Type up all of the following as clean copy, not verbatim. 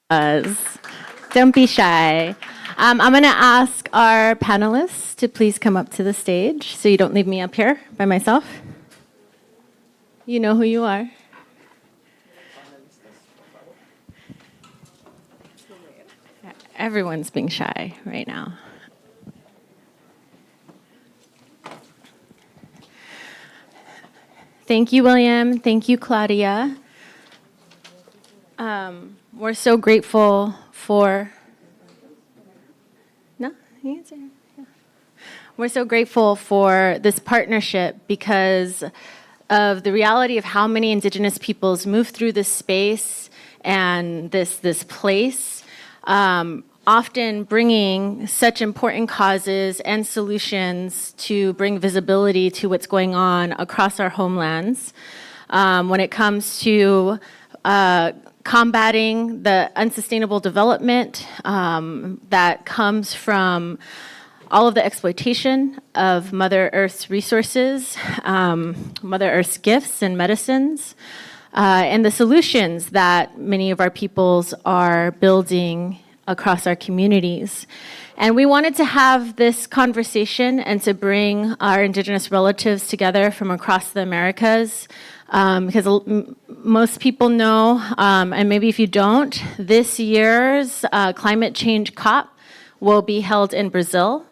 Don't be shy. I'm going to ask our panelists to please come up to the stage so you don't leave me up here by myself. You know who you are. Everyone's being shy right now. Thank you, William. Thank you, Claudia. We're so grateful for... No? You can say it. Yeah. We're so grateful for this partnership because of the reality of how many Indigenous peoples move through this space and this place, often bringing such important causes and solutions to bring visibility to what's going on across our homelands. When it comes to combating the unsustainable development that comes from all of the exploitation of Mother Earth's resources, Mother Earth's gifts and medicines, and the solutions that many of our peoples are building across our communities. And we wanted to have this conversation and to bring our Indigenous relatives together from across the Americas, because most people know, and maybe if you don't, this year's climate change COP will be held in Brazil.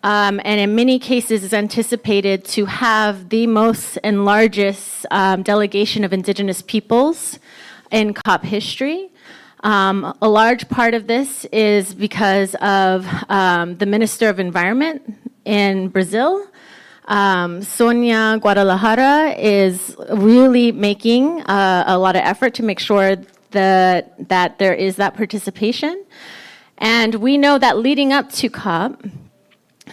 And in many cases is anticipated to have the most and largest delegation of Indigenous peoples in COP history. A large part of this is because of the Minister of Environment in Brazil. Sonia Guadalajara is really making a lot of effort to make sure that there is that participation. And we know that leading up to COP,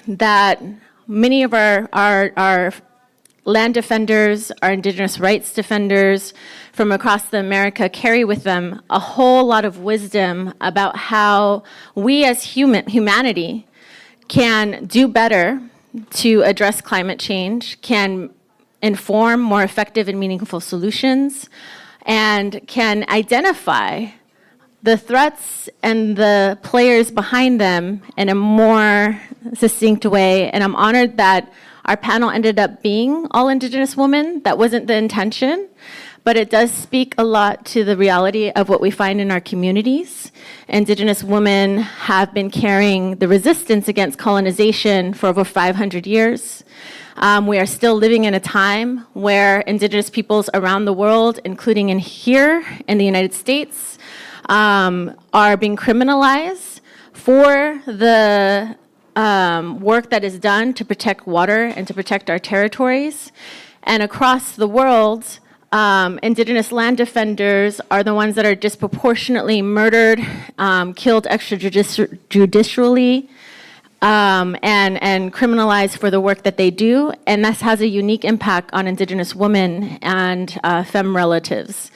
that many of our land defenders, our Indigenous rights defenders from across the America carry with them a whole lot of wisdom about how we as humanity can do better to address climate change, can inform more effective and meaningful solutions, and can identify the threats and the players behind them in a more succinct way. And I'm honored that our panel ended up being all Indigenous women. That wasn't the intention, but it does speak a lot to the reality of what we find in our communities. Indigenous women have been carrying the resistance against colonization for over 500 years. We are still living in a time where Indigenous peoples around the world, including in here in the United States, are being criminalized for the work that is done to protect water and to protect our territories. And across the world, Indigenous land defenders are the ones that are disproportionately murdered, killed extrajudicially, and criminalized for the work that they do. And this has a unique impact on Indigenous women and femme relatives.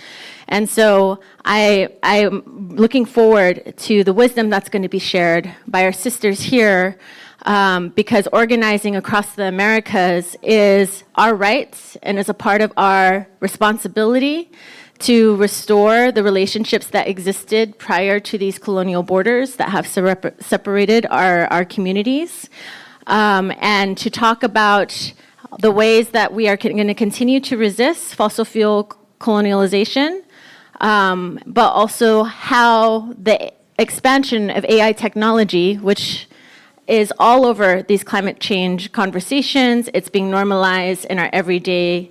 And so I'm looking forward to the wisdom that's going to be shared by our sisters here, because organizing across the Americas is our rights and is a part of our responsibility to restore the relationships that existed prior to these colonial borders that have separated our communities, and to talk about the ways that we are going to continue to resist fossil fuel colonialization, but also how the expansion of AI technology, which is all over these climate change conversations, it's being normalized in our everyday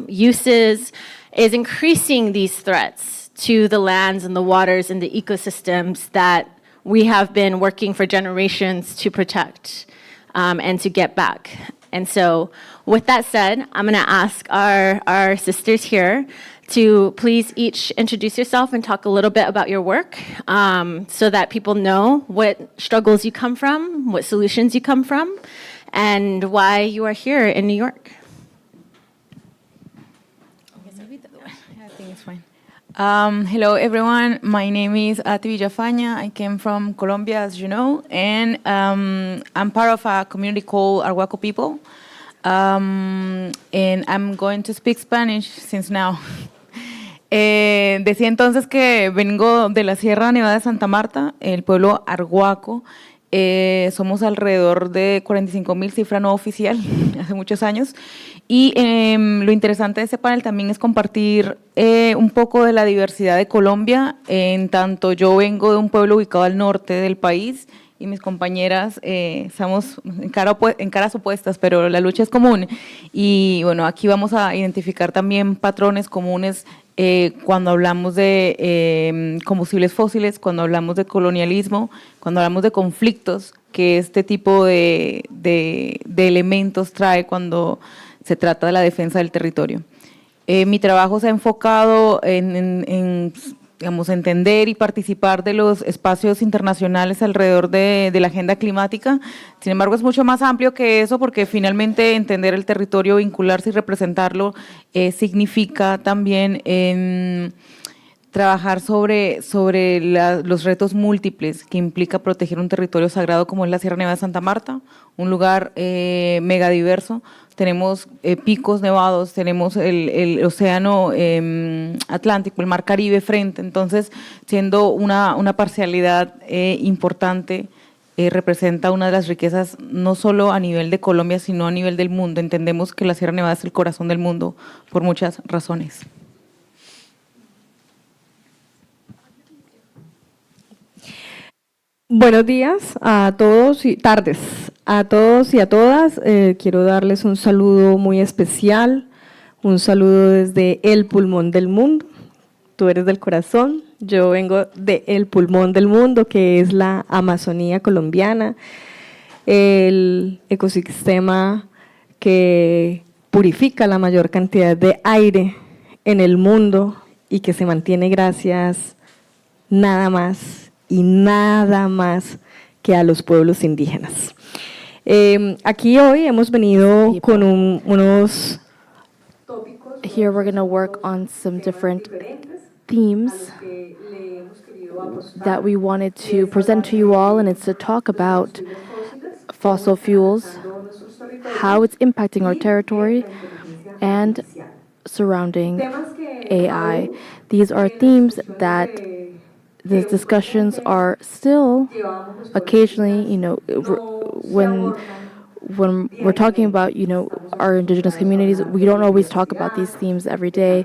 uses, is increasing these threats to the lands and the waters and the ecosystems that we have been working for generations to protect and to get back. And so with that said, I'm gonna ask our sisters here to please each introduce yourself and talk a little bit about your work, so that people know what struggles you come from, what solutions you come from, and why you are here in New York. I think it's fine. Hello, everyone. My name is Ati Villafaña. I came from Colombia, as you know, and I'm part of a community called Arhuaco people. And I'm going to speak Spanish since now. Decía entonces que vengo de la Sierra Nevada de Santa Marta, el pueblo Arhuaco. Somos alrededor de 45.000, cifra no oficial, hace muchos años. Y lo interesante de este panel también es compartir un poco de la diversidad de Colombia. En tanto, yo vengo de un pueblo ubicado al norte del país y mis compañeras estamos en caras opuestas, pero la lucha es común. Y bueno, aquí vamos a identificar también patrones comunes cuando hablamos de combustibles fósiles, cuando hablamos de colonialismo, cuando hablamos de conflictos que este tipo de elementos trae cuando se trata de la defensa del territorio. Mi trabajo se ha enfocado en digamos, entender y participar de los espacios internacionales alrededor de la agenda climática. Sin embargo, es mucho más amplio que eso porque finalmente entender el territorio, vincularse y representarlo significa también trabajar sobre los retos múltiples que implica proteger un territorio sagrado como es la Sierra Nevada de Santa Marta, un lugar megadiverso. Tenemos picos nevados, tenemos el océano Atlántico, el mar Caribe frente, entonces siendo una parcialidad importante, representa una de las riquezas no solo a nivel de Colombia, sino a nivel del mundo. Entendemos que la Sierra Nevada es el corazón del mundo por muchas razones. Buenos días a todos y tardes a todos y a todas. Quiero darles un saludo muy especial, un saludo desde el pulmón del mundo. Tú eres del corazón, yo vengo del pulmón del mundo, que es la Amazonía colombiana, el ecosistema que purifica la mayor cantidad de aire en el mundo y que se mantiene gracias nada más y nada más que a los pueblos indígenas. Aquí hoy hemos venido con unos tópicos. Here we're going to work on some different themes that we wanted to present to you all, and it's to talk about fossil fuels, how it's impacting our territory, and surrounding AI. These are themes that the discussions are still occasionally, when we're talking about, our indigenous communities, we don't always talk about these themes every day.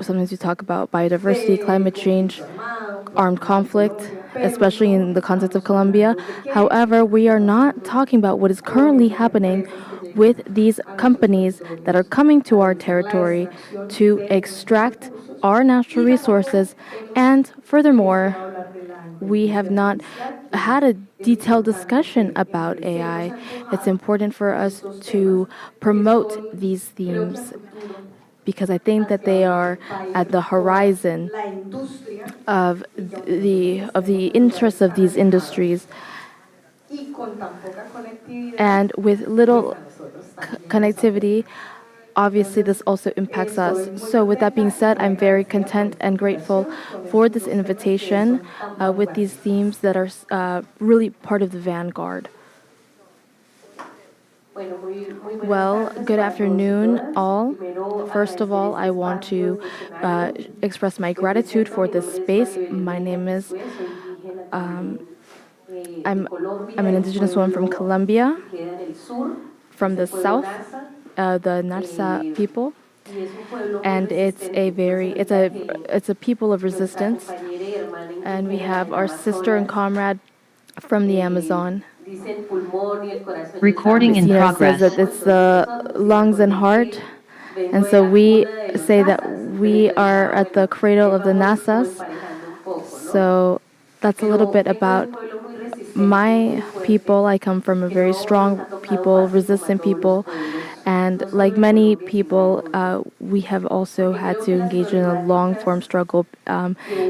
Sometimes we talk about biodiversity, climate change, armed conflict, especially in the context of Colombia. However, we are not talking about what is currently happening with these companies that are coming to our territory to extract our natural resources. And furthermore, we have not had a detailed discussion about AI. It's important for us to promote these themes because I think that they are at the horizon of the interests of these industries. And with little connectivity, obviously this also impacts us. So with that being said, I'm very content and grateful for this invitation with these themes that are really part of the vanguard. Well, good afternoon, all. First of all, I want to express my gratitude for this space. My name is, I'm an indigenous woman from Colombia, from the south, the Narsa people, and it's a people of resistance. And we have our sister and comrade from the Amazon. Recording in progress. Says that it's the lungs and heart, and so we say that we are at the cradle of the Nasas. So that's a little bit about my people. I come from a very strong people, resistant people, and like many people, we have also had to engage in a long-form struggle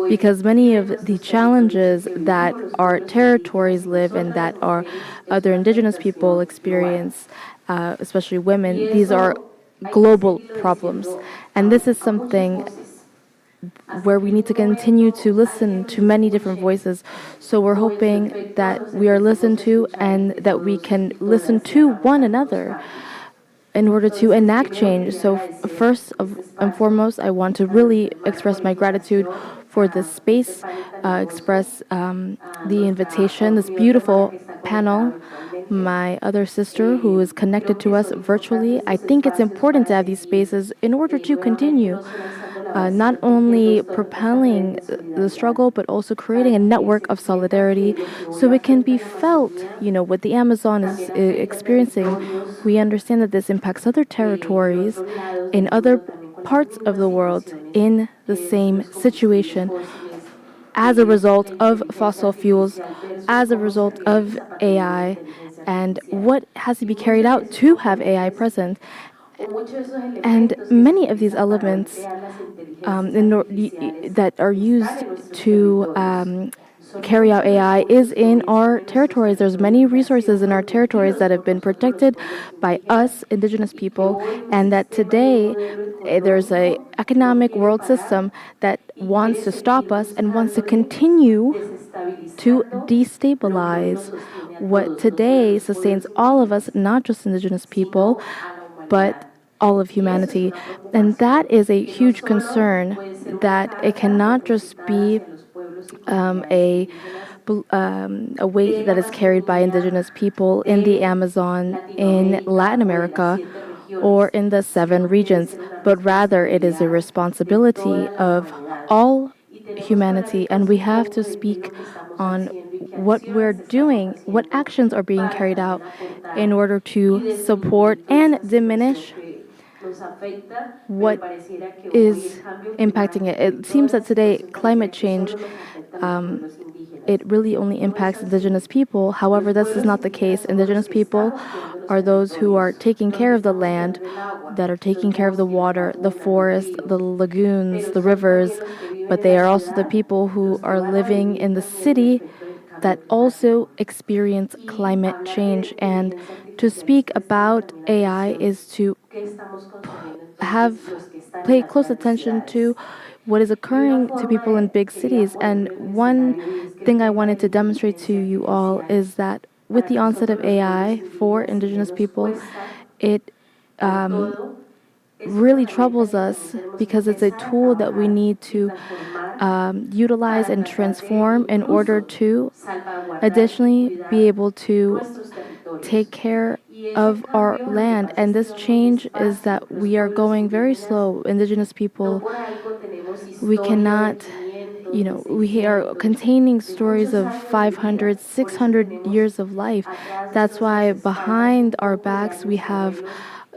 because many of the challenges that our territories live and that our other indigenous people experience, especially women, these are global problems. And this is something where we need to continue to listen to many different voices. So we're hoping that we are listened to and that we can listen to one another. in order to enact change. So and foremost, I want to really express my gratitude for this space, express the invitation, this beautiful panel, my other sister who is connected to us virtually. I think it's important to have these spaces in order to continue not only propelling the struggle, but also creating a network of solidarity so it can be felt. What the Amazon is experiencing, we understand that this impacts other territories in other parts of the world in the same situation as a result of fossil fuels, as a result of AI, and what has to be carried out to have AI present. And many of these elements that are used to carry out AI is in our territories. There's many resources in our territories that have been protected by us, indigenous people, and that today there's a economic world system that wants to stop us and wants to continue to destabilize what today sustains all of us, not just indigenous people, but all of humanity. And that is a huge concern, that it cannot just be a weight that is carried by indigenous people in the Amazon, in Latin America, or in the 7 regions, but rather it is a responsibility of all humanity, and we have to speak on what we're doing, what actions are being carried out in order to support and diminish what is impacting it. It seems that today climate change, it really only impacts indigenous people. However, this is not the case. Indigenous people are those who are taking care of the land, that are taking care of the water, the forest, the lagoons, the rivers, but they are also the people who are living in the city that also experience climate change. And to speak about AI is to pay close attention to what is occurring to people in big cities. And one thing I wanted to demonstrate to you all is that with the onset of AI for indigenous people, it really troubles us because it's a tool that we need to utilize and transform in order to additionally be able to take care of our land. And this change is that we are going very slow. Indigenous people, we cannot, we are containing stories of 500, 600 years of life. That's why behind our backs we have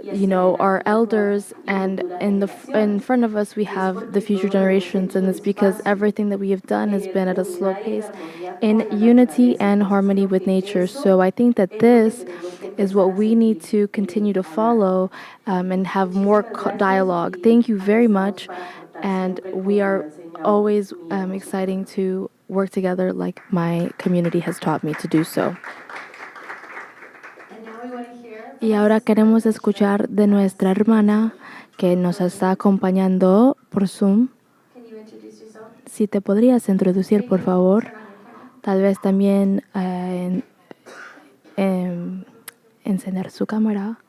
our elders, and in front of us we have the future generations, and it's because everything that we have done has been at a slow pace in unity and harmony with nature. So I think that this is what we need to continue to follow, and have more dialogue. Thank you very much, and we are always exciting to work together like my community has taught me to do so. Y ahora queremos escuchar de nuestra hermana que nos está acompañando por Zoom. Si te podrías introducir, por favor. Tal vez también encender su cámara.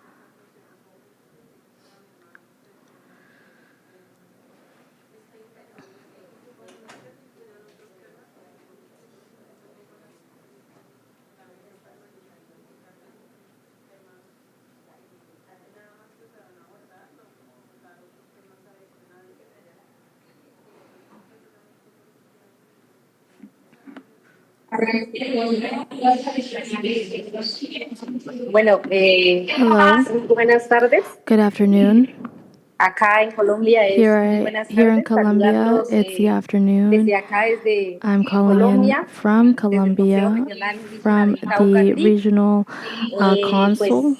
Bueno, Hello. buenas tardes. Good afternoon. Acá en Colombia es muy buenas Here in tardes. Colombia, Saludarlos, it's the afternoon. desde acá, desde I'm calling Colombia, in from desde el Consejo Colombia, Regional Indígena from del Cauca, the CRI. regional council.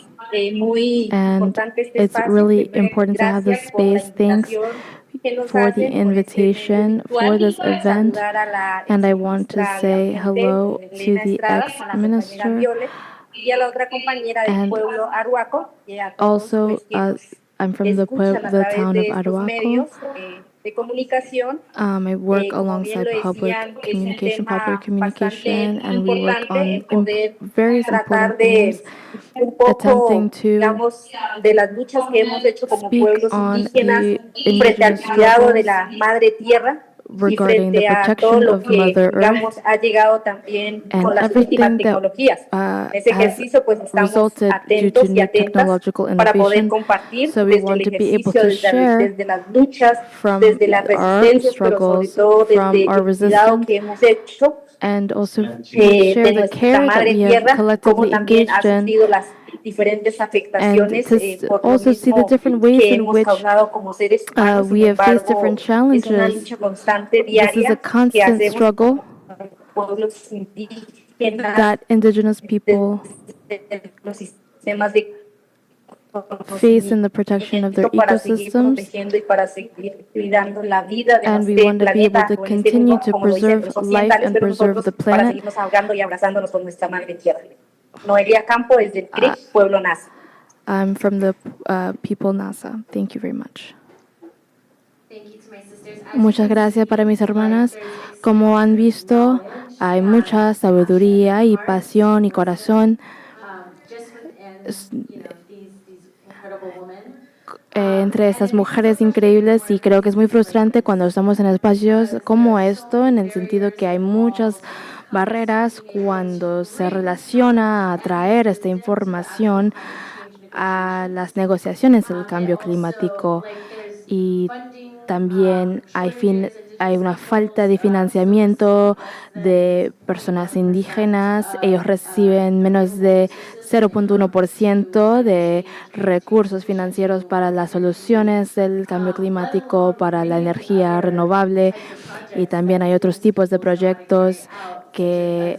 Muy And importante este it's espacio. really Primero, important to have this gracias por la space. Thanks invitación que nos for the hacen por este medio invitation for virtual. this event. Saludar a la And I want to exministra de say Ambiente, hello to Elena the Estrada, a la compañera ex-minister. Viole, y a la otra compañera del And pueblo Arhuaco, y a todos also, pues, que nos I'm from the escuchan a the través town de of estos Arhuaco. medios. de comunicación. I work Como bien alongside lo public decían, es un communication, tema public communication, bastante and we work importante on el poder various tratar important themes, de un attempting poco, to digamos, de las luchas que hemos hecho como speak pueblos on indígenas the frente al indigenous cuidado de struggles la madre tierra y regarding the frente a todo protection lo of que, Mother Earth digamos, ha llegado también and con las últimas everything that tecnologías. En ese has ejercicio, pues estamos resulted due to atentos y new atentas technological para poder innovation. compartir So we desde el want to be able ejercicio, to share desde las luchas, from desde las our resistencias, pero sobre struggles, todo from desde our el cuidado resistance, que hemos hecho and also de share the nuestra care that madre we have tierra, como collectively también ha engaged in, sufrido las diferentes and afectaciones to por lo also see the mismo different ways que in hemos which causado como seres humanos. Sin we have faced embargo, different es una challenges. lucha constante This is a diaria que constant hacemos struggle como pueblos indígenas that indigenous people desde los sistemas de face in the protection of their conocimiento para seguir ecosystems, protegiendo y para seguir cuidando la vida de and we nuestro want to be able planeta to o en este continue mundo, to como lo dicen preserve los life occidentales, and pero preserve nosotros the para planet. seguirnos ahogando y abrazándonos con nuestra madre tierra. Noelia Campo, desde el Uh, CRIC, Pueblo Nasa. I'm from the people NASA. Thank you very much. Muchas gracias para mis hermanas. Como han visto, hay mucha sabiduría y pasión y corazón entre estas mujeres increíbles, y creo que es muy frustrante cuando estamos en espacios como esto, en el sentido que hay muchas barreras cuando se relaciona a traer esta información a las negociaciones del cambio climático, y también hay una falta de financiamiento de personas indígenas. Ellos reciben menos de 0.1% de recursos financieros para las soluciones del cambio climático, para la energía renovable, y también hay otros tipos de proyectos que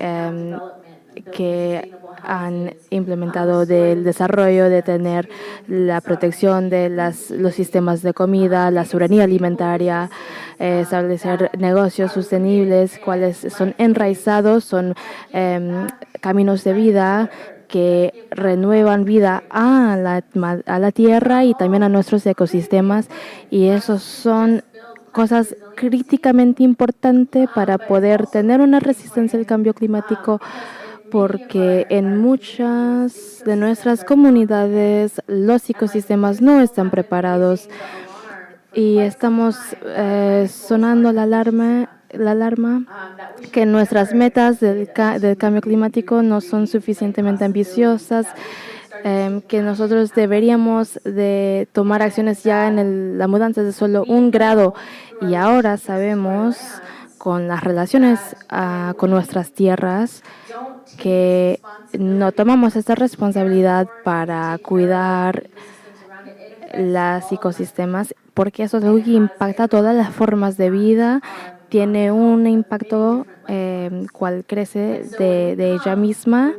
han implementado del desarrollo, de tener la protección de los sistemas de comida, la soberanía alimentaria, establecer negocios sostenibles, cuales son enraizados, son caminos de vida que renuevan vida a la tierra y también a nuestros ecosistemas, y esos son cosas críticamente importantes para poder tener una resistencia al cambio climático, porque en muchas de nuestras comunidades los ecosistemas no están preparados y estamos sonando la alarma que nuestras metas del cambio climático no son suficientemente ambiciosas, que nosotros deberíamos de tomar acciones ya en la mudanza de solo 1 grado, y ahora sabemos con las relaciones con nuestras tierras que no tomamos esta responsabilidad para cuidar los ecosistemas, porque eso es algo que impacta todas las formas de vida, tiene un impacto cual crece de ella misma.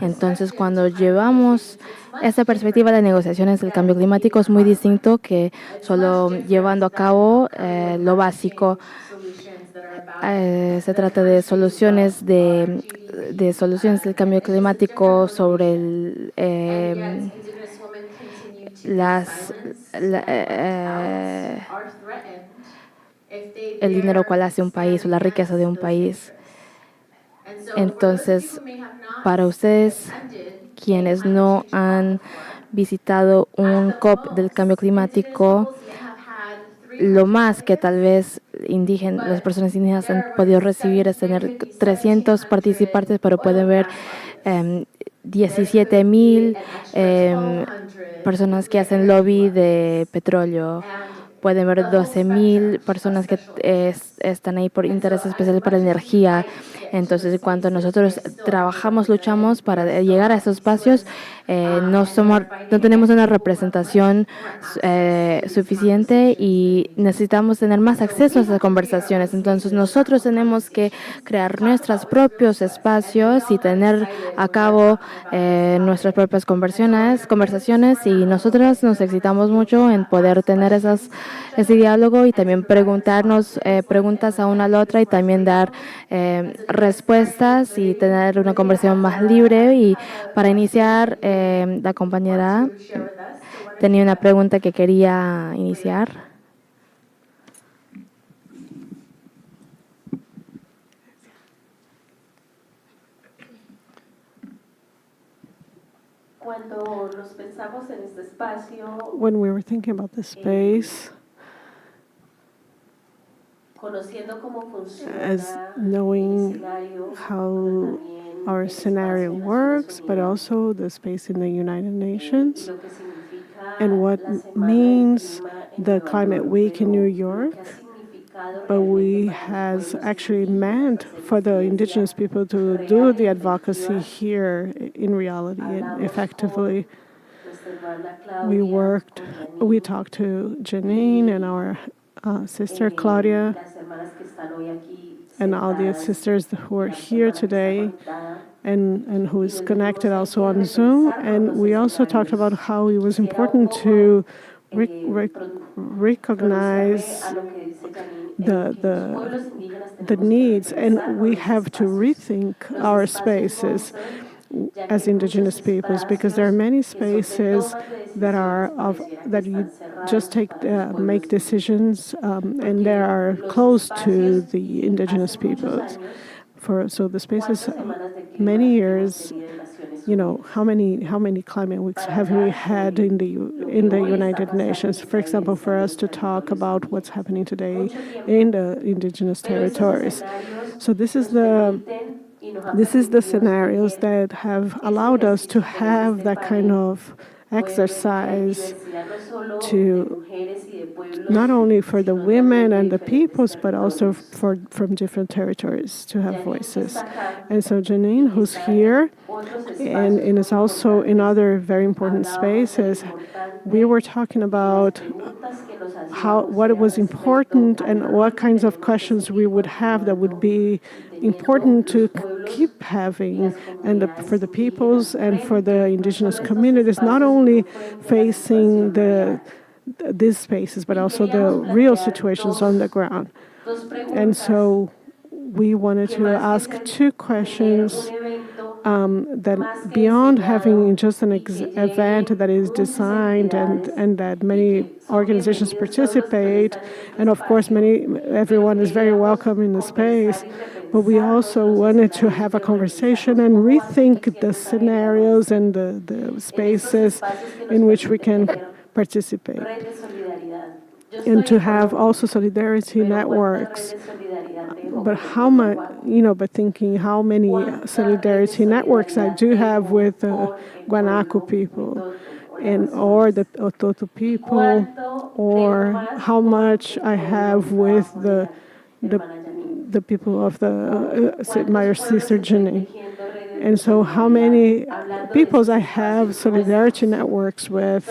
Entonces, cuando llevamos esa perspectiva de negociaciones del cambio climático, es muy distinto que solo llevando a cabo lo básico. Se trata de soluciones soluciones del cambio climático sobre el dinero cual hace un país o la riqueza de un país. Entonces, para ustedes, quienes no han visitado un COP del cambio climático, lo más que tal vez las personas indígenas han podido recibir es tener 300 participantes, pero pueden ver 17,000 personas que hacen lobby de petróleo. Pueden ver 12,000 personas que están ahí por interés especial para la energía. Entonces, cuando nosotros trabajamos, luchamos para llegar a esos espacios, no tenemos una representación suficiente y necesitamos tener más acceso a esas conversaciones. Entonces, nosotros tenemos que crear nuestros propios espacios y tener a cabo nuestras propias conversaciones, y nosotros nos excitamos mucho en poder tener ese diálogo y también preguntarnos preguntas a una a la otra, y también dar respuestas y tener una conversación más libre. Y para iniciar, la compañera tenía una pregunta que quería iniciar. When we were thinking about this space, as knowing how our scenario works, but also the space in the United Nations, and what means the Climate Week in New York, but we has actually meant for the indigenous people to do the advocacy here in reality and effectively. We talked to Janine and our sister Claudia, and all the sisters who are here today, and who is connected also on Zoom. And we also talked about how it was important to recognize the needs, and we have to rethink our spaces as indigenous peoples, because there are many spaces that you just make decisions, and they are close to the indigenous peoples. So the spaces, many years, how many climate weeks have we had in the United Nations? For example, for us to talk about what's happening today in the indigenous territories. So this is the scenarios that have allowed us to have that kind of exercise, to not only for the women and the peoples, but also from different territories to have voices. And so Janine, who's here, and is also in other very important spaces, we were talking about what was important and what kinds of questions we would have that would be important to keep having, and for the peoples and for the indigenous communities, not only facing these spaces, but also the real situations on the ground. And so we wanted to ask two questions that beyond having just an event that is designed and that many organizations participate, and of course everyone is very welcome in the space, but we also wanted to have a conversation and rethink the scenarios and the spaces in which we can participate, and to have also solidarity networks. But but thinking how many solidarity networks I do have with the Guanaco people, or the Ototo people, or how much I have with the people of my sister Jenny. And so how many peoples I have solidarity networks with.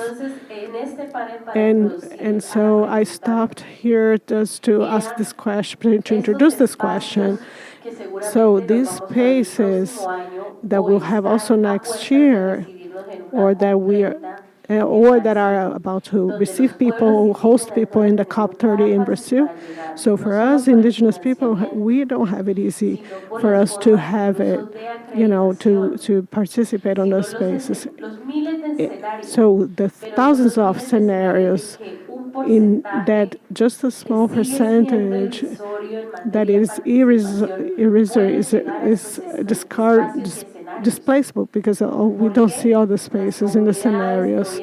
And so I stopped here just to ask this question, to introduce this question. So these spaces that we'll have also next year, or that are about to receive people, host people in the COP30 in Brazil. So for us, indigenous people, we don't have it easy for us to have it, to participate on those spaces. So the thousands of scenarios in that just a small percentage that is displaceable, because we don't see all the spaces in the scenarios,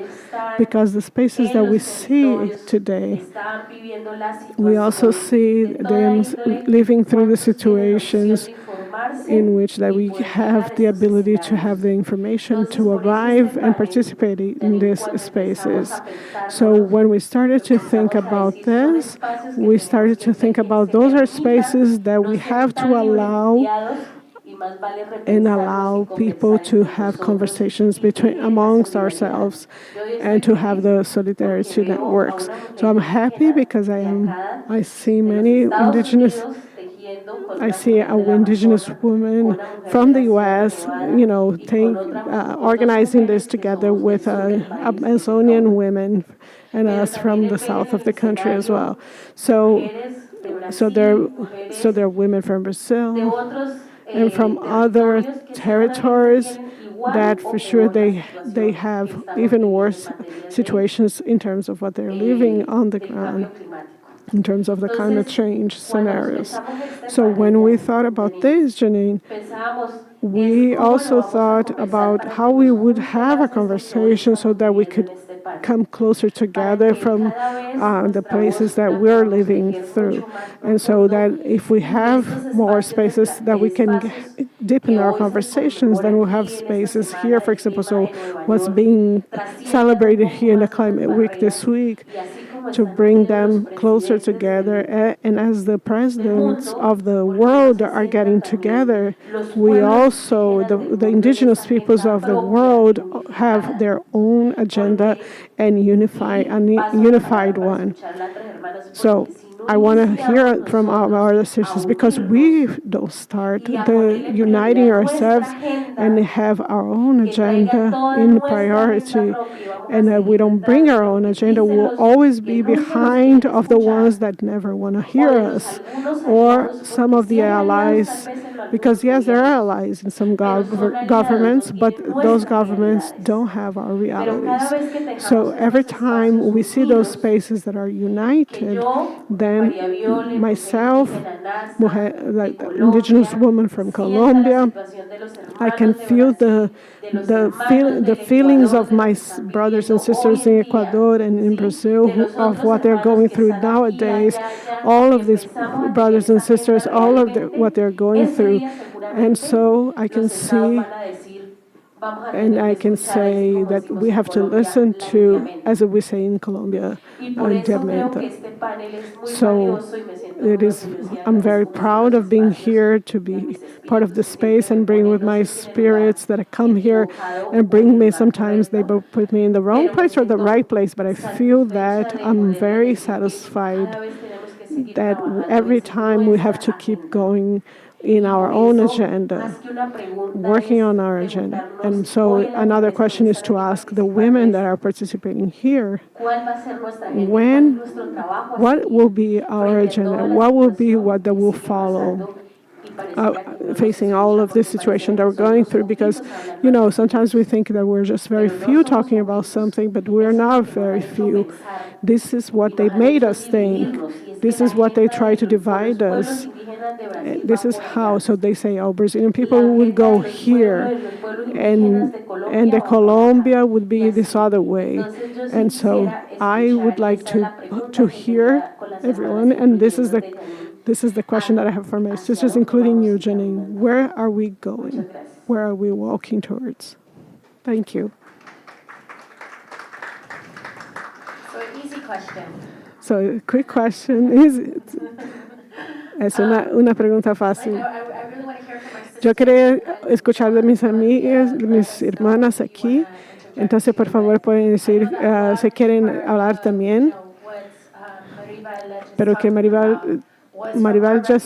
because the spaces that we see today, we also see them living through the situations in which that we have the ability to have the information to arrive and participate in these spaces. So when we started to think about this, we started to think about those are spaces that we have to allow people to have conversations amongst ourselves, and to have the solidarity networks. So I'm happy because I see many indigenous. I see an indigenous woman from the U.S., organizing this together with Amazonian women and us from the south of the country as well. So there are women from Brazil and from other territories that for sure they have even worse situations in terms of what they're living on the ground, in terms of the climate change scenarios. So when we thought about this, Janine, we also thought about how we would have a conversation so that we could come closer together from the places that we're living through. And so that if we have more spaces that we can deepen our conversations, then we'll have spaces here, for example, so what's being celebrated here in the Climate Week this week, to bring them closer together. And as the presidents of the world are getting together, we also, the indigenous peoples of the world, have their own agenda and a unified one. So I want to hear from our other sisters, because we don't start the uniting ourselves and have our own agenda in priority, and we don't bring our own agenda, we'll always be behind of the ones that never want to hear us, or some of the allies, because yes, there are allies in some governments, but those governments don't have our realities. So every time we see those spaces that are united, then myself, like the indigenous woman from Colombia, I can feel the feelings of my brothers and sisters in Ecuador and in Brazil of what they're going through nowadays. All of these brothers and sisters, all of what they're going through. And so I can see and I can say that we have to listen to, as we say in Colombia, so I'm very proud of being here, to be part of the space and bring with my spirits that come here and bring me. Sometimes they both put me in the wrong place or the right place, but I feel that I'm very satisfied that every time we have to keep going in our own agenda, working on our agenda. And so another question is to ask the women that are participating here, what will be our agenda? What will be what that will follow? Facing all of this situation that we're going through, because, sometimes we think that we're just very few talking about something, but we're not very few. This is what they made us think. This is what they try to divide us. This is how, so they say, Brazilian people would go here, and the Colombia would be this other way. And so I would like to hear everyone, and this is the question that I have for my sisters, including you, Janine. Where are we going? Where are we walking towards? Thank you. So an easy question. So a quick question is, es una pregunta fácil. Yo quería escuchar de mis amigas, de mis hermanas aquí. Entonces, por favor, pueden decir si quieren hablar también. Pero que Maribel ya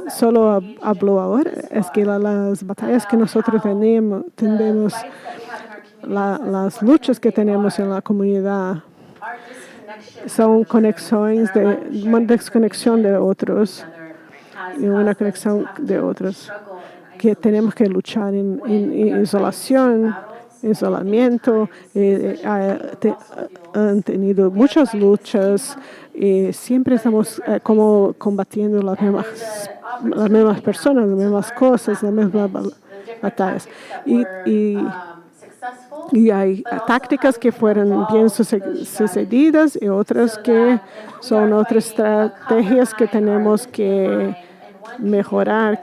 solo habló ahora, es que las batallas que nosotros tenemos, las luchas que tenemos en la comunidad, son una desconexión de otros y una conexión de otros, que tenemos que luchar en isolamiento, han tenido muchas luchas y siempre estamos como combatiendo las mismas personas, las mismas cosas, las mismas batallas. Y hay tácticas que fueron bien sucedidas y otras que son otras estrategias que tenemos que mejorar,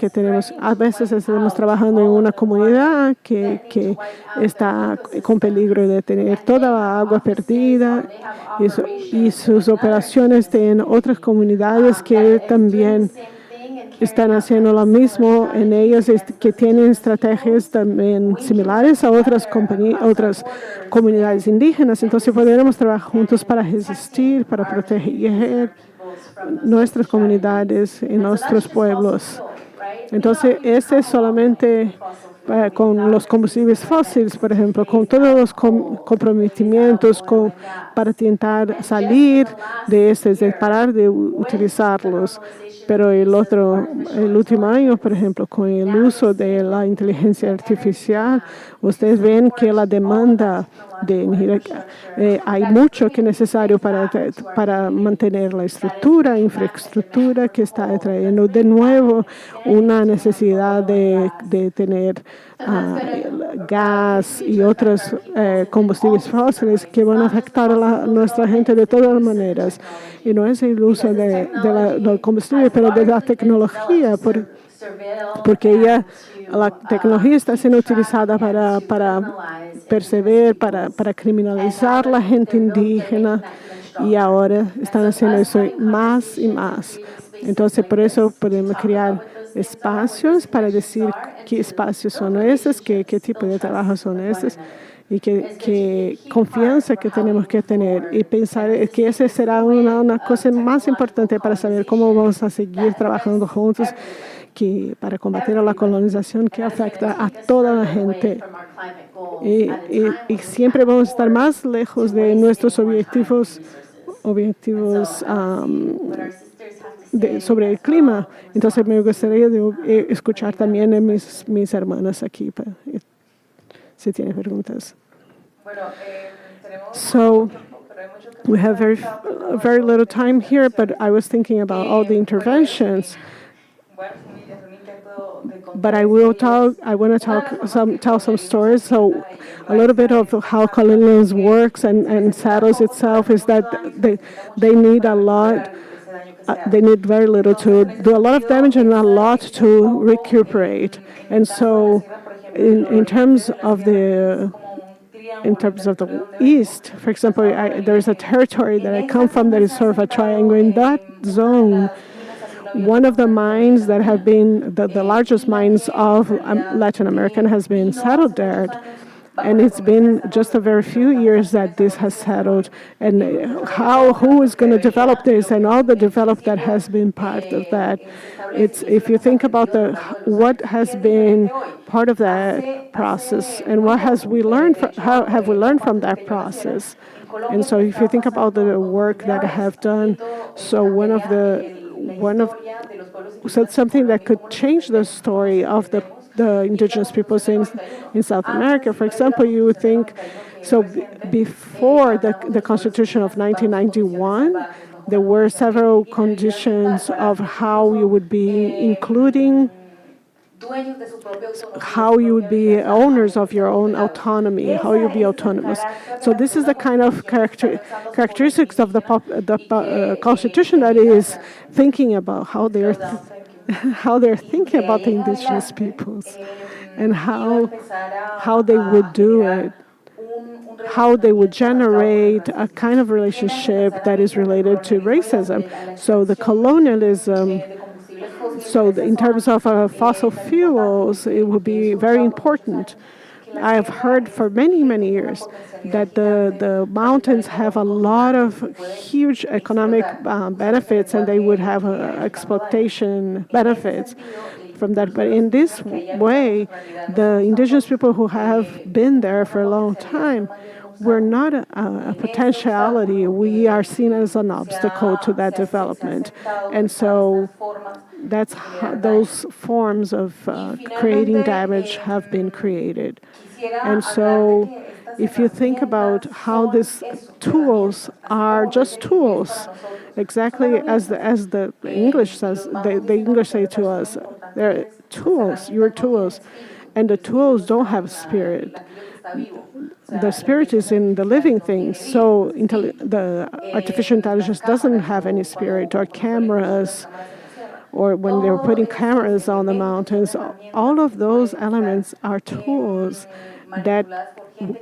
a veces estamos trabajando en una comunidad que está con peligro de tener toda la agua perdida, y sus operaciones en otras comunidades que también están haciendo lo mismo en ellos, que tienen estrategias también similares a otras comunidades indígenas. Entonces podremos trabajar juntos para resistir, para proteger nuestras comunidades y nuestros pueblos. Entonces, este es solamente con los combustibles fósiles, por ejemplo, con todos los comprometimientos para intentar salir de de parar de utilizarlos. Pero el último año, por ejemplo, con el uso de la inteligencia artificial, ustedes ven que la demanda de energía. Hay mucho que es necesario para mantener la estructura, infraestructura que está trayendo de nuevo una necesidad de tener gas y otros combustibles fósiles que van a afectar a nuestra gente de todas maneras. Y no es el uso del combustible, pero de la tecnología, porque la tecnología está siendo utilizada para perceber, para criminalizar a la gente indígena, y ahora están haciendo eso más y más. Entonces, por eso podemos crear espacios para decir qué espacios son esos, qué tipo de trabajo son esos, y qué confianza que tenemos que tener, y pensar que esa será una cosa más importante para saber cómo vamos a seguir trabajando juntos para combatir a la colonización que afecta a toda la gente. Y siempre vamos a estar más lejos de nuestros objetivos sobre el clima. Entonces me gustaría escuchar también a mis hermanas aquí, si tienen preguntas. So we have very little time here, but I was thinking about all the interventions. But I want to tell some stories. So a little bit of how colonialism works and settles itself is that they need a lot. They need very little to do a lot of damage and a lot to recuperate. And so, in terms of the East, for example, there is a territory that I come from that is sort of a triangle. In that zone, one of the mines that have been the largest mines of Latin America has been settled there. And it's been just a very few years that this has settled. And who is going to develop this, and all the development that has been part of that. If you think about what has been part of that process, and what how have we learned from that process. And so if you think about the work that I have done, so something that could change the story of the indigenous peoples in South America. For example, you would think, so before the Constitution of 1991, there were several conditions of how you would be including, how you would be owners of your own autonomy, how you'd be autonomous. So this is the kind of characteristics of the Constitution that is thinking about how they're thinking about the indigenous peoples, and how they would do it, how they would generate a kind of relationship that is related to racism. So the colonialism, in terms of fossil fuels, it would be very important. I have heard for many, many years that the mountains have a lot of huge economic benefits, and they would have exploitation benefits from that. But in this way, the indigenous people who have been there for a long time, we're not a potentiality. We are seen as an obstacle to that development. And so that's how those forms of creating damage have been created. And so if you think about how these tools are just tools, exactly as the English says, the English say to us, they're tools, your tools, and the tools don't have spirit. The spirit is in the living things. So the artificial intelligence doesn't have any spirit, or cameras, or when they were putting cameras on the mountains. All of those elements are tools that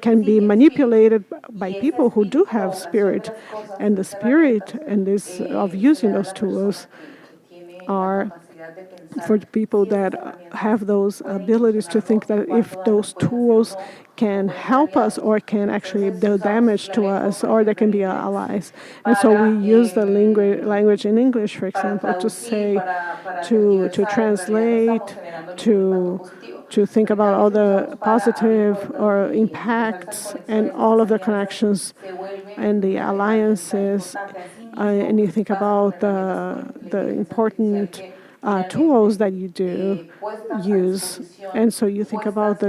can be manipulated by people who do have spirit. And the spirit of using those tools are for people that have those abilities to think that if those tools can help us or can actually do damage to us, or they can be our allies. And so we use the language in English, for example, to say, to translate, to think about all the positive or impacts and all of the connections and the alliances. And you think about the important tools that you do use. And so you think about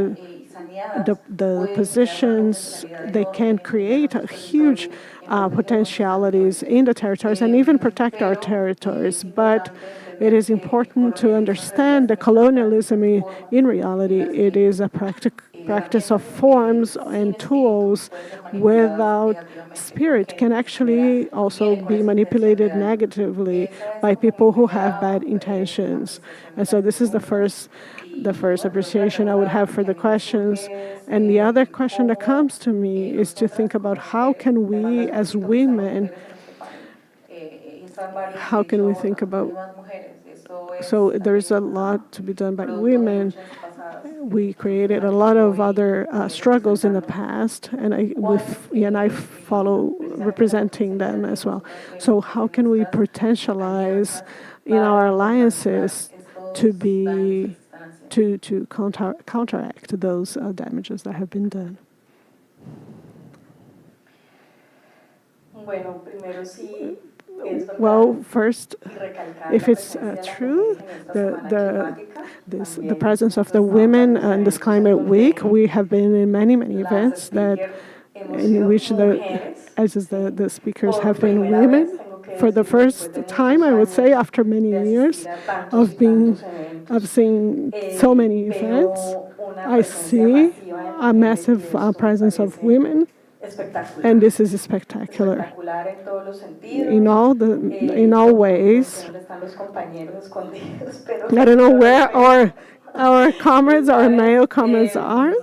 the positions, they can create a huge potentialities in the territories and even protect our territories. But it is important to understand that colonialism in reality, it is a practice of forms and tools without spirit, can actually also be manipulated negatively by people who have bad intentions. And so this is the first appreciation I would have for the questions. And the other question that comes to me is to think about how can we as women, how can we think about, so there's a lot to be done by women. We created a lot of other struggles in the past, and I follow representing them as well. So how can we potentialize in our alliances to counteract those damages that have been done? Well, first, if it's true, the presence of the women in this climate week, we have been in many events in which the speakers have been women. For the first time, I would say, after many years of seeing so many events, I see a massive presence of women. And this is spectacular in all ways. I don't know where our comrades, our male comrades are,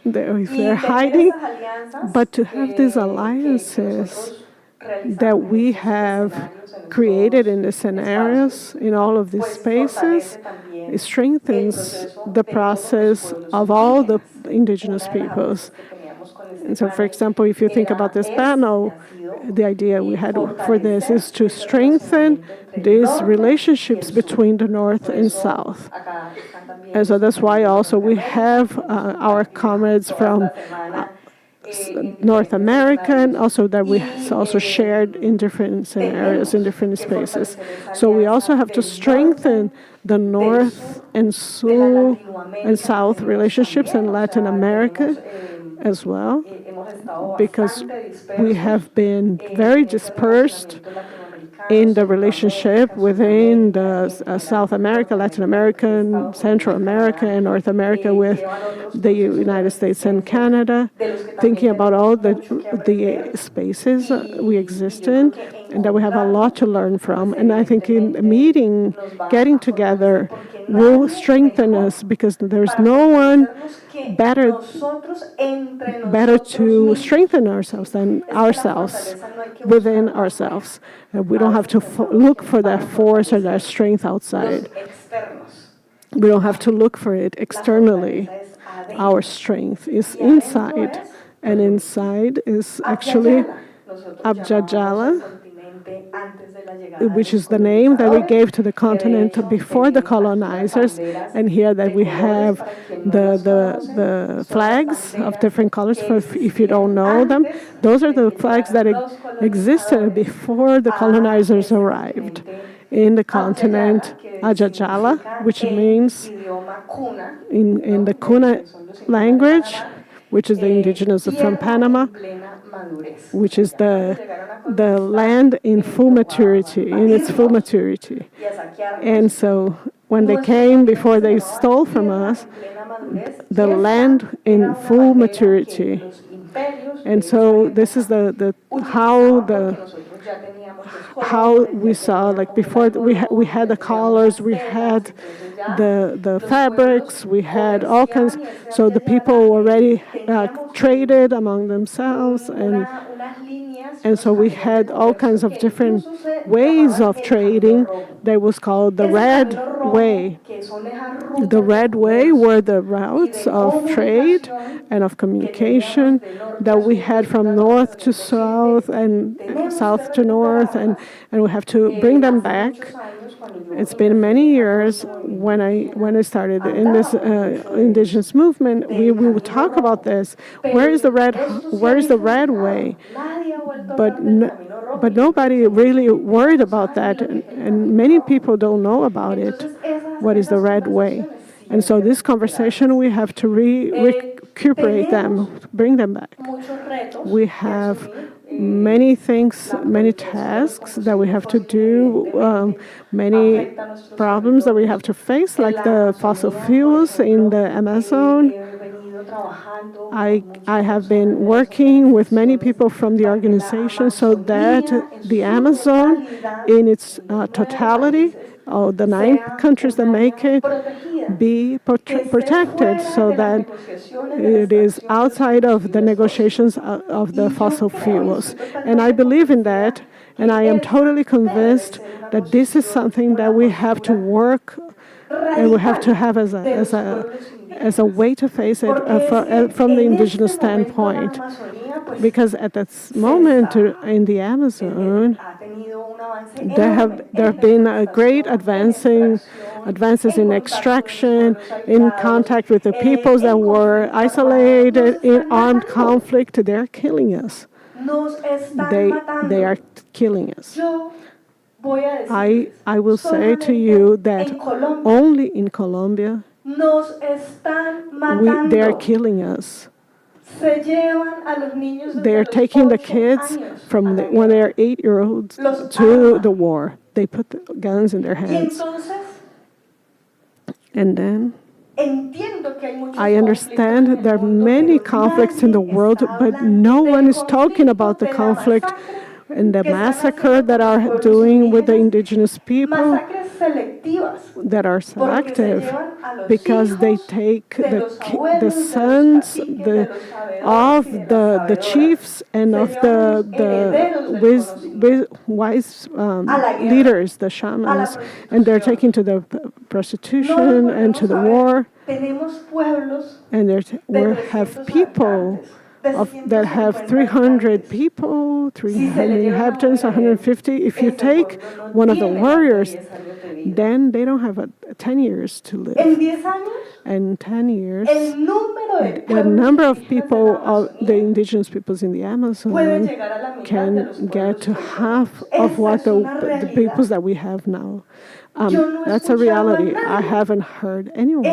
if they're hiding, but to have these alliances that we have created in the scenarios, in all of these spaces, it strengthens the process of all the indigenous peoples. And so, for example, if you think about this panel, the idea we had for this is to strengthen these relationships between the North and South. And so that's why also we have our comrades from North America, and also that we also shared in different scenarios, in different spaces. So we also have to strengthen the North and South relationships in Latin America as well, because we have been very dispersed in the relationship within the South America, Latin America, Central America, and North America with the United States and Canada, thinking about all the spaces we exist in, and that we have a lot to learn from. And I think in the meeting, getting together will strengthen us, because there's no one better to strengthen ourselves than ourselves, within ourselves. We don't have to look for that force or that strength outside. We don't have to look for it externally. Our strength is inside, and inside is actually Abjajala, which is the name that we gave to the continent before the colonizers. And here that we have the flags of different colors. If you don't know them, those are the flags that existed before the colonizers arrived in the continent. Ajajala, which means in the Kuna language, which is the indigenous from Panama, which is the land in full maturity, in its full maturity. And so when they came, before they stole from us, the land in full maturity. And so this is how we saw, like before we had the colors, we had the fabrics, we had all kinds. So the people already traded among themselves, and so we had all kinds of different ways of trading. That was called the Red Way. The Red Way were the routes of trade and of communication that we had from north to south and south to north, and we have to bring them back. It's been many years. When I started in this indigenous movement, we would talk about this. Where is the red way? But nobody really worried about that, and many people don't know about it. What is the red way? And so this conversation we have to recuperate them, bring them back. We have many things, many tasks that we have to do, many problems that we have to face, like the fossil fuels in the Amazon. I have been working with many people from the organization so that the Amazon in its totality, the 9 countries that make it, be protected so that it is outside of the negotiations of the fossil fuels. And I believe in that, and I am totally convinced that this is something that we have to work and we have to have as a way to face it from the indigenous standpoint. Because at this moment in the Amazon, there have been a great advances in extraction, in contact with the peoples that were isolated in armed conflict. They're killing us. They are killing us. I will say to you that only in Colombia, they are killing us. They are taking the kids from when they are 8-year-olds to the war. They put the guns in their hands. And then I understand there are many conflicts in the world, but no one is talking about the conflict and the massacre that are doing with the indigenous people that are selective because they take the sons of the chiefs and of the wise leaders, the shamans, and they're taking to the prostitution and to the war. And we have people that have 300 people, 300 inhabitants, 150. If you take one of the warriors, then they don't have 10 years to live. In 10 years, the number of people of the indigenous peoples in the Amazon can get to half of what the peoples that we have now. That's a reality. I haven't heard anyone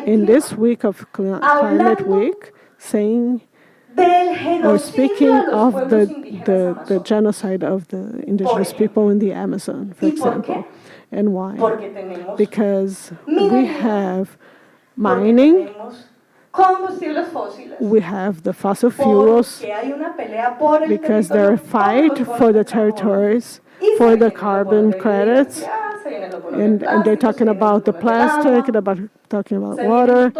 in this week of Climate Week saying or speaking of the genocide of the indigenous people in the Amazon, for example. And why? Because we have mining, we have the fossil fuels, because there's a fight for the territories, for the carbon credits, and they're talking about the plastic, and talking about water.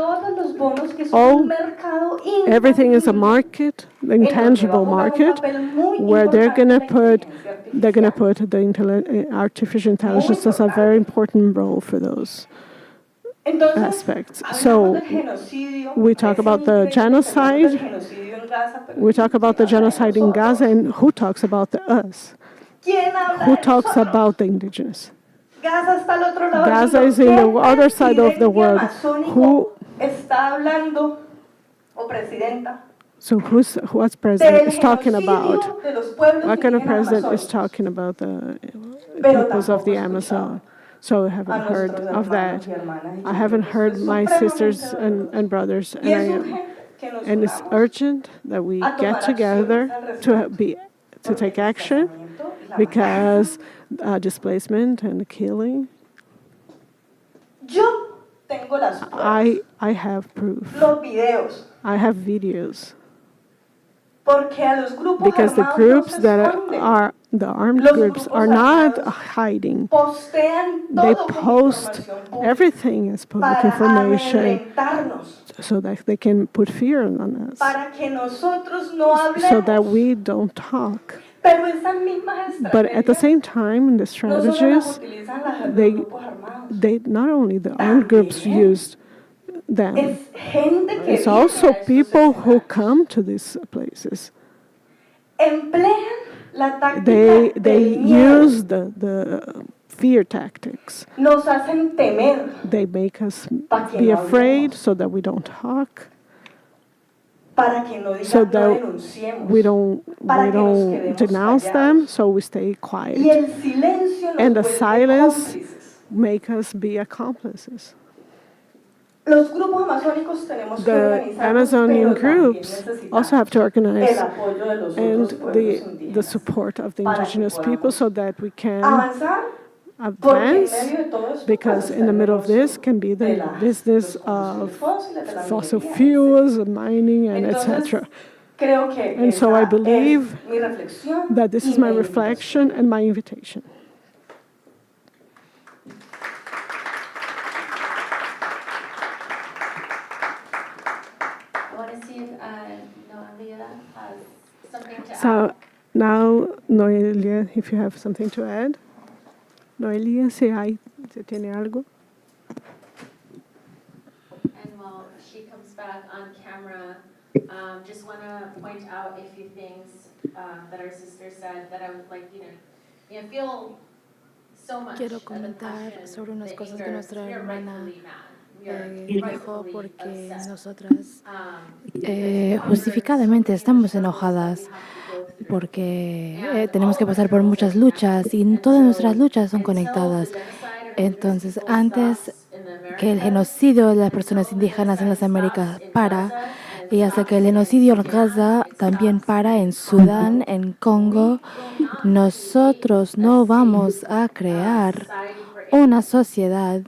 Everything is a market, the intangible market, where they're gonna put the artificial intelligence as a very important role for those aspects. So we talk about the genocide. We talk about the genocide in Gaza, and who talks about the us? Who talks about the indigenous? Gaza is in the other side of the world. So what's president is talking about? What kind of president is talking about the peoples of the Amazon? So I haven't heard of that. I haven't heard my sisters and brothers, and it's urgent that we get together to take action, because displacement and killing. I have proof. I have videos. Because the groups that are the armed groups are not hiding. They post everything as public information so that they can put fear on us, so that we don't talk. But at the same time, in the strategies, they not only the armed groups used them, it's also people who come to these places. They use the fear tactics. They make us be afraid so that we don't talk, so that we don't denounce them, so we stay quiet. And the silence make us be accomplices. The Amazonian groups also have to organize and the support of the indigenous people so that we can advance, because in the middle of this can be the business of fossil fuels, mining, and etc. And so I believe that this is my reflection and my invitation. I want to see if Noelia has something to add. So now, Noelia, if you have something to add. Noelia, si tiene algo. And while she comes back on camera, just want to point out a few things that our sister said that I would like you know feel so much. Quiero comentar sobre unas cosas que nuestra hermana dijo, porque nosotras justificadamente estamos enojadas porque tenemos que pasar por muchas luchas y todas nuestras luchas son conectadas. Entonces, antes que el genocidio de las personas indígenas en las Américas para, y hasta que el genocidio en Gaza también para, en Sudán, en Congo, nosotros no vamos a crear una sociedad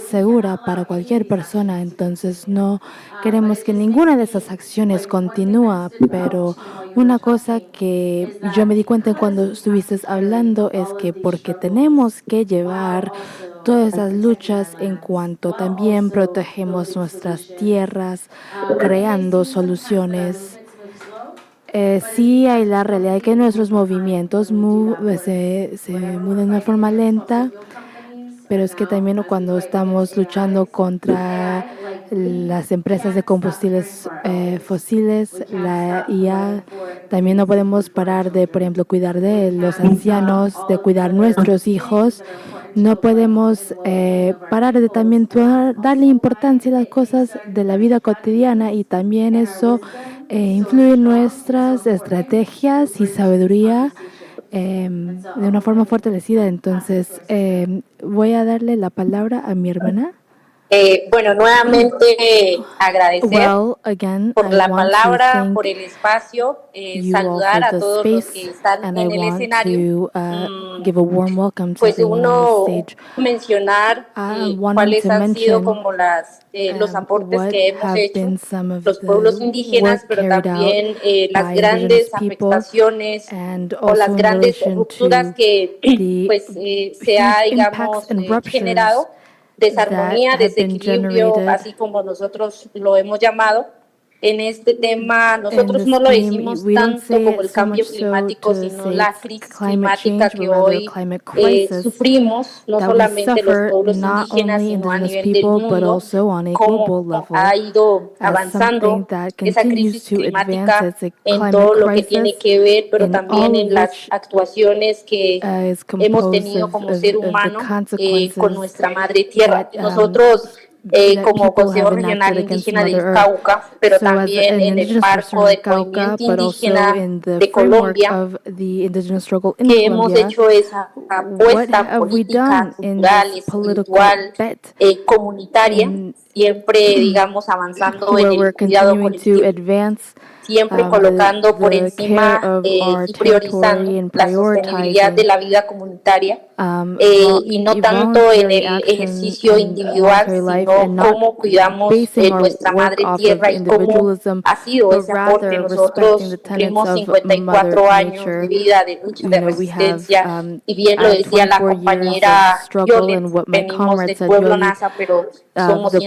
segura para cualquier persona. Entonces no queremos que ninguna de esas acciones continúe, pero una cosa que yo me di cuenta cuando estuviste hablando es que porque tenemos que llevar todas esas luchas en cuanto también protegemos nuestras tierras, creando soluciones. Sí hay la realidad de que nuestros movimientos se mueven de una forma lenta, pero es que también cuando estamos luchando contra las empresas de combustibles fósiles, la IA, también no podemos parar de, por ejemplo, cuidar de los ancianos, de cuidar nuestros hijos. No podemos parar de también darle importancia a las cosas de la vida cotidiana, y también eso influye en nuestras estrategias y sabiduría de una forma fortalecida. Entonces, voy a darle la palabra a mi hermana. Bueno, nuevamente agradecer Again, por I la want palabra, to por el espacio, you all saludar for a the todos los space, que están and I en el want escenario. to give a warm welcome to Pues everyone on the uno stage. mencionar Wanting cuáles to han sido mention como los aportes what que hemos have hecho been some of los pueblos the indígenas, work pero carried out también las by Indigenous grandes people, afectaciones and o las also in grandes relation rupturas to que the pues se ha, huge impacts digamos, and ruptures generado, that desarmonía, have been desequilibrio, generated así como nosotros lo hemos llamado. En este tema, in nosotros this no lo theme. decimos We don't tanto say como it el so cambio much so climático, to sino say la it's crisis climate climática change, que but rather hoy climate crisis sufrimos, no that we solamente los suffer, pueblos not indígenas, only sino a Indigenous nivel del people, but mundo, also on a cómo global level, ha ido as something avanzando that esa continues crisis to advance. climática It's a en climate todo lo que tiene crisis, que ver, pero in también all en of las which actuaciones que is hemos composed tenido como ser of the humano con consequences nuestra madre tierra. that Nosotros, that como people Consejo have enacted Regional against Indígena Mother del Earth. Cauca, pero So as también an en el indigenous person marco in del Cauca, movimiento but also indígena in the de framework Colombia, of the indigenous struggle in que hemos Colombia, hecho esa what apuesta have we política, done in cultural, this political espiritual, bet comunitaria, in siempre, digamos, avanzando en where el we're cuidado continuing to colectivo, advance siempre colocando por the care encima of our y priorizando territory and la sostenibilidad de prioritizing la vida comunitaria, y no tanto en voluntary el action ejercicio and individual, voluntary life, sino and not cómo cuidamos basing our nuestra work madre off of tierra y cómo individualism, ha sido but ese aporte. rather respecting the Nosotros tenets cumplimos of Mother 54 años de Nature. vida, de lucha, You de know, we have resistencia, y bien lo decía la 24 years of compañera struggle, Violet, and what my venimos comrade del said, pueblo Yoli, NASA, pero of somos the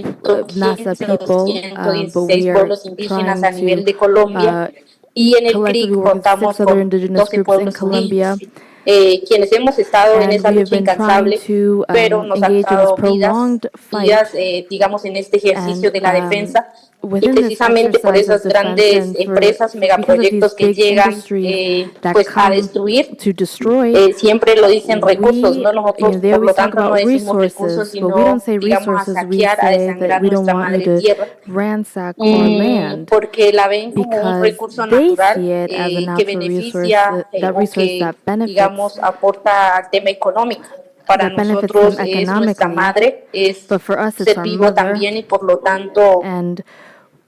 NASA 115 o people, but 116 we are pueblos indígenas trying a to nivel de Colombia, y en el collectively CRIC work with 6 contamos other con indigenous 12 groups in pueblos Colombia, indígenas, quienes hemos estado en and esa we have lucha been trying incansable, to pero nos ha engage in this costado prolonged vidas, fight, digamos, en este ejercicio and de la defensa, y within this precisamente por exercise of esas defense, grandes and empresas, because of these megaproyectos que big llegan industries that pues a come destruir, to destroy, siempre lo dicen recursos, we, no nosotros, they por lo always talk tanto no about decimos recursos, resources, but we don't sino, say digamos, a resources, we saquear, a say that desangrar we don't nuestra want you madre to tierra, ransack our land, porque la ven como un because recurso they see natural it as a que natural resource, beneficia that o resource que, that benefits digamos, aporta al tema económico. para that benefits nosotros them es nuestra economically, madre, es but for us, it's ser our vivo mother. también y por lo tanto And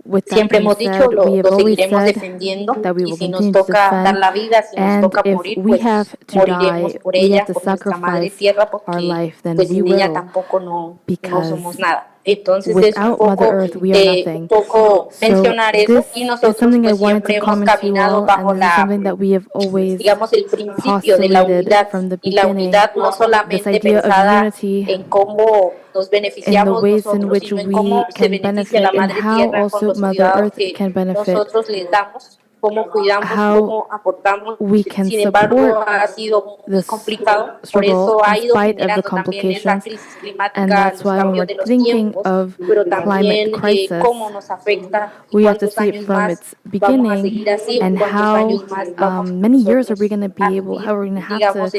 with that siempre being hemos dicho, said, we have lo always seguiremos said defendiendo that we y will si nos continue to toca dar defend. la vida, si nos And toca if morir, we pues have to moriremos die, por we have ella, to por nuestra madre sacrifice tierra, our porque life, then pues we sin ella will, tampoco no because somos nada. Entonces es without Mother Earth, we are nothing. un poco So mencionar eso this y is nosotros something I pues wanted to siempre hemos comment to you caminado all, and bajo this is something that we have always digamos, el principio de la postulated unidad from the y la beginning, unidad no this solamente idea of pensada unity en cómo nos in the beneficiamos ways in nosotros, which sino en we cómo se can beneficia la benefit and madre how tierra con also los Mother cuidados Earth que can benefit, nosotros les damos, cómo cuidamos, how cómo aportamos. we can Sin support embargo, ha sido muy this complicado, por struggle eso in ha ido spite of the generando también esa complications. crisis And climática, that's los why when cambios we're de los thinking tiempos, of pero climate también crisis, cómo nos afecta y we have to cuántos see it años from más its vamos a beginning seguir así, and cuántos how años más vamos many years are we nosotros going to a be able, how vivir, we're going to have to digamos,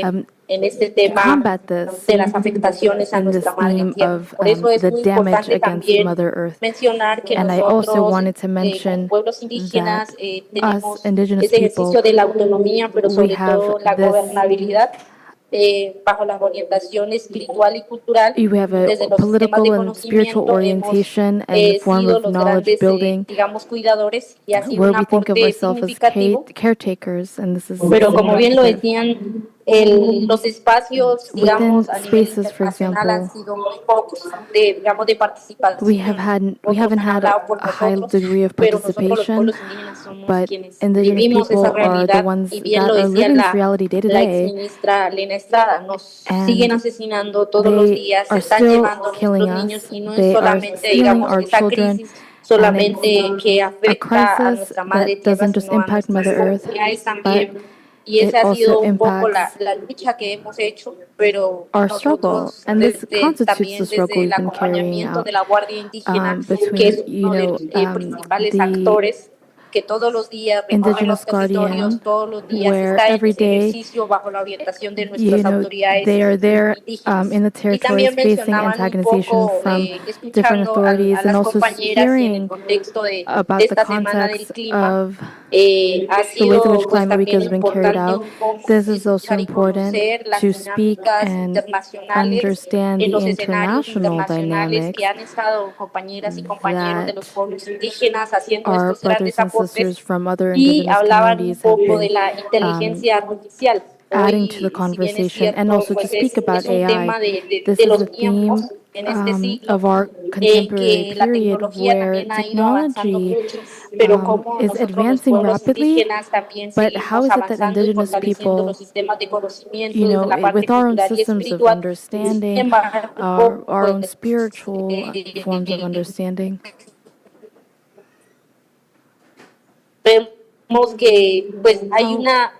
um, en este tema combat this de las afectaciones a in this nuestra madre theme tierra. of Por eso es the muy damage importante against también Mother Earth. mencionar que And I also nosotros, wanted to como mention pueblos that indígenas, us tenemos Indigenous ese people, ejercicio de la autonomía, pero we sobre have todo la this, gobernabilidad bajo la orientación espiritual y cultural. you have a Desde los sistemas political de and spiritual conocimiento hemos orientation and form sido of los knowledge grandes, building digamos, cuidadores y ha sido where un we think of aporte ourselves as significativo. caretakers, and this is Pero como bien lo significant. decían, los espacios, Within digamos, a nivel spaces, for internacional han example, sido muy pocos, digamos, de participación. we Otros haven't han had hablado por a high nosotros, degree of pero nosotros los participation, pueblos indígenas somos but quienes Indigenous vivimos esa people are the realidad. ones Y bien that lo are decía living this reality day to la ex day, ministra Lena Estrada, nos siguen and asesinando todos los they días, are están still llevando a killing nuestros niños us. y no es They are solamente, stealing digamos, our esa children, crisis and it's solamente que a afecta a crisis nuestra madre that tierra, doesn't just sino a impact nuestras Mother Earth, comunidades but también. Y it esa ha also sido un poco impacts la lucha que hemos hecho, pero our struggle. nosotros And this constitutes the también struggle desde el we've been carrying acompañamiento out de la Guardia Indígena, que between, es uno de los principales the actores que todos los días recorre los Indigenous Guardian, Guardian, todos los días where está en every ese day, ejercicio bajo la orientación de nuestras autoridades they are there indígenas. in the Y también territories facing mencionaban un antagonization poco, from different escuchando a authorities, and las also compañeras y en el hearing contexto de about the esta Semana del context Clima, of ha the ways in sido which pues Climate Week también has been carried importante out. un poco This is also escuchar y important conocer las to speak dinámicas and internacionales understand en the los escenarios international internacionales dynamics que han estado compañeras y compañeros de los that pueblos indígenas haciendo our estos brothers grandes and sisters aportes from other y Indigenous hablaban un communities have poco de been la inteligencia artificial. adding to the Hoy, si bien es conversation, and cierto, also to pues speak about es un AI. tema This de is los a theme tiempos en este siglo, of our en contemporary que la period tecnología where también ha ido avanzando technology mucho, pero como is nosotros los advancing pueblos rapidly, indígenas también but how seguimos is it that avanzando y Indigenous fortaleciendo people, los sistemas de conocimiento desde la parte with our own cultural y systems of espiritual. Sin understanding, embargo, our pues own spiritual forms of understanding, vemos que pues hay unas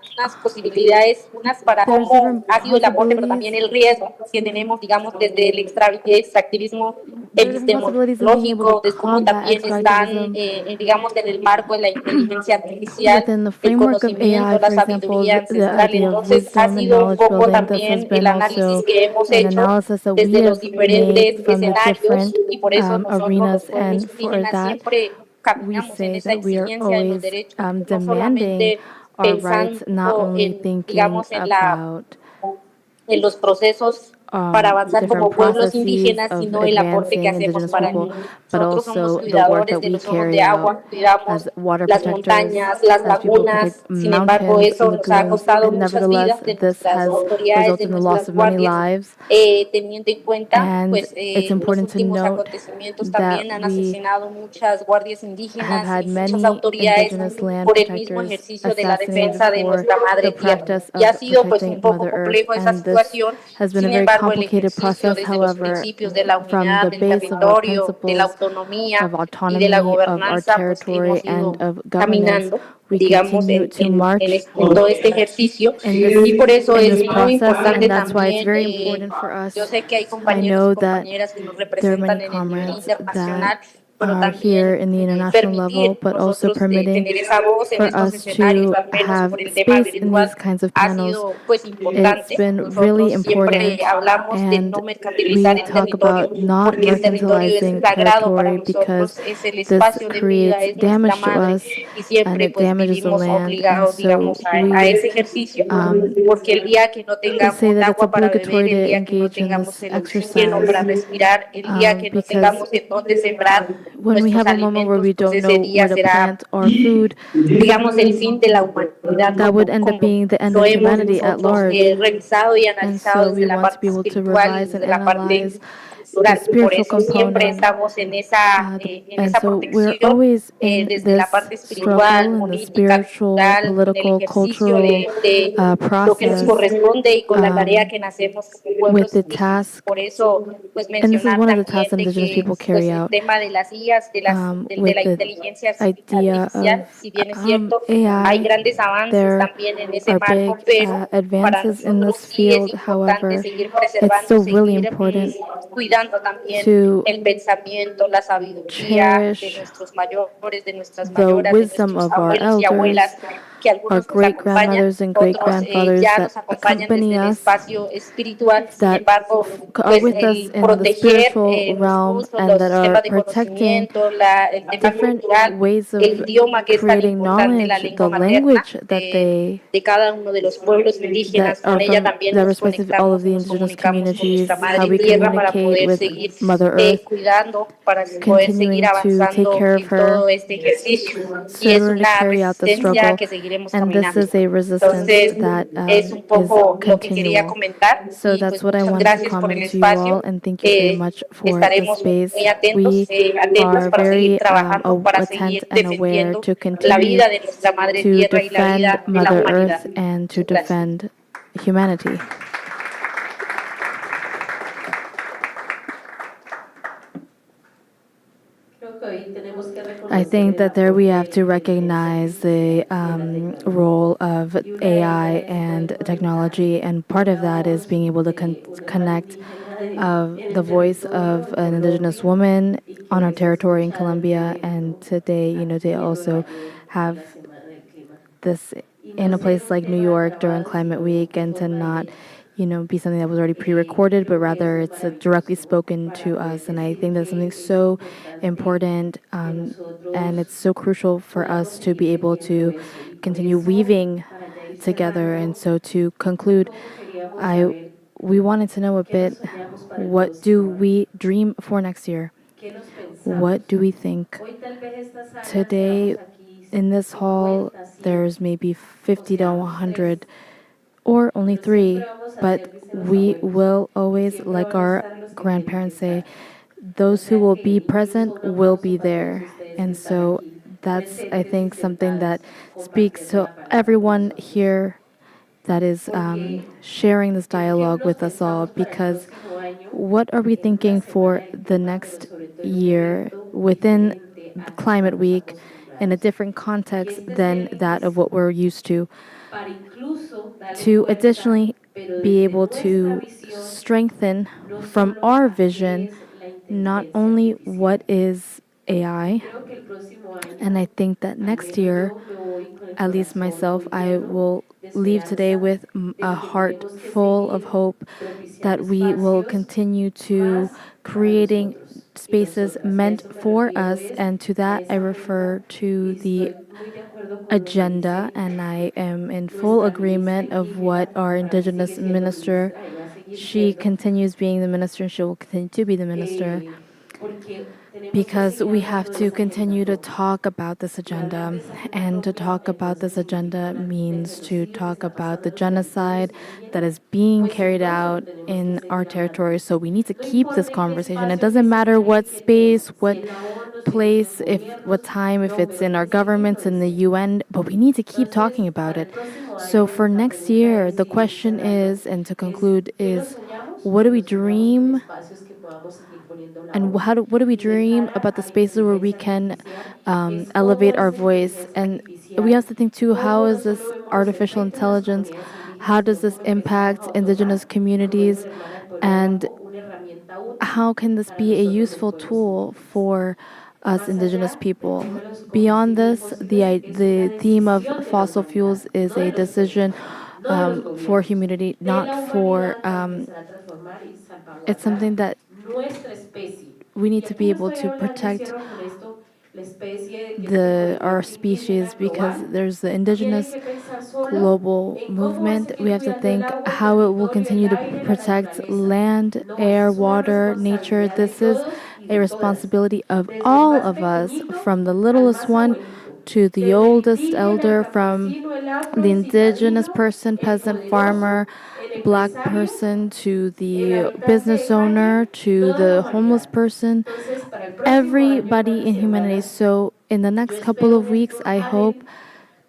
posibilidades, unas para there's cómo different ha sido el aporte, pero possibilities. también el riesgo que tenemos, digamos, desde el extractivismo There are different possibilities in being able to epistemológico, de cómo combat también están, extractivism digamos, en el marco de la inteligencia artificial, within the el framework of AI, conocimiento, la for example, sabiduría the ancestral. idea of Entonces, ha wisdom and sido un knowledge poco building. This has también el been análisis also que hemos an hecho analysis that we desde los have made diferentes from the escenarios different y por eso nosotros los arenas, pueblos and for indígenas that, siempre we caminamos en say esa that we are exigencia de los always derechos, no demanding solamente our rights, not pensando only en, thinking digamos, about en los procesos para avanzar como different pueblos processes indígenas, of sino el aporte que advancing hacemos Indigenous para el people, mundo. but Nosotros somos also the work cuidadores that de we los ojos carry de out agua, cuidamos as water las protectors, montañas, las as people who lagunas. protect Sin embargo, mountains, eso nos ha lagoons, costado and muchas nevertheless, vidas de this nuestras has autoridades, de resulted in the loss nuestras of many guardias, lives. teniendo en cuenta, And pues, it's los important to últimos note acontecimientos that también han we asesinado muchas guardias have indígenas had y muchas many autoridades Indigenous land por el mismo protectors ejercicio de la assassinated defensa de for nuestra madre the tierra. practice Y ha of sido pues protecting un poco Mother Earth, complejo esa and this situación. has been a Sin very embargo, el complicated ejercicio process. desde los However, principios de la from unidad the del base of our territorio, de la principles autonomía of y de la autonomy, of our gobernanza, pues territory, hemos and ido of governance, caminando, we digamos, continue to march en todo este ejercicio. in this Y por eso in es this muy process, importante and that's why it's también, very important for yo us. sé que hay I compañeros y know that compañeras que nos there are many representan en el nivel comrades that internacional pero are here también in the international level, permitir but also nosotros permitting tener esa voz en for estos us escenarios, to al menos have por el tema space in virtual, these kinds of ha panels. sido pues It's importante. been really Nosotros siempre important, hablamos de and no mercantilizar we el talk territorio, about not porque el territorio es mercantilizing sagrado para territory because nosotros, es el this espacio de vida, creates es nuestra damage to madre, us y and siempre it pues damages the vivimos land. And obligados, so digamos, a we ese ejercicio, porque el día que no say tengamos that it's agua para beber, obligatory el to día que no engage in tengamos this el oxígeno para exercise respirar, el día que no because tengamos en dónde sembrar when we nuestros have a moment where alimentos, we pues don't ese know día where to será, plant our food, digamos, el fin de la humanidad, that ¿no? would end up Como being the end lo of hemos humanity at nosotros large. revisado y And analizado so desde we la want to parte be able to espiritual y revise desde and la parte analyze the cultural. Por spiritual eso siempre component. estamos en And esa so we're protección, always in desde la this parte struggle, espiritual, in the política, spiritual, cultural, con el political, ejercicio cultural de lo que nos process corresponde y con la tarea que nacemos como with pueblos the indígenas. task. Por eso, pues And this is mencionar one of the también tasks de Indigenous que people pues carry el out tema de las IAs, de with la the inteligencia idea artificial, of si bien es cierto, hay AI. grandes avances There también en ese are marco, big pero para advances in nosotros this sí es field. importante However, seguir it's preservando, still really seguir important cuidando también to el pensamiento, la sabiduría de cherish nuestros mayores, de nuestras the mayoras, de wisdom nuestros of our abuelos y abuelas, elders, que our algunos nos great acompañan, grandmothers and great otros grandfathers ya that nos acompañan desde accompany el us, espacio espiritual. Sin that embargo, are pues with us el in the proteger spiritual realm incluso and los that are sistemas de protecting conocimiento, el tema different cultural, ways el of idioma que es tan creating importante, la knowledge, lengua the materna language that they de cada uno de los pueblos that indígenas. are Con ella from también the nos respective all of conectamos y the nos indigenous comunicamos con nuestra communities, how madre we tierra para communicate poder with seguir Mother Earth, cuidando, para poder seguir continuing to take avanzando care of en her, todo este ejercicio. Y so in es order to una carry out the resistencia struggle. que seguiremos And this caminando. is a resistance Entonces, that es un is poco lo que quería continual. comentar So y that's pues what I muchas wanted to gracias por el comment to you all, espacio. and thank you very much for the Estaremos space. muy atentos, We atentas are para seguir very trabajando, para attent seguir and aware defendiendo to la continue vida de nuestra madre to tierra y la defend vida de la Mother humanidad. Earth and to Muchas gracias. defend humanity. I think that there we have to recognize the role of AI and technology, and part of that is being able to connect the voice of an indigenous woman on our territory in Colombia, and today, they also have this in a place like New York during Climate Week, and to not, be something that was already pre-recorded, but rather it's directly spoken to us. And I think that's something so important, and it's so crucial for us to be able to continue weaving together. And so to conclude, we wanted to know a bit, what do we dream for next year? What do we think? Today, in this hall, there's maybe 50 to 100, or only 3, but we will always, like our grandparents say, those who will be present will be there. And so that's, I think, something that speaks to everyone here that is sharing this dialogue with us all, because what are we thinking for the next year within Climate Week in a different context than that of what we're used to additionally be able to strengthen from our vision not only what is AI, and I think that next year, at least myself, I will leave today with a heart full of hope that we will continue to creating spaces meant for us, and to that I refer to the agenda, and I am in full agreement of what our Indigenous minister, she continues being the minister and she will continue to be the minister, because we have to continue to talk about this agenda. And to talk about this agenda means to talk about the genocide that is being carried out in our territory. So we need to keep this conversation. It doesn't matter what space, what place, what time, if it's in our governments, in the UN, but we need to keep talking about it. So for next year, the question is, and to conclude, is what do we dream, and what do we dream about the spaces where we can elevate our voice? And we have to think too, how is this artificial intelligence, how does this impact indigenous communities, and how can this be a useful tool for us indigenous people. Beyond this, the theme of fossil fuels is a decision for humanity, not for, it's something that we need to be able to protect our species, because there's the indigenous global movement. We have to think how it will continue to protect land, air, water, nature. This is a responsibility of all of us, from the littlest one to the oldest elder, from the indigenous person, peasant, farmer, black person, to the business owner, to the homeless person, everybody in humanity. So, in the next couple of weeks, I hope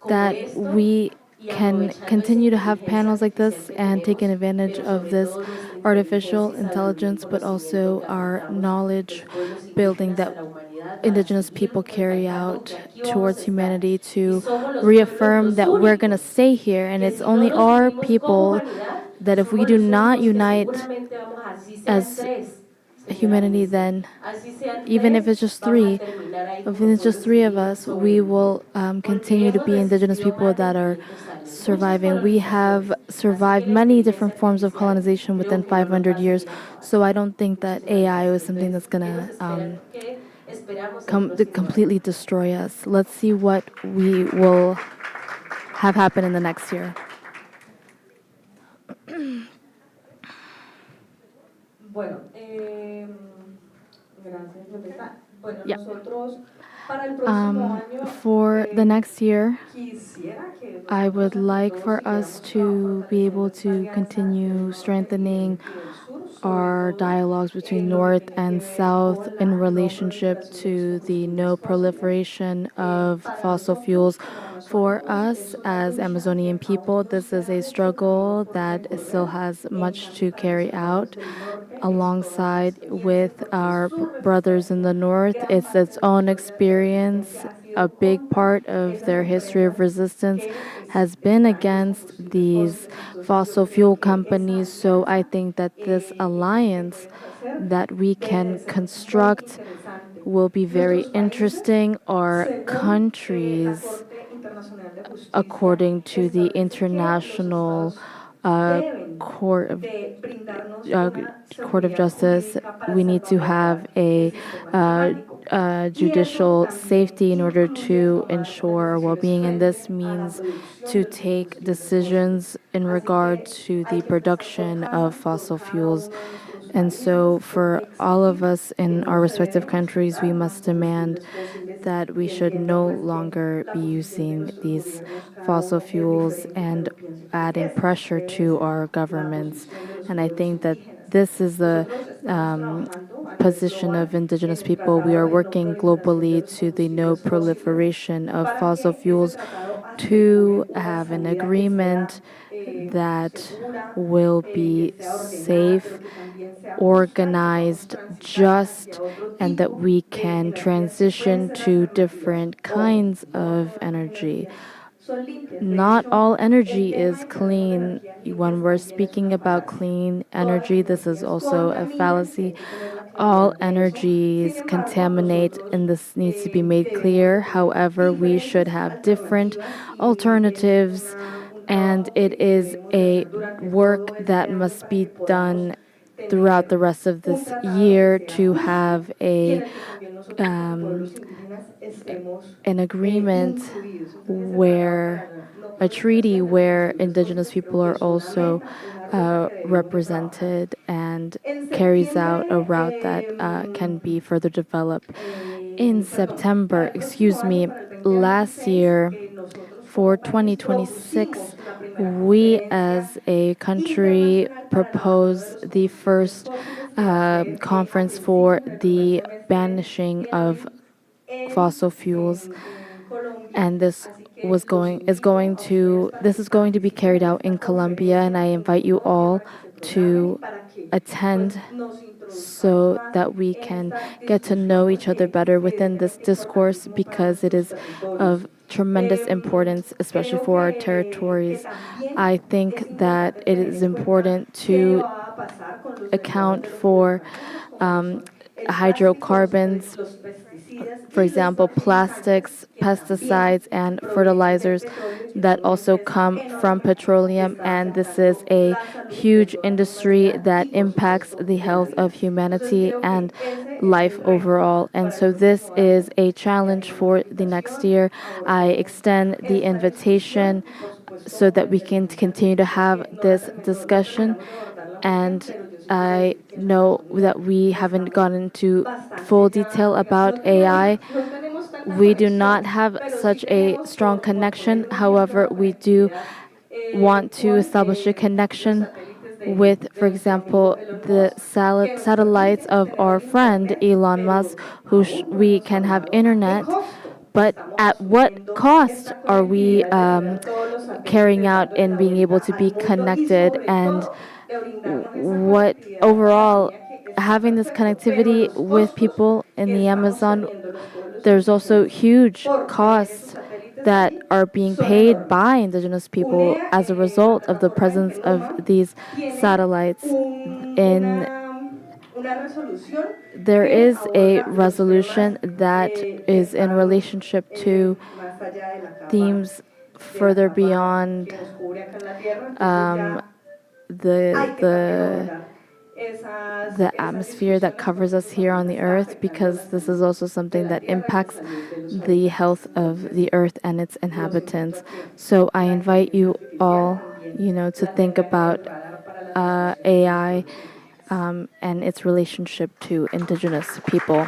that we can continue to have panels like this and taking advantage of this artificial intelligence, but also our knowledge building that indigenous people carry out towards humanity, to reaffirm that we're going to stay here, and it's only our people, that if we do not unite as humanity, then even if it's just three, if it's just three of us, we will continue to be indigenous people that are surviving. We have survived many different forms of colonization within 500 years, so I don't think that AI is something that's going to completely destroy us. Let's see what we will have happen in the next year. Yeah. For the next year, I would like for us to be able to continue strengthening our dialogues between North and South in relationship to the no proliferation of fossil fuels. For us as Amazonian people, this is a struggle that still has much to carry out alongside with our brothers in the North. It's its own experience. A big part of their history of resistance has been against these fossil fuel companies. So I think that this alliance that we can construct will be very interesting. Our countries, according to the International Court of uh, Court of Justice, we need to have a judicial safety in order to ensure our well-being, and this means to take decisions in regard to the production of fossil fuels. And so for all of us in our respective countries, we must demand that we should no longer be using these fossil fuels and adding pressure to our governments. And I think that this is the position of indigenous people. We are working globally to the no proliferation of fossil fuels, to have an agreement that will be safe, organized, just, and that we can transition to different kinds of energy. Not all energy is clean. When we're speaking about clean energy, this is also a fallacy. All energies contaminate, and this needs to be made clear. However, we should have different alternatives, and it is a work that must be done throughout the rest of this year to have an agreement where a treaty where indigenous people are also represented and carries out a route that can be further developed. In September, last year, for 2026, we as a country proposed the first conference for the banishing of fossil fuels, and this is going to be carried out in Colombia, and I invite you all to attend so that we can get to know each other better within this discourse, because it is of tremendous importance, especially for our territories. I think that it is important to account for hydrocarbons, for example, plastics, pesticides, and fertilizers that also come from petroleum. And this is a huge industry that impacts the health of humanity and life overall. And so this is a challenge for the next year. I extend the invitation so that we can continue to have this discussion. And I know that we haven't gone into full detail about AI. We do not have such a strong connection. However, we do want to establish a connection with, for example, the satellites of our friend Elon Musk, who we can have internet. But at what cost are we carrying out and being able to be connected? And what overall, having this connectivity with people in the Amazon, there's also huge costs that are being paid by indigenous people as a result of the presence of these satellites. In there is a resolution that is in relationship to themes further beyond the atmosphere that covers us here on the earth, because this is also something that impacts the health of the earth and its inhabitants. So I invite you all, to think about AI and its relationship to indigenous people.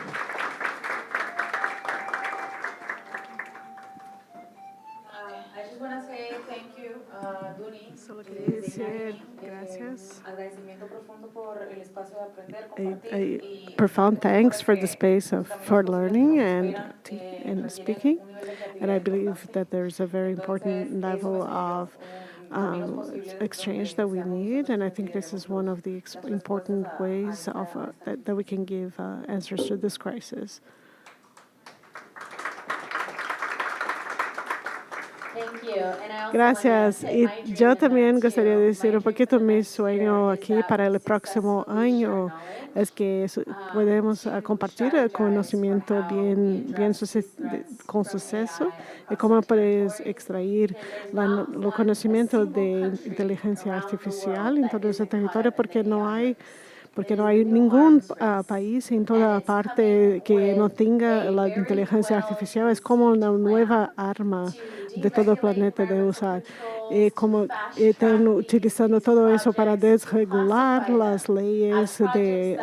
I just want to say thank you, Duni. Solo quería decir gracias. A profound thanks for the space for learning and speaking. And I believe that there's a very important level of exchange that we need. And I think this is one of the important ways of that we can give answers to this crisis. Gracias. Y yo también gustaría decir un poquito mi sueño aquí para el próximo año es que podemos compartir el conocimiento con suceso y cómo puedes extraer el conocimiento de inteligencia artificial en todo ese territorio, porque no hay ningún país en toda parte que no tenga la inteligencia artificial. Es como una nueva arma de todo el planeta de usar. Como están utilizando todo eso para desregular las leyes de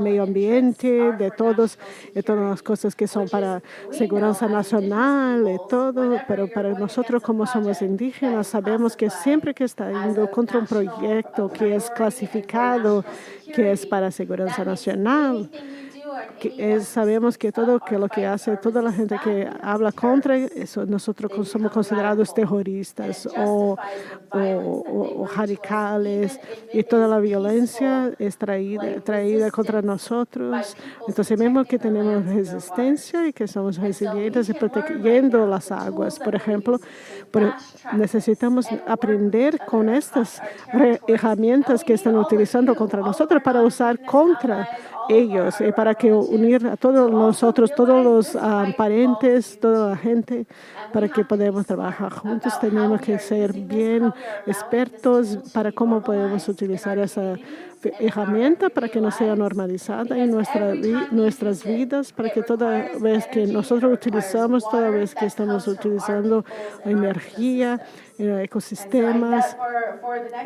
medio ambiente, de todas las cosas que son para seguridad nacional y todo. Pero para nosotros, como somos indígenas, sabemos que siempre que está yendo contra un proyecto que es clasificado, que es para seguridad nacional, sabemos que todo lo que hace toda la gente que habla contra eso, nosotros somos considerados terroristas o radicales, y toda la violencia es traída contra nosotros. Entonces vemos que tenemos resistencia y que somos resilientes y protegiendo las aguas. Por ejemplo, necesitamos aprender con estas herramientas que están utilizando contra nosotros para usar contra ellos, y para que unir a todos nosotros, todos los parientes, toda la gente, para que podamos trabajar juntos. Tenemos que ser bien expertos para cómo podemos utilizar esa herramienta para que no sea normalizada en nuestras vidas, para que toda vez que nosotros utilizamos, toda vez que estamos utilizando la energía, ecosistemas.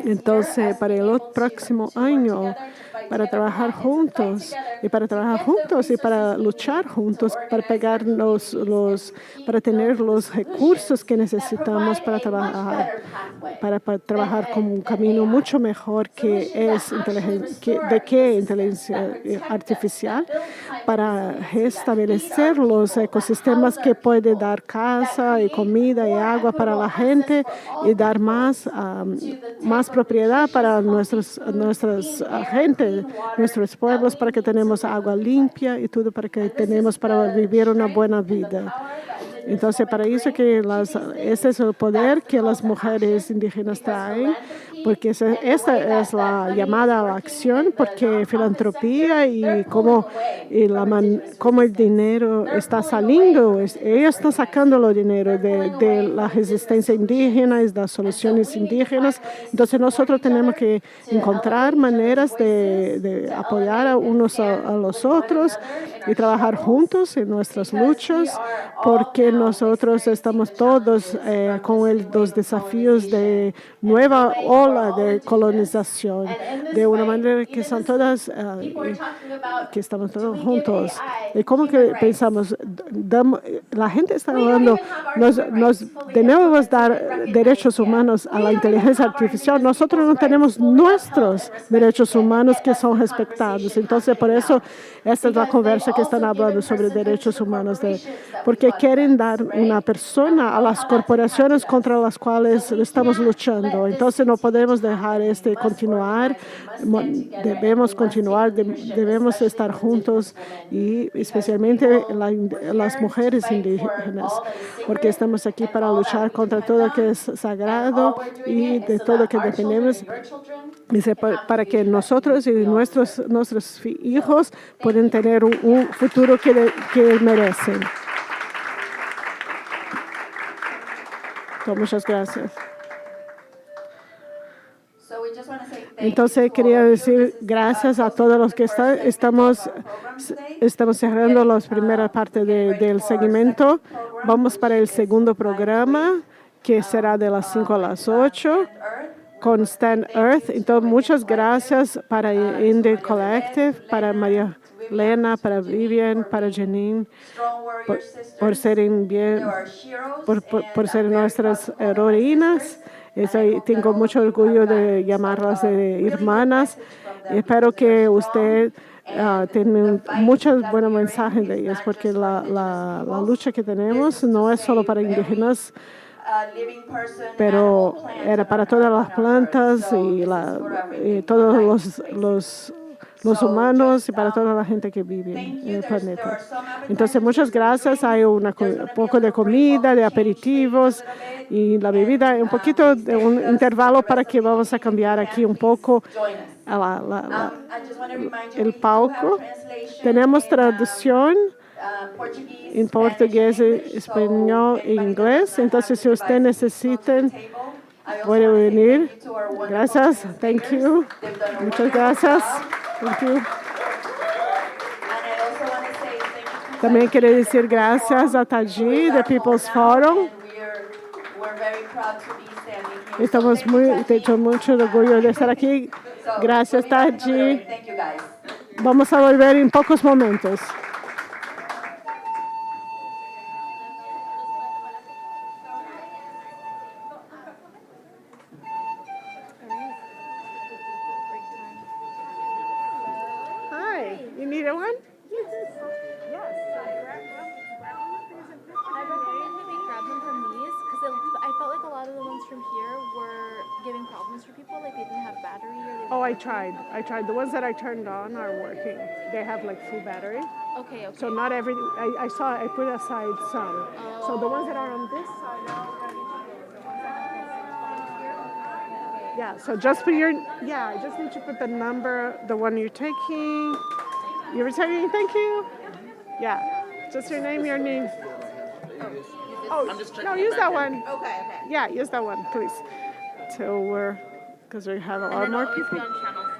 Entonces, para el próximo año, para trabajar juntos y para luchar juntos, para para tener los recursos que necesitamos para trabajar con un camino mucho mejor que es inteligencia artificial, para restablecer los ecosistemas que puede dar casa y comida y agua para la gente, y dar más propiedad para nuestras gente, nuestros pueblos, para que tenemos agua limpia y todo para que tenemos para vivir una buena vida. Entonces, para eso ese es el poder que las mujeres indígenas traen, porque esta es la llamada a la acción, porque filantropía y cómo el dinero está saliendo, ellos están sacando el dinero de la resistencia indígena y de las soluciones indígenas. Entonces nosotros tenemos que encontrar maneras de apoyar a unos a los otros y trabajar juntos en nuestras luchas, porque nosotros estamos todos con los desafíos de nueva ola de colonización, de una manera que son todas, que estamos todos juntos. Y como que pensamos, la gente está hablando, nos debemos dar derechos humanos a la inteligencia artificial. Nosotros no tenemos nuestros derechos humanos que son respetados. Entonces, por eso, esta es la conversa que están hablando sobre derechos humanos, porque quieren dar una persona a las corporaciones contra las cuales estamos luchando. Entonces, no podemos dejar continuar, debemos continuar, debemos estar juntos y especialmente las mujeres indígenas, porque estamos aquí para luchar contra todo lo que es sagrado y de todo lo que dependemos, para que nosotros y nuestros hijos puedan tener un futuro que merecen. Muchas gracias. Entonces, quería decir gracias a todos los que estamos cerrando la primera parte del segmento. Vamos para el segundo programa, que será de las 5 a las 8, con Stand Earth. Entonces, muchas gracias para NDN Collective, para María Elena, para Vivian, para Janine, por ser nuestras heroínas. Tengo mucho orgullo de llamarlas hermanas. Espero que usted tenga muchos buenos mensajes de ellas, porque la lucha que tenemos no es solo para indígenas, pero era para todas las plantas y todos los humanos y para toda la gente que vive en el planeta. Entonces, muchas gracias. Hay un poco de comida, de aperitivos y la bebida, un poquito de un intervalo para que vamos a cambiar aquí un poco el palco. Tenemos traducción en portugués, español e inglés. Entonces, si usted necesita, puede venir. Gracias. Thank you. Muchas gracias. Thank you. También quiero decir gracias a Taji de People's Forum. Estamos mucho orgullo de estar aquí. Gracias, Taji. Vamos a volver en pocos momentos. Hi, you need a one? Giving problems for people, like they didn't have battery or they Oh, I tried. The ones that I turned on are working. They have like full battery. Okay. So not every. I put aside some. Oh. So the ones that are on this side are already. Yeah. So just put I just need to put the number, the one you're taking. You're taking. Thank you. Yeah. Just your name, your name. Oh, no, use that one. Okay. Yeah, use that one, please. So because we have a lot more people. On channel 4.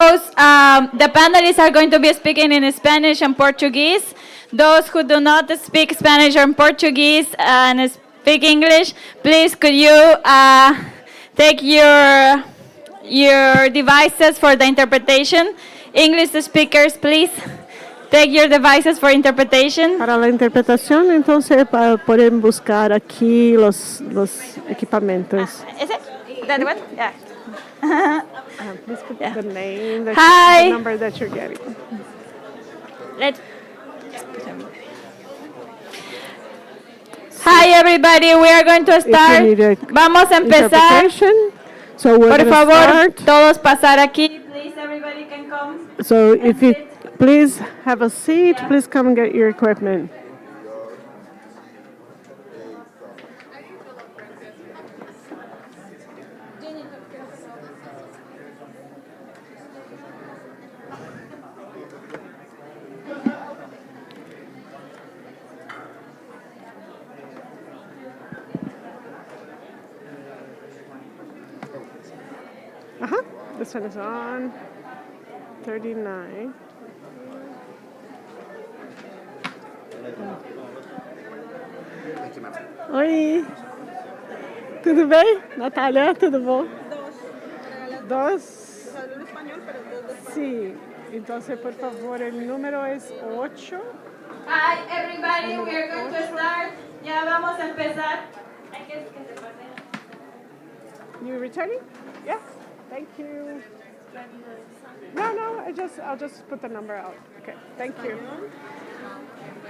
The panelists are going to be speaking in Spanish and Portuguese. Those who do not speak Spanish or Portuguese and speak English, please could you take your devices for the interpretation. English speakers, please take your devices for interpretation. Para la interpretación, entonces pueden buscar aquí los equipamientos. Is it? That one? Yeah. Please put the name, the Hi. number that you're getting. Hi everybody, we are going to start. need a Vamos a empezar. Interpretation. So we're Por gonna favor, start. todos pasar aquí. Please, everybody can come. So if you please have a seat, please come and get your equipment. This one is on 39. Oi, tudo bem? Natália, tudo bom? Dos. Sí, entonces por favor el número es 8. Hi everybody, we are going to start. Ya vamos a empezar. You returning? Yes. Thank you. No, I'll just put the number out. Okay, thank you.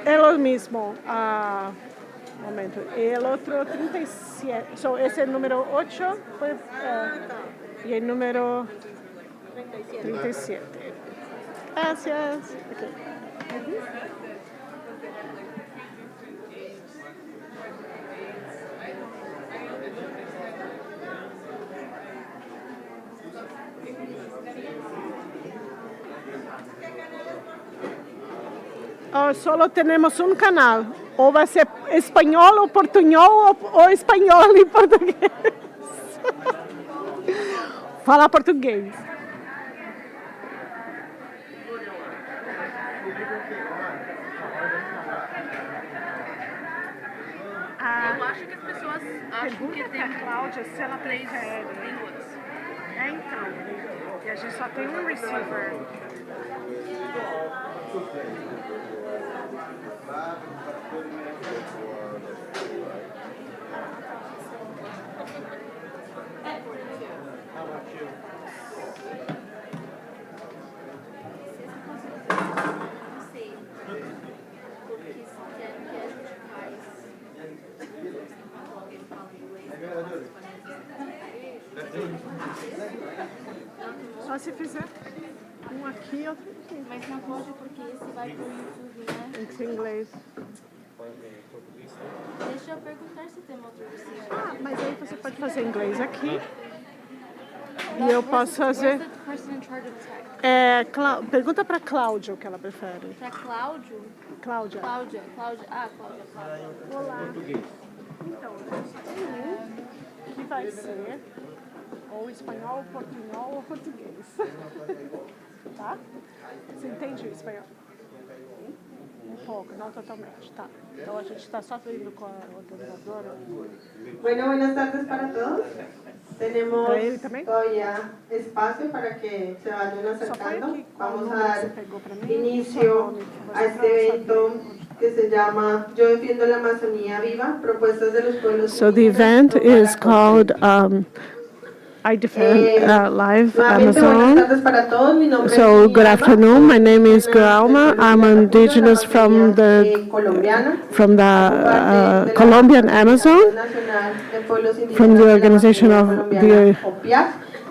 Es lo mismo. Momento. El otro 37. So, es el número 8 pues, y el número 37. Gracias. Okay. Solo tenemos un canal. O va a ser español o portuñol o español y portugués. Fala português. Eu acho que as pessoas acham que tem Cláudia se ela prefere. línguas. Então. E a gente só tem um receiver. Só se fizer um aqui, outro aqui. Mas não pode porque esse vai pro YouTube, né? Tem que ser em inglês. Deixa eu perguntar se tem outro receiver. Mas aí você pode fazer em inglês aqui. E eu posso fazer. Where's the person in charge of tech? Pergunta para Cláudia o que ela prefere. Pra Cláudio? Cláudia. Cláudia. Cláudia. Olá. Então, que vai ser ou espanhol, portunhol ou português. Tá? Você entende o espanhol? Um pouco, não totalmente, tá. Então a gente está só vendo com a organizadora. Bueno, buenas tardes para todos. Tenemos ¿Para él también? todavía espacio para que se vayan acercando. aquí, Vamos cuando a dar se pegó para mí, inicio a este evento que se llama Yo defiendo la Amazonía viva, propuestas de los pueblos So the indígenas event rumbo a la is called I Defend Live Nuevamente, buenas Amazon. tardes para todos. Mi nombre So es good Guillermo. afternoon. My name is Soy una Grauma. I'm persona indigenous de la from Amazonía colombiana. from the Parte de la Colombian Organización Amazon. Nacional de Pueblos Indígenas from the de la organization Amazonía of colombiana, OPIAC,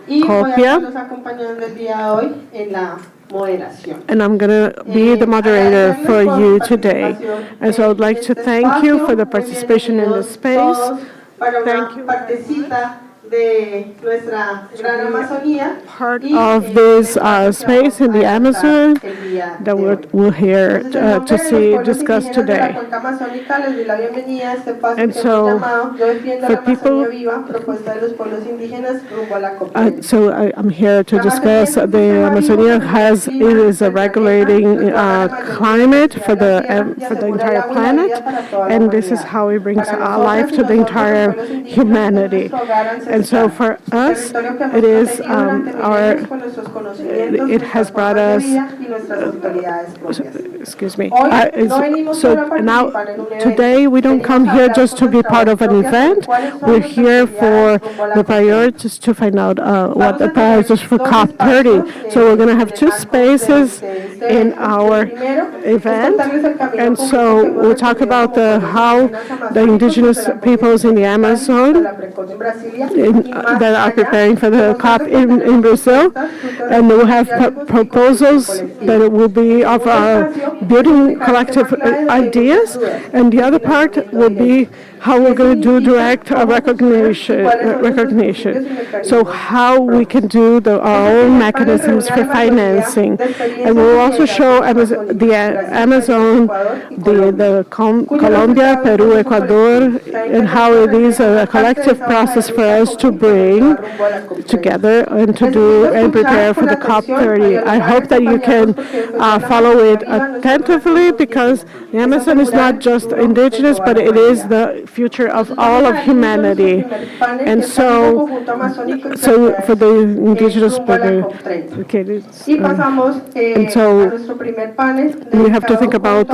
y voy a COPIA. estarlos acompañando el día de hoy en la moderación. And I'm going to be the moderator for you today. And so I'd like to thank you for the participation in the space. Para Thank una you. partecita de nuestra gran Amazonía. Part of this space in the Amazon that we're here to see discussed today. And so, for people, I'm here to discuss the Amazonia is a regulating climate for the entire planet, and this is how it brings life to the entire humanity. And so for us, it is it has brought us. Excuse me. So now, today we don't come here just to be part of an event. We're here for the priorities to find out what the priorities for COP30. So we're going to have two spaces in our event, and so we'll talk about how the indigenous peoples in the Amazon that are preparing for the COP in Brazil, and we'll have proposals that will be of building collective ideas, and the other part will be how we're going to do direct recognition. So how we can do our own mechanisms for financing. And we'll also show the Amazon, Colombia, Peru, Ecuador, and how it is a collective process for us to bring together and to do and prepare for the COP30. I hope that you can follow it attentively, because the Amazon is not just indigenous, but it is the future of all of humanity. And so for the indigenous people, and so we have to think about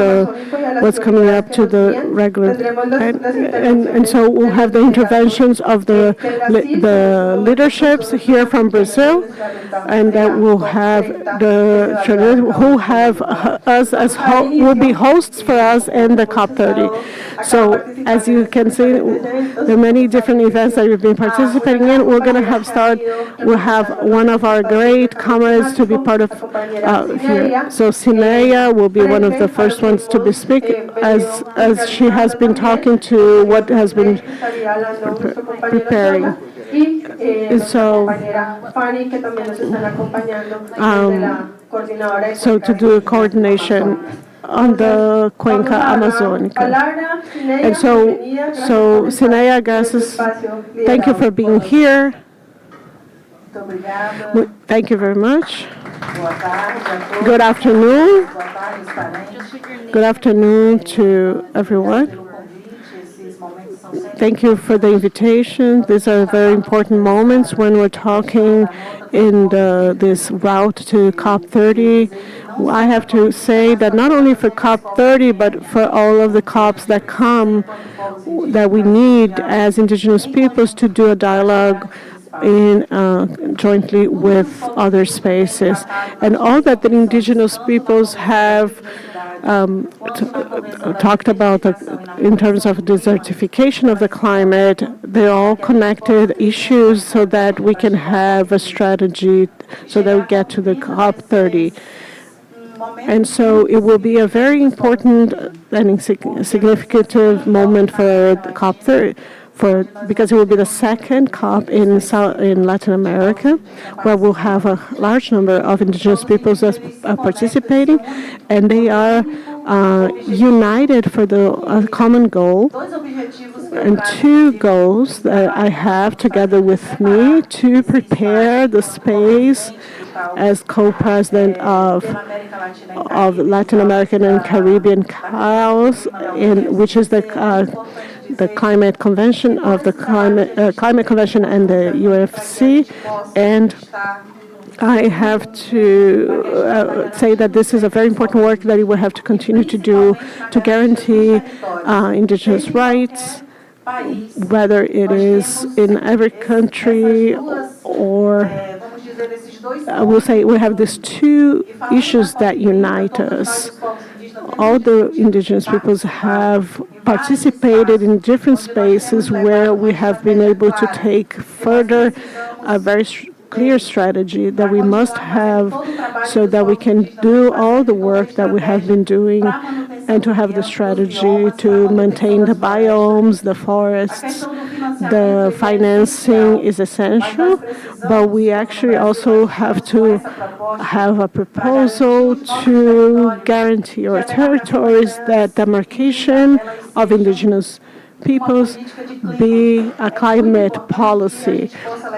what's coming up to the regular, and so we'll have the interventions of the leaderships here from Brazil, and then we'll have who have us as will be hosts for us in the COP30. So as you can see, there are many different events that we've been participating in. We're going to we'll have one of our great comrades to be part of here. So Sineya will be one of the first ones to be speaking, as she has been talking to what has been preparing. And so to do a coordination on the Cuenca Amazonica. And so Sineya Gasses, thank you for being here. Thank you very much. Good afternoon. Good afternoon to everyone. Thank you for the invitation. These are very important moments when we're talking in this route to COP30. I have to say that not only for COP30, but for all of the COPs that come, that we need as indigenous peoples to do a dialogue jointly with other spaces. And all that the indigenous peoples have talked about in terms of desertification of the climate, they're all connected issues so that we can have a strategy so that we get to the COP30. And so it will be a very important and significant moment for the COP30, because it will be the second COP in Latin America, where we'll have a large number of indigenous peoples participating, and they are united for the common goal. And two goals that I have together with me to prepare the space as co-president of Latin American and Caribbean CAOs, which is the climate convention of the climate convention and the UFC. And I have to say that this is a very important work that we will have to continue to do to guarantee indigenous rights, whether it is in every country or I will say we have these two issues that unite us. All the indigenous peoples have participated in different spaces where we have been able to take further a very clear strategy that we must have so that we can do all the work that we have been doing and to have the strategy to maintain the biomes, the forests, the financing is essential, but we actually also have to have a proposal to guarantee our territories that demarcation of indigenous peoples be a climate policy.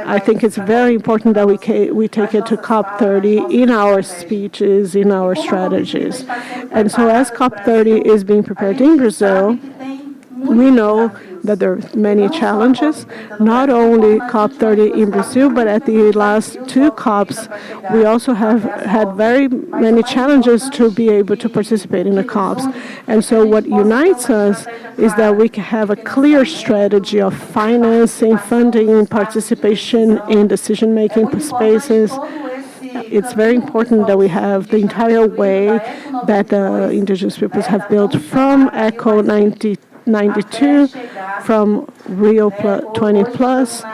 I think it's very important that we take it to COP30 in our speeches, in our strategies. And so as COP30 is being prepared in Brazil, we know that there are many challenges, not only COP30 in Brazil, but at the last two COPs, we also have had very many challenges to be able to participate in the COPs. And so what unites us is that we can have a clear strategy of financing, funding, participation in decision-making spaces. It's very important that we have the entire way that the indigenous peoples have built from ECHO 92, from Rio 20 plus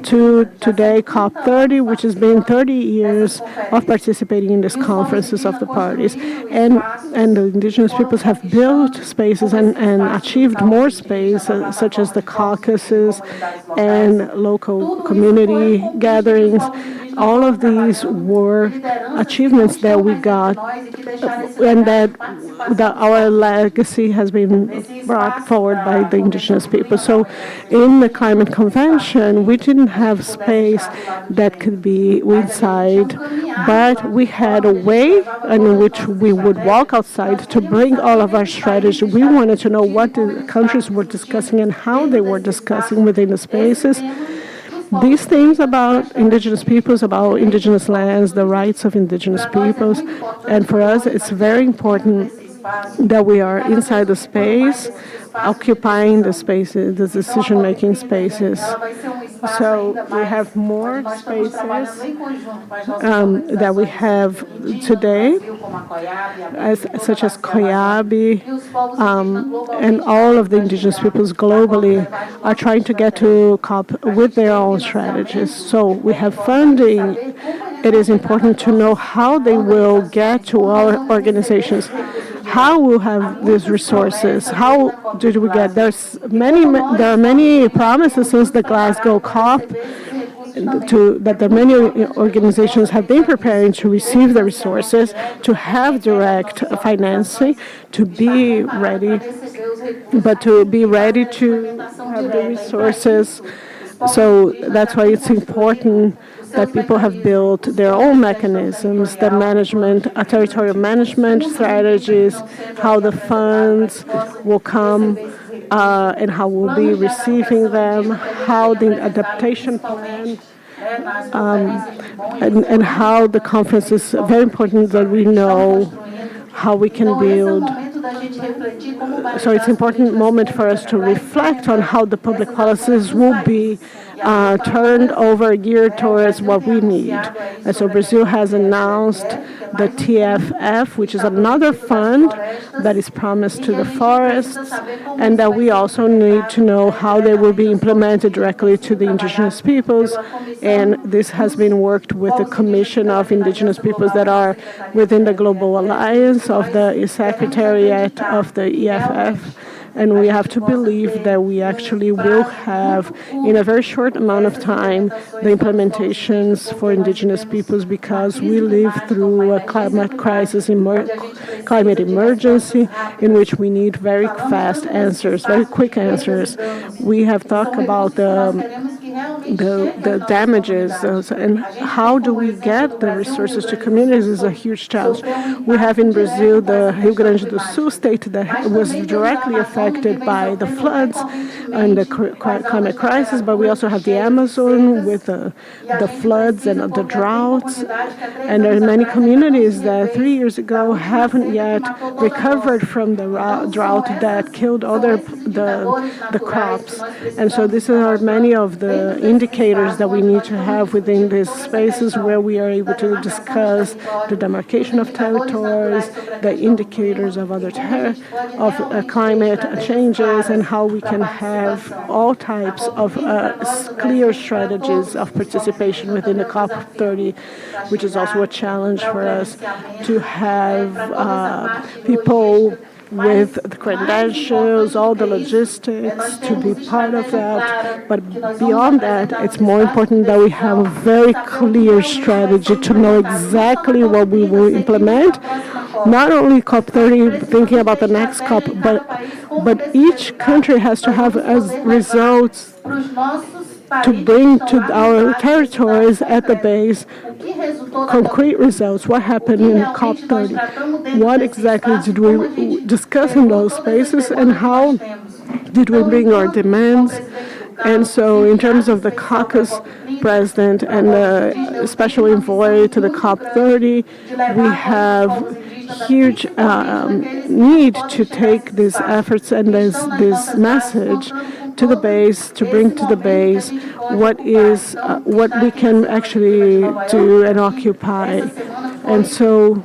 to today COP30, which has been 30 years of participating in these conferences of the parties. And the indigenous peoples have built spaces and achieved more space, such as the caucuses and local community gatherings. All of these were achievements that we got, and that our legacy has been brought forward by the indigenous people. So in the climate convention, we didn't have space that could be inside, but we had a way in which we would walk outside to bring all of our strategy. We wanted to know what the countries were discussing and how they were discussing within the spaces. These things about indigenous peoples, about indigenous lands, the rights of indigenous peoples, and for us it's very important that we are inside the space, occupying the spaces, the decision-making spaces. So we have more spaces that we have today, such as Koyabi, and all of the indigenous peoples globally are trying to get to COP with their own strategies. So we have funding. It is important to know how they will get to our organizations. How we'll have these resources? How did we get? There are many promises since the Glasgow COP that the many organizations have been preparing to receive the resources, to have direct financing, to be ready, but to be ready to have the resources. So that's why it's important that people have built their own mechanisms, the management, territorial management strategies, how the funds will come and how we'll be receiving them, how the adaptation plan, and how the conference is very important that we know how we can build. So it's an important moment for us to reflect on how the public policies will be turned over, geared towards what we need. And so Brazil has announced the TFF, which is another fund that is promised to the forests, and that we also need to know how they will be implemented directly to the indigenous peoples. And this has been worked with the Commission of Indigenous Peoples that are within the Global Alliance of the Secretariat of the EFF. And we have to believe that we actually will have, in a very short amount of time, the implementations for indigenous peoples, because we live through a climate crisis, climate emergency, in which we need very fast answers, very quick answers. We have talked about the damages and how do we get the resources to communities is a huge challenge. We have in Brazil the Rio Grande do Sul state that was directly affected by the floods and the climate crisis, but we also have the Amazon with the floods and the droughts. And there are many communities that 3 years ago haven't yet recovered from the drought that killed all the crops. And so these are many of the indicators that we need to have within these spaces where we are able to discuss the demarcation of territories, the indicators of other climate changes, and how we can have all types of clear strategies of participation within the COP30, which is also a challenge for us to have people with the credentials, all the logistics to be part of that. But beyond that, it's more important that we have a very clear strategy to know exactly what we will implement. Not only COP30, thinking about the next COP, but each country has to have as results to bring to our territories at the base concrete results. What happened in COP30? What exactly did we discuss in those spaces, and how did we bring our demands? And so in terms of the caucus president and the special envoy to the COP30, we have huge need to take these efforts and this message to the base, to bring to the base what we can actually do and occupy. And so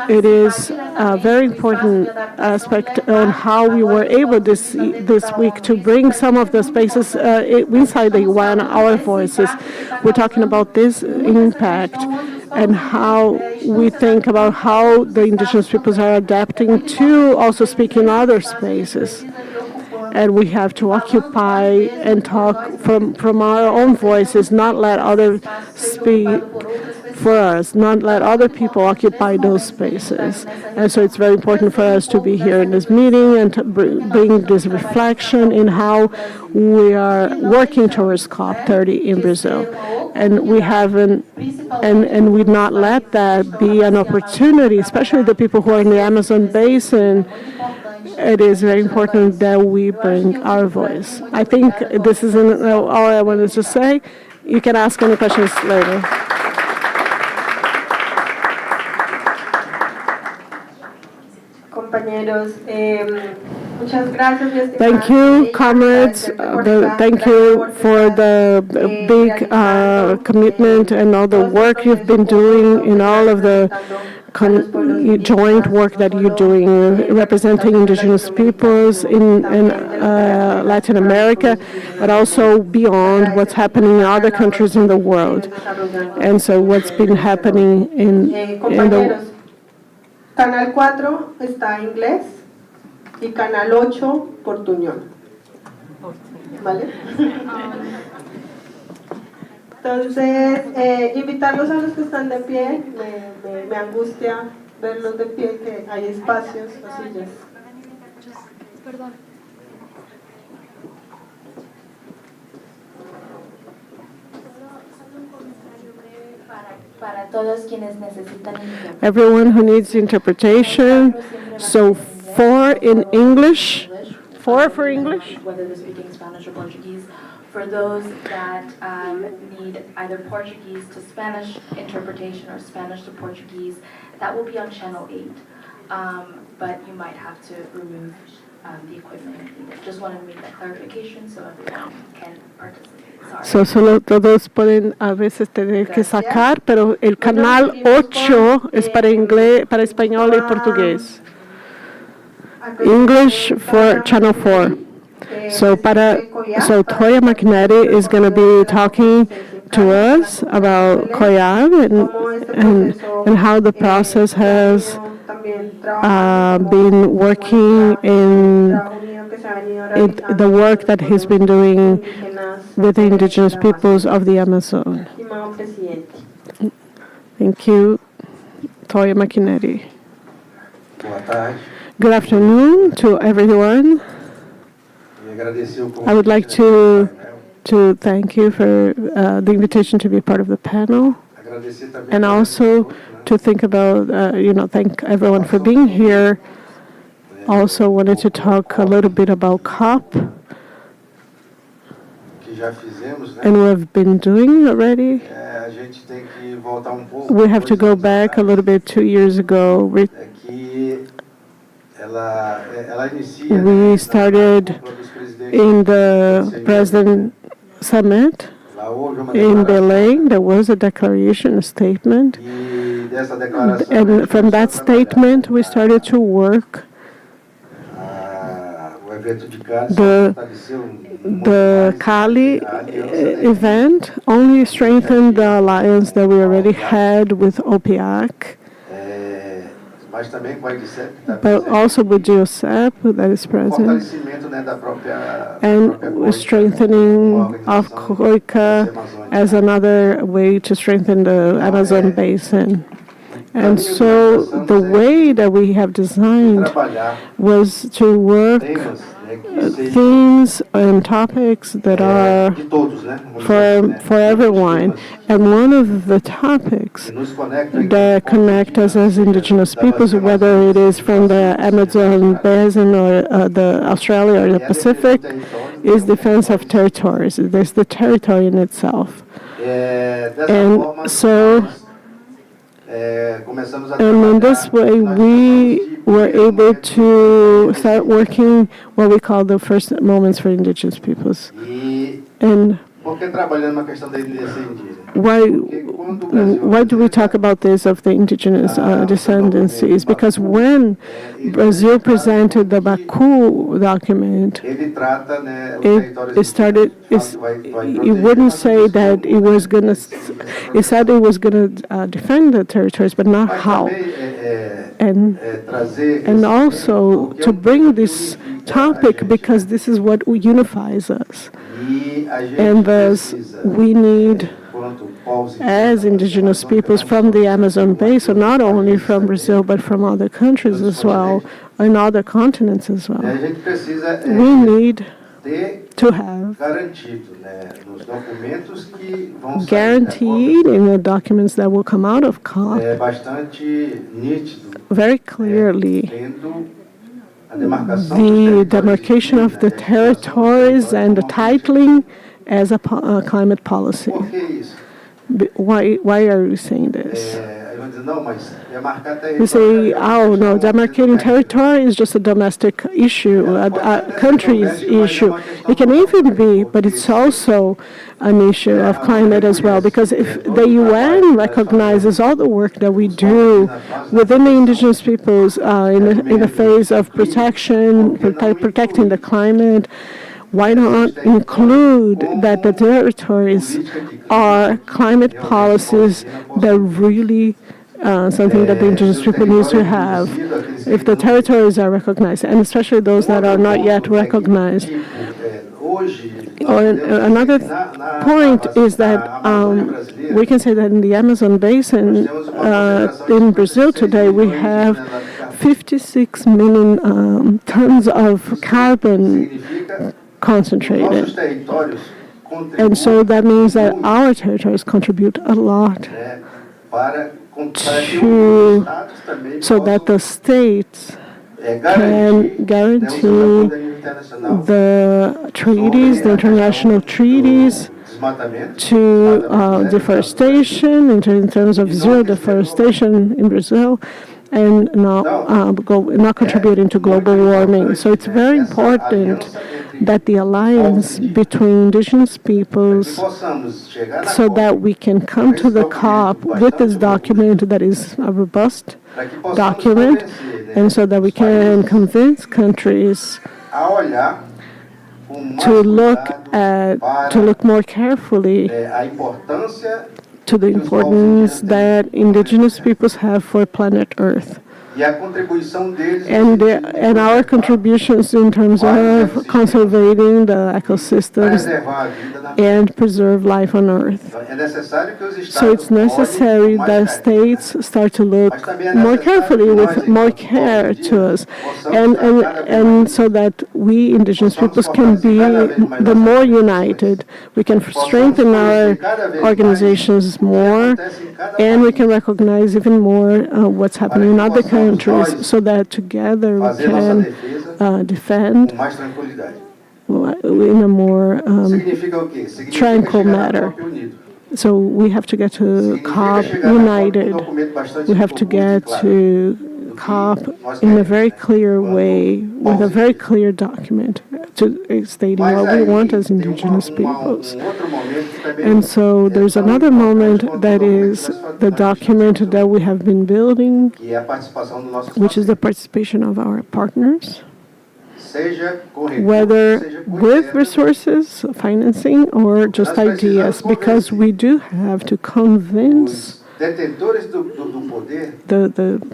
it is a very important aspect on how we were able this week to bring some of the spaces inside the UN, our voices. We're talking about this impact and how we think about how the indigenous peoples are adapting to also speak in other spaces. And we have to occupy and talk from our own voices, not let others speak for us, not let other people occupy those spaces. And so it's very important for us to be here in this meeting and to bring this reflection in how we are working towards COP30 in Brazil. And we haven't, and we not let that be an opportunity, especially the people who are in the Amazon basin. It is very important that we bring our voice. I think this is all I wanted to say. You can ask any questions later. Compañeros, muchas gracias. Thank you, comrades. Thank you for the big commitment and all the work you've been doing in all of the joint work that you're doing, representing indigenous peoples in Latin America, but also beyond what's happening in other countries in the world. And so what's been happening in the... Canal 4 está en inglés y Canal 8 portuñol. ¿Vale? Entonces, invitarlos a los que están de pie. Me angustia verlos de pie, que hay espacios o sillas. Perdón. Para todos quienes necesitan interpretación. Everyone who needs interpretation. So 4 in English. 4 for English. Whether they're speaking Spanish or Portuguese. For those that need either Portuguese to Spanish interpretation or Spanish to Portuguese, that will be on channel 8. But you might have to remove the equipment if needed. Just wanted to make that clarification so everyone can participate. So solo todos pueden a veces tener que sacar, pero el canal 8 es para inglés, para español y portugués. English for channel 4. So Toya McNetty is going to be talking to us about COIAB and how the process has been working in the work that he's been doing with the indigenous peoples of the Amazon. Thank you, Toya McNetty. Good afternoon to everyone. I would like to thank you for the invitation to be part of the panel, and also to think about, thank everyone for being here. Also wanted to talk a little bit about COP, and we've been doing already. We have to go back a little bit 2 years ago. We started in the President Summit in Belém. There was a declaration, a statement. And from that statement, we started to work. The Cali event only strengthened the alliance that we already had with OPIAC. but also with GeoSAP that is present, and strengthening of COICA as another way to strengthen the Amazon basin. And so the way that we have designed was to work themes and topics that are for everyone. And one of the topics that connect us as indigenous peoples, whether it is from the Amazon basin or the Australia or the Pacific, is defense of territories. There's the territory in itself. And so, and in this way, we were able to start working what we call the first moments for indigenous peoples. And why do we talk about this of the indigenous descendancies? Because when Brazil presented the Baku document, it wouldn't say that it was going to, it said it was going to defend the territories, but not how. And also to bring this topic because this is what unifies us. And thus we need, as indigenous peoples from the Amazon basin, not only from Brazil but from other countries as well, and other continents as well, we need to have guaranteed in the documents that will come out of COP very clearly the demarcation of the territories and the titling as a climate policy. Why are you saying this? You say, oh no, demarcating territory is just a domestic issue, a country's issue. It can even be, but it's also an issue of climate as well, because if the UN recognizes all the work that we do within the indigenous peoples in the phase of protection, protecting the climate, why not include that the territories are climate policies that really something that the indigenous people need to have if the territories are recognized, and especially those that are not yet recognized. Another point is that we can say that in the Amazon basin, in Brazil today, we have 56 million tons of carbon concentrated. And so that means that our territories contribute a lot to, so that the states can guarantee the treaties, the international treaties, to deforestation, in terms of zero deforestation in Brazil, and not contributing to global warming. So it's very important that the alliance between indigenous peoples, so that we can come to the COP with this document that is a robust document, and so that we can convince countries to look more carefully to the importance that indigenous peoples have for planet Earth. And our contributions in terms of conserving the ecosystems and preserve life on Earth. So it's necessary that states start to look more carefully, with more care to us, and so that we indigenous peoples can be the more united. We can strengthen our organizations more, and we can recognize even more what's happening in other countries, so that together we can defend in a more tranquil manner. So we have to get to COP united. We have to get to COP in a very clear way, with a very clear document stating what we want as indigenous peoples. And so there's another moment that is the document that we have been building, which is the participation of our partners, whether with resources, financing, or just ideas, because we do have to convince the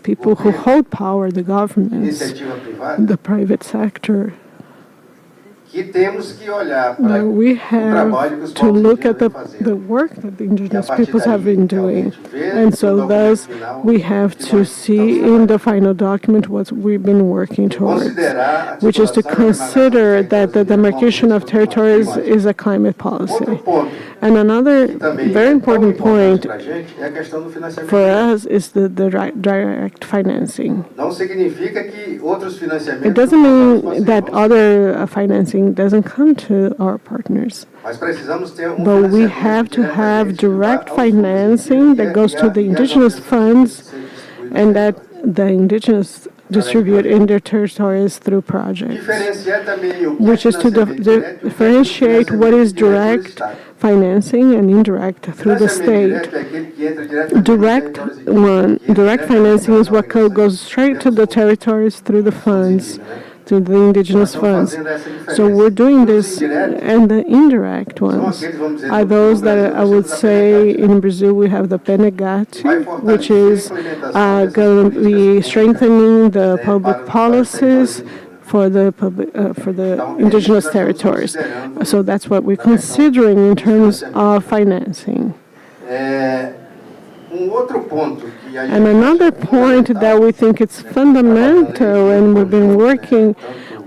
people who hold power, the governments, the private sector. Now we have to look at the work that the indigenous peoples have been doing. And so thus we have to see in the final document what we've been working towards, which is to consider that the demarcation of territories is a climate policy. And another very important point for us is the direct financing. It doesn't mean that other financing doesn't come to our partners. But we have to have direct financing that goes to the indigenous funds and that the indigenous distribute in their territories through projects, which is to differentiate what is direct financing and indirect through the state. Direct financing is what goes straight to the territories through the funds, to the indigenous funds. So we're doing this, and the indirect ones are those that I would say in Brazil we have the PNGAT, which is going to be strengthening the public policies for the indigenous territories. So that's what we're considering in terms of financing. And another point that we think is fundamental, and we've been working,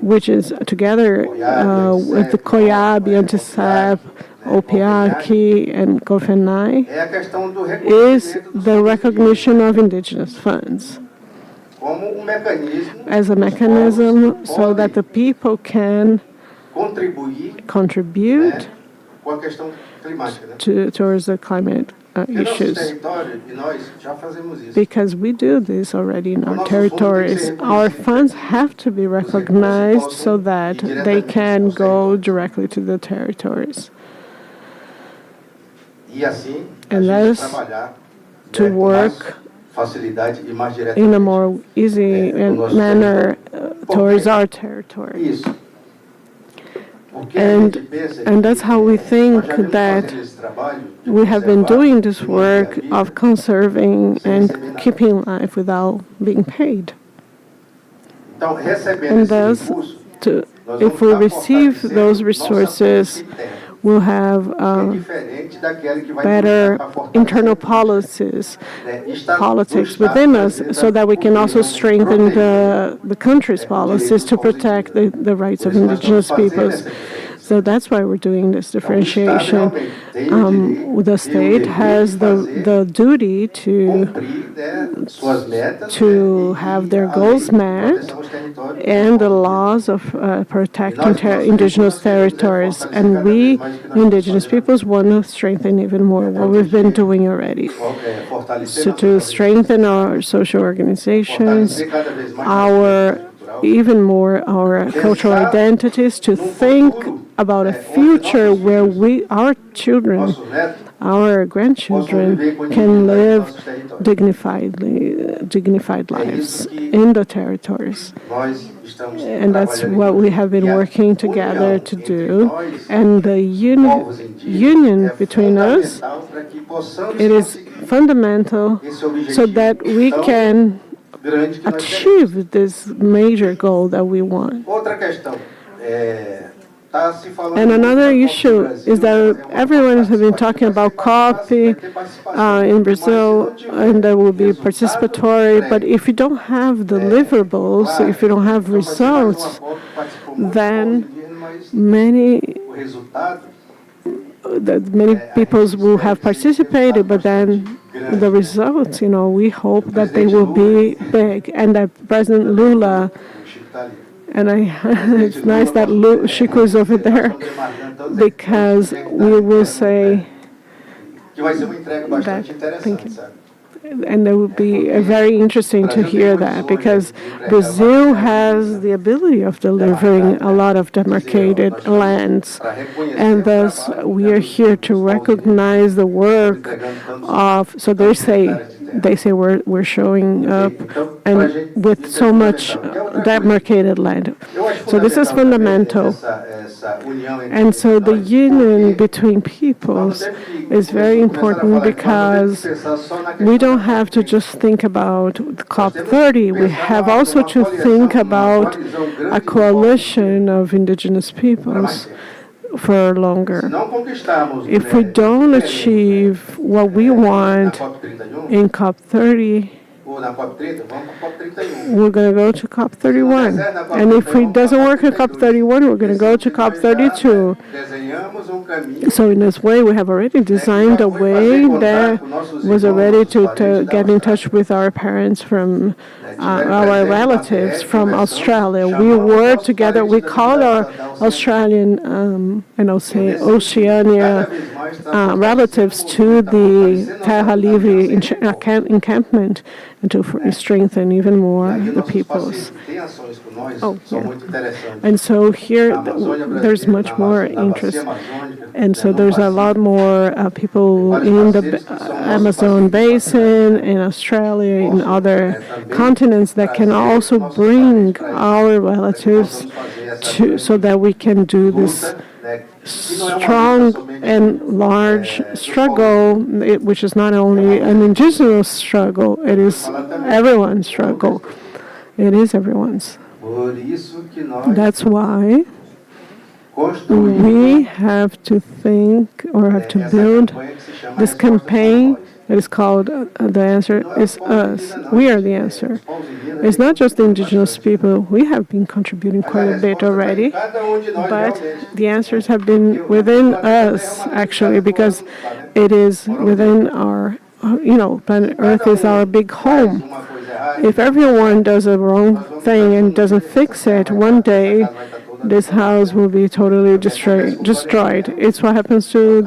which is together with the COIAB, ANTICEP, OPIAC, and COFENAI, is the recognition of indigenous funds as a mechanism so that the people can contribute towards the climate issues. Because we do this already in our territories. Our funds have to be recognized so that they can go directly to the territories. And thus, to work in a more easy manner towards our territory. And that's how we think that we have been doing this work of conserving and keeping life without being paid. And thus, if we receive those resources, we'll have better internal politics within us so that we can also strengthen the country's policies to protect the rights of indigenous peoples. So that's why we're doing this differentiation. The state has the duty to have their goals met and the laws of protecting indigenous territories. And we, indigenous peoples, want to strengthen even more what we've been doing already. So to strengthen our social organizations, even more our cultural identities, to think about a future where our children, our grandchildren can live dignified lives in the territories. And that's what we have been working together to do. And the union between us, it is fundamental so that we can achieve this major goal that we want. And another issue is that everyone has been talking about COP in Brazil, and that will be participatory. But if you don't have deliverables, if you don't have results, then many peoples will have participated, but then the results, we hope that they will be big, and that President Lula, and it's nice that Chico is over there, because we will say that, thank you. And it would be very interesting to hear that, because Brazil has the ability of delivering a lot of demarcated lands, and thus we are here to recognize the work of, so they say we're showing up and with so much demarcated land. So this is fundamental. And so the union between peoples is very important because we don't have to just think about COP30. We have also to think about a coalition of indigenous peoples for longer. If we don't achieve what we want in COP30, we're going to go to COP31. And if it doesn't work at COP31, we're going to go to COP32. So in this way, we have already designed a way that was already to get in touch with our parents from our relatives from Australia. We worked together. We called our Australian and I'll say Oceania relatives to the Terra Livre encampment and to strengthen even more the peoples. Oh, yeah. And so here there's much more interest. And so there's a lot more people in the Amazon basin, in Australia, in other continents that can also bring our relatives to, so that we can do this strong and large struggle, which is not only an indigenous struggle, it is everyone's struggle. It is everyone's. That's why we have to think or have to build this campaign that is called The Answer is Us. We are the answer. It's not just the indigenous people. We have been contributing quite a bit already, but the answers have been within us, actually, because it is within our, planet Earth is our big home. If everyone does a wrong thing and doesn't fix it, one day this house will be totally destroyed. It's what happens to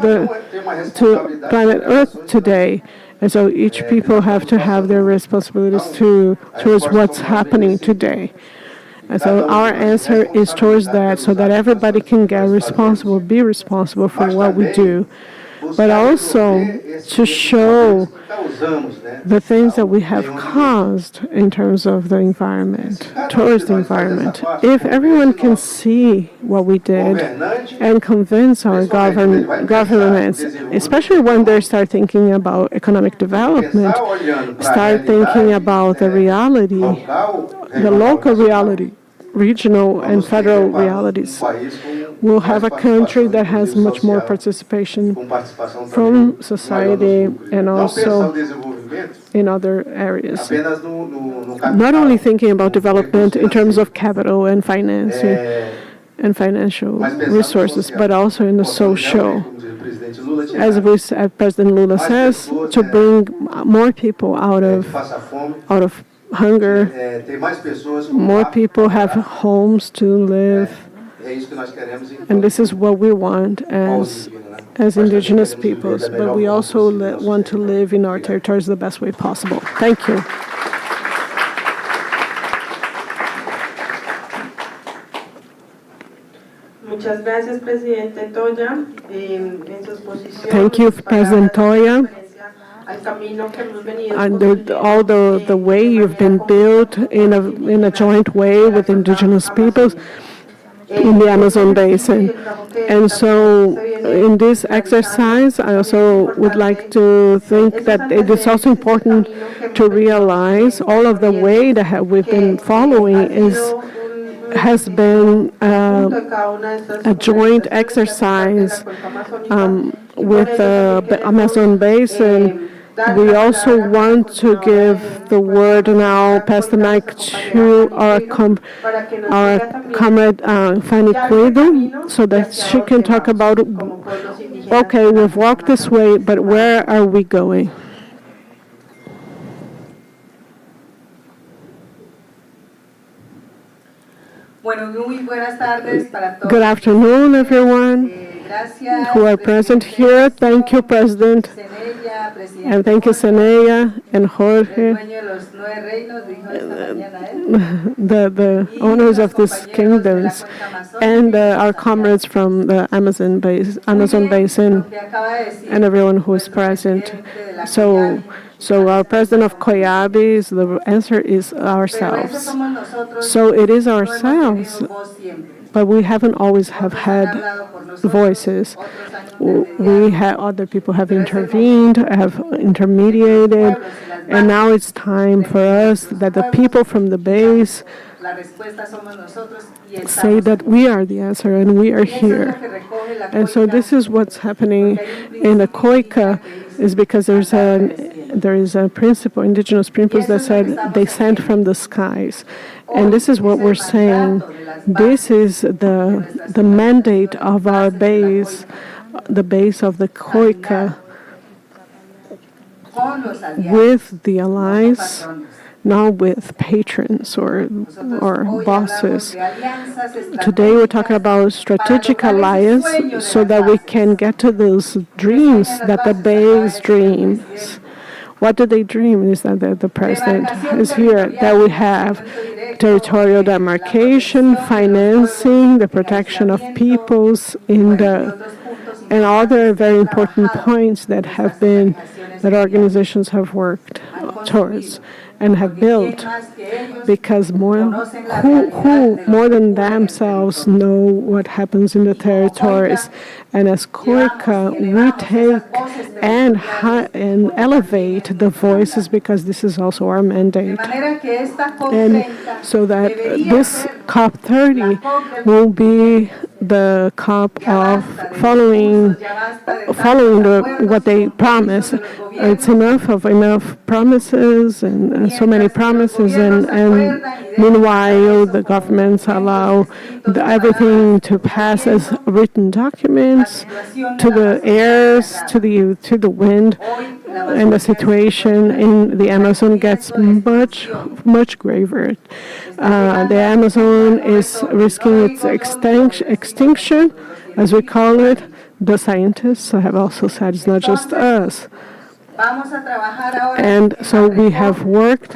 planet Earth today. And so each people have to have their responsibilities towards what's happening today. And so our answer is towards that, so that everybody can be responsible for what we do, but also to show the things that we have caused in terms of the environment, towards the environment. If everyone can see what we did and convince our governments, especially when they start thinking about economic development, start thinking about the reality, the local reality, regional and federal realities, we'll have a country that has much more participation from society and also in other areas. Not only thinking about development in terms of capital and financing and financial resources, but also in the social. As President Lula says, to bring more people out of hunger, more people have homes to live, and this is what we want as indigenous peoples, but we also want to live in our territories the best way possible. Thank you. Muchas gracias, Presidente Toya. En su exposición, Thank you, President Toya. And all the way you've been built in a joint way with indigenous peoples in the Amazon basin. And so in this exercise, I also would like to think that it is also important to realize all of the way that we've been following has been a joint exercise with the Amazon basin. We also want to give the word now, pass the mic to our comrade Fanny Cuedo, so that she can talk about, okay, we've walked this way, but where are we going? Good afternoon, everyone who are present here. Thank you, President, and thank you, Senea and Jorge, the owners of these kingdoms, and our comrades from the Amazon basin, and everyone who is present. So our president of COIABI, the answer is ourselves. So it is ourselves. but we haven't always have had voices. We had other people have intervened, have intermediated, and now it's time for us that the people from the base say that we are the answer and we are here. And so this is what's happening in the COICA, is because there is a principle, indigenous principles, that said they sent from the skies. And this is what we're saying. This is the mandate of our base, the base of the COICA, with the allies, not with patrons or bosses. Today we're talking about strategic alliance so that we can get to those dreams that the base dreams. What do they dream? Is that the president is here, that we have territorial demarcation, financing, the protection of peoples, and other very important points that organizations have worked towards and have built, because who more than themselves know what happens in the territories. And as COICA, we take and elevate the voices, because this is also our mandate. And so that this COP30 will be the COP of following what they promise. It's enough promises and so many promises, and meanwhile the governments allow everything to pass as written documents to the airs, to the wind, and the situation in the Amazon gets much graver. The Amazon is risking its extinction, as we call it. The scientists have also said it's not just us. And so we have worked,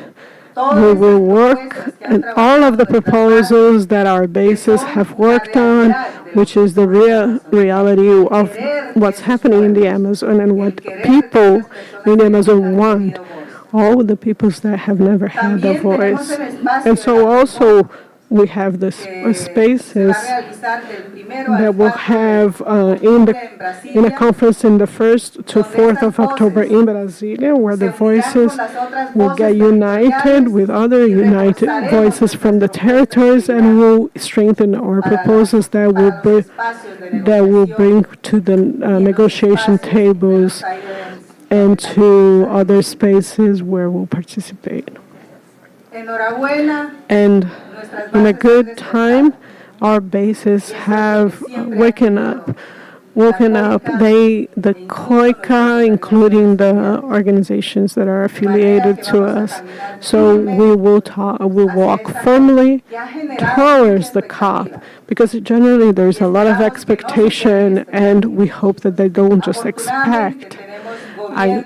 we will work, and all of the proposals that our bases have worked on, which is the reality of what's happening in the Amazon and what people in the Amazon want. All the peoples that have never had a voice. And so also we have the spaces that we'll have in a conference in the 1st to 4th of October in Brasilia, where the voices will get united with other united voices from the territories, and will strengthen our proposals that will bring to the negotiation tables and to other spaces where we'll participate. And in a good time, our bases have woken up. The COICA, including the organizations that are affiliated to us. So we will walk firmly towards the COP, because generally there's a lot of expectation, and we hope that they don't just expect.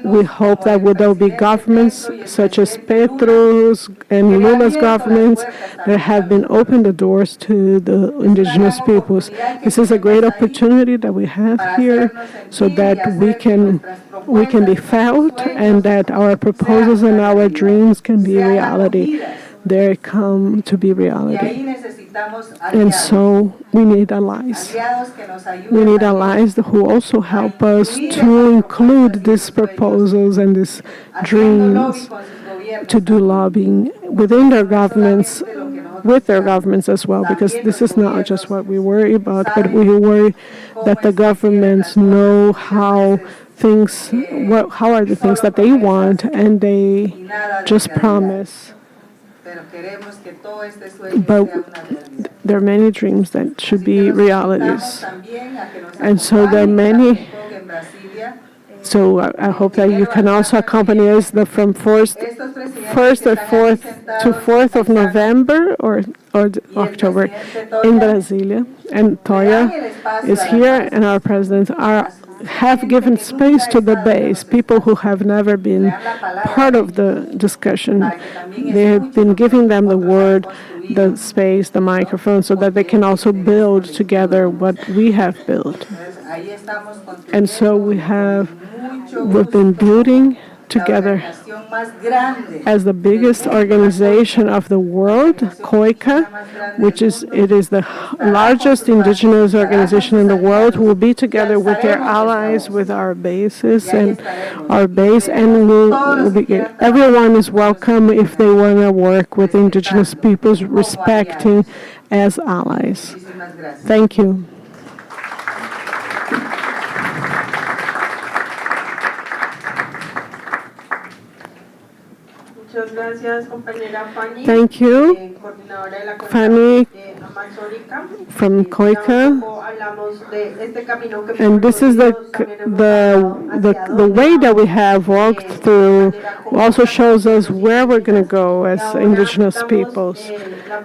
We hope that there will be governments such as Petro's and Lula's governments that have been opened the doors to the indigenous peoples. This is a great opportunity that we have here, so that we can be felt, and that our proposals and our dreams can be reality. They come to be reality. And so we need allies. We need allies who also help us to include these proposals and these dreams, to do lobbying within their governments, with their governments as well, because this is not just what we worry about, but we worry that the governments know how are the things that they want, and they just promise. But there are many dreams that should be realities. And so there are many. So I hope that you can also accompany us from 1st or 4th to 4th of November or October in Brasilia. And Toya is here, and our presidents have given space to the base, people who have never been part of the discussion. They have been giving them the word, the space, the microphone, so that they can also build together what we have built. And so we've been building together as the biggest organization of the world, COICA, which is the largest indigenous organization in the world. We'll be together with their allies, with our bases and our base, and everyone is welcome if they want to work with indigenous peoples, respecting as allies. Thank you. Thank you, Fanny from COICA. And this is the way that we have walked through also shows us where we're going to go as indigenous peoples.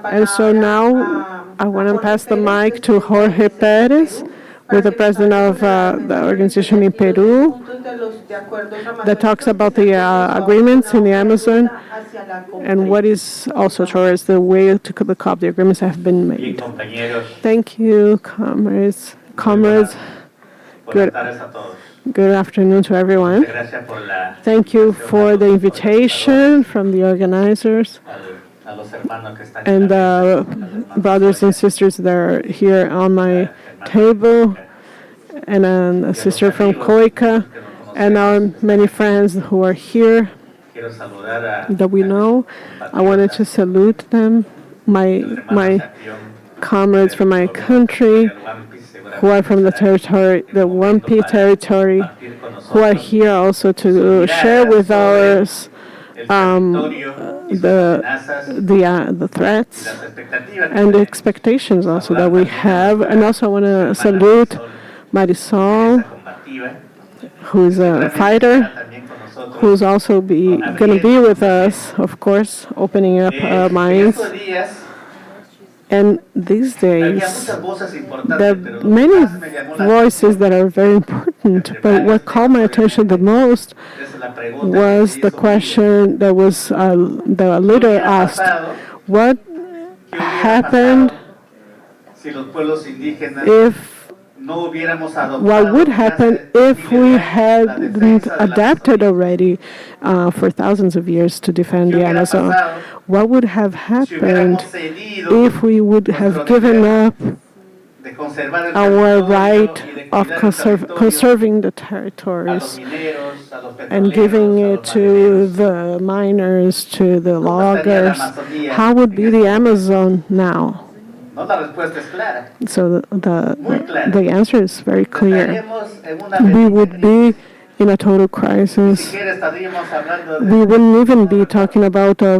And so now I want to pass the mic to Jorge Perez, with the president of the organization in Peru, that talks about the agreements in the Amazon and what is also towards the way to the COP the agreements have been made. Thank you, comrades. Good afternoon to everyone. Thank you for the invitation from the organizers and the brothers and sisters that are here on my table, and a sister from COICA, and our many friends who are here that we know. I wanted to salute them, my comrades from my country who are from the territory, the Wampi territory, who are here also to share with us the threats and the expectations also that we have. And also I want to salute Marisol, who's a fighter, who's also going to be with us, of course, opening up our minds. And these days, there are many voices that are very important, but what caught my attention the most was the question that was the leader asked: what happened what would happen if we hadn't adapted already for thousands of years to defend the Amazon? What would have happened if we would have given up our right of conserving the territories and giving it to the miners, to the loggers? How would be the Amazon now? So the answer is very clear. We would be in a total crisis. We wouldn't even be talking about the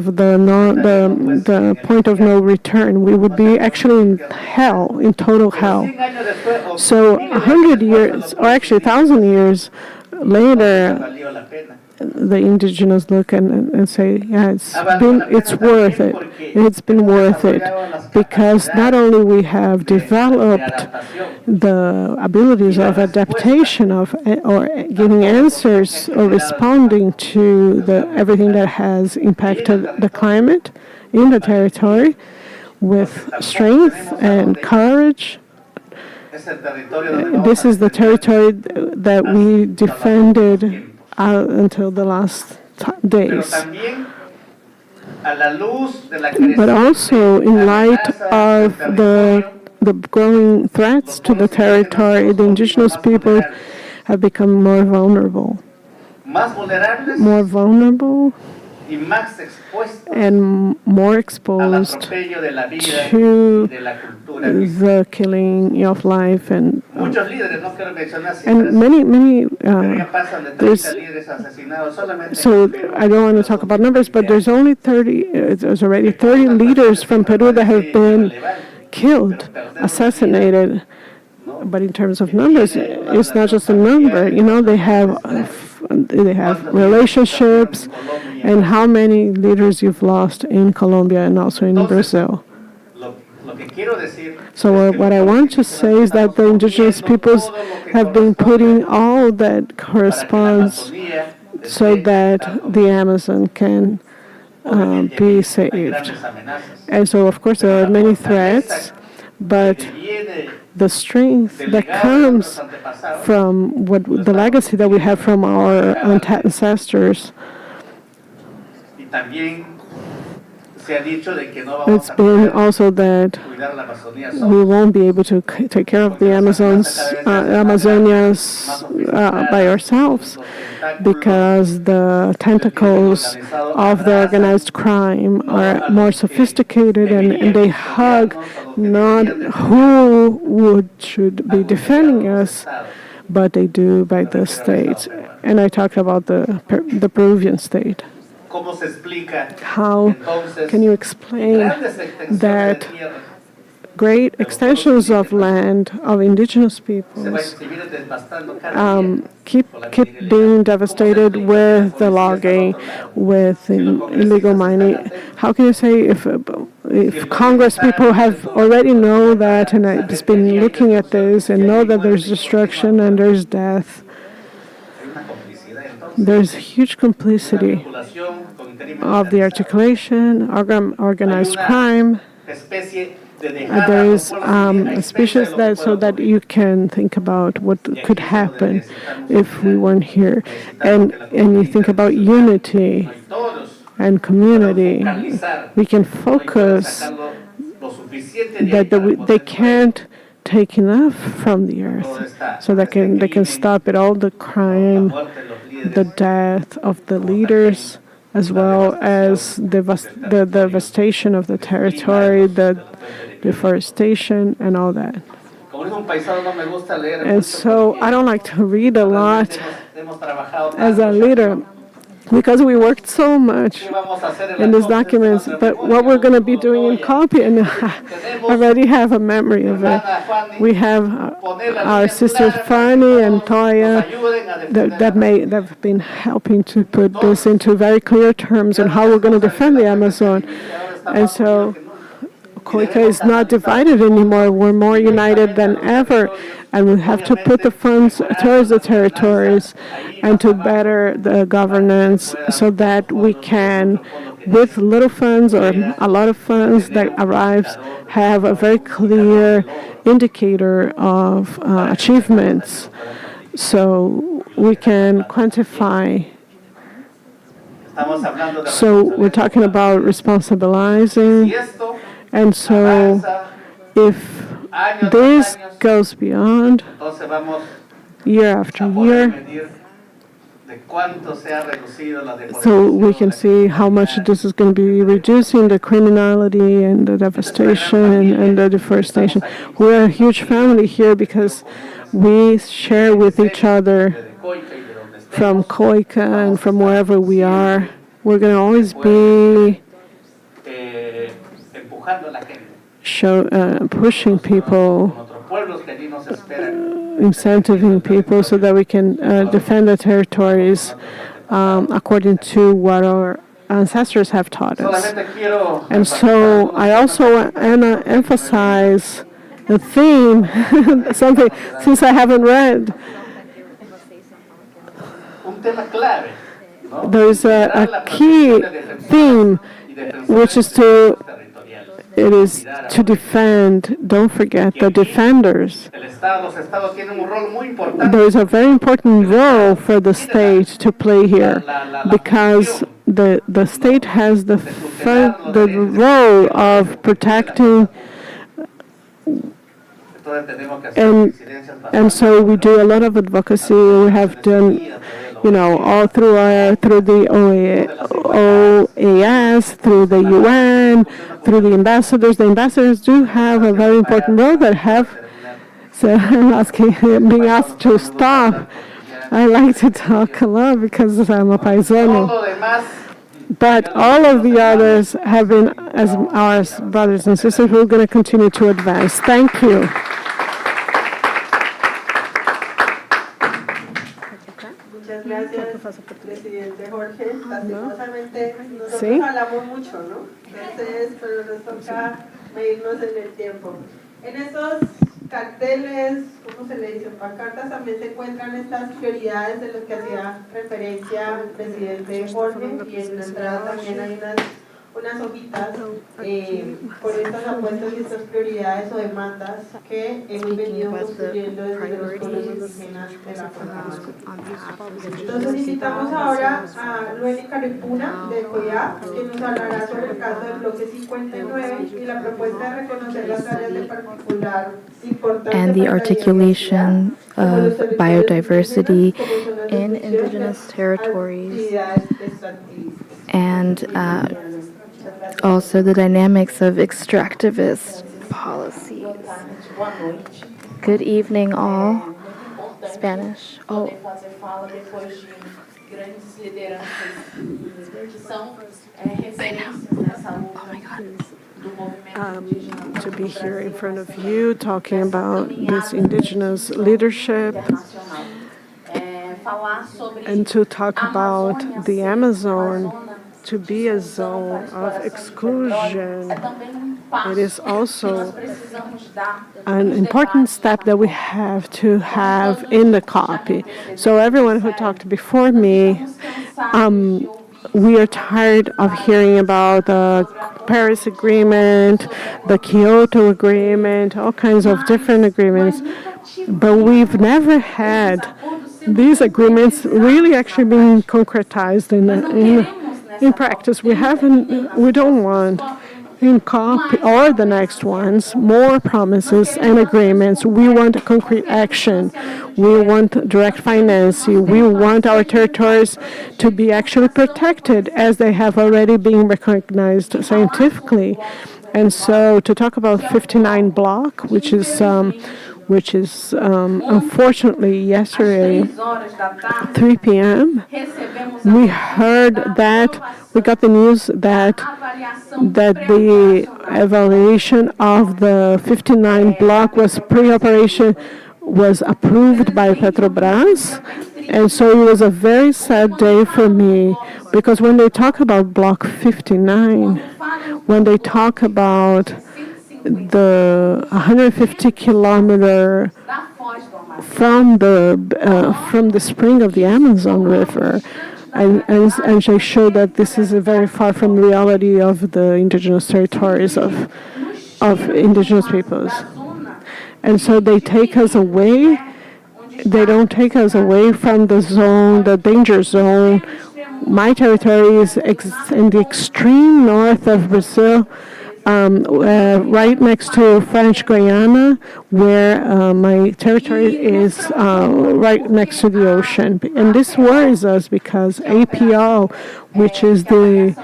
point of no return. We would be actually in hell, in total hell. So 100 years, or actually 1,000 years later, the indigenous look and say, yeah, it's worth it. It's been worth it, because not only we have developed the abilities of adaptation or giving answers or responding to everything that has impacted the climate in the territory with strength and courage. This is the territory that we defended until the last days. But also in light of the growing threats to the territory, the indigenous people have become more vulnerable and more exposed to the killing of life and many so I don't want to talk about numbers, but there's already 30 leaders from Peru that have been killed, assassinated. But in terms of numbers, it's not just a number. They have relationships, and how many leaders you've lost in Colombia and also in Brazil. So what I want to say is that the indigenous peoples have been putting all that corresponds so that the Amazon can be saved. And so, of course, there are many threats, but the strength that comes from the legacy that we have from our ancestors. It's been also that we won't be able to take care of the Amazonias by ourselves, because the tentacles of the organized crime are more sophisticated, and they hug not who should be defending us, but they do by the state. And I talk about the Peruvian state. How can you explain that great extensions of land of indigenous peoples keep being devastated with the logging, with illegal mining? How can you say if Congress people have already know that and has been looking at this and know that there's destruction and there's death? There's huge complicity of the articulation, organized crime. There is a species that, so that you can think about what could happen if we weren't here. And you think about unity and community. We can focus that they can't take enough from the earth, so they can stop it, all the crime, the death of the leaders, as well as the devastation of the territory, the deforestation, and all that. And so I don't like to read a lot as a leader, because we worked so much in these documents, but what we're going to be doing in copy, and I already have a memory of it. We have our sisters Fanny and Toya that have been helping to put this into very clear terms on how we're going to defend the Amazon. And so Coica is not divided anymore. We're more united than ever, and we have to put the funds towards the territories and to better the governance, so that we can, with little funds or a lot of funds that arrives, have a very clear indicator of achievements, so we can quantify. So we're talking about responsibilizing. And so if this goes beyond year after year, so we can see how much this is going to be reducing the criminality and the devastation and the deforestation. We're a huge family here because we share with each other from Coica and from wherever we are. We're going to always be pushing people, incentivizing people, so that we can defend the territories according to what our ancestors have taught us. And so I also want to emphasize the theme, something since I haven't read. There's a key theme, which is to defend. Don't forget the defenders. There is a very important role for the state to play here, because the state has the role of protecting, and so we do a lot of advocacy. We have done, all through the OAS, through the UN, through the ambassadors. The ambassadors do have a very important role so I'm being asked to stop. I like to talk a lot because I'm a paisano. But all of the others have been, as our brothers and sisters, we're going to continue to advance. Thank you. Gracias, presidente Jorge. Lastimosamente, nosotros hablamos mucho, ¿no? Entonces, pero nos toca medirnos en el tiempo. En estos carteles, ¿cómo se le dice? Pancartas, también se encuentran estas prioridades de las que hacía referencia el presidente Jorge, y en la entrada también hay unas unas hojitas por estas apuestas y estas prioridades o demandas que hemos venido construyendo desde los pueblos indígenas de la frontera. Entonces invitamos ahora a Lueni Caripuna de COIA, que nos hablará sobre el caso del bloque 59 y la propuesta de reconocer las áreas de particular importancia and the articulation of biodiversity in indigenous territories, and also the dynamics of extractivist policies. Good evening, all. Spanish. Oh. To be here in front of you talking about this indigenous leadership and to talk about the Amazon to be a zone of exclusion. It is also an important step that we have to have in the copy. So everyone who talked before me, we are tired of hearing about the Paris Agreement, the Kyoto Agreement, all kinds of different agreements, but we've never had these agreements really actually being concretized in practice. We don't want in copy or the next ones more promises and agreements. We want concrete action. We want direct financing. We want our territories to be actually protected as they have already been recognized scientifically. And so to talk about 59 block, which is unfortunately yesterday, 3 p.m., we heard that, we got the news that the evaluation of the 59 block was pre-operation, was approved by Petrobras. And so it was a very sad day for me, because when they talk about block 59, when they talk about the 150-kilometer from the spring of the Amazon River, and they show that this is very far from the reality of the indigenous territories of indigenous peoples. And so they take us away. They don't take us away from the zone, the danger zone. My territory is in the extreme north of Brazil, right next to French Guiana, where my territory is right next to the ocean. And this worries us because APO, which is the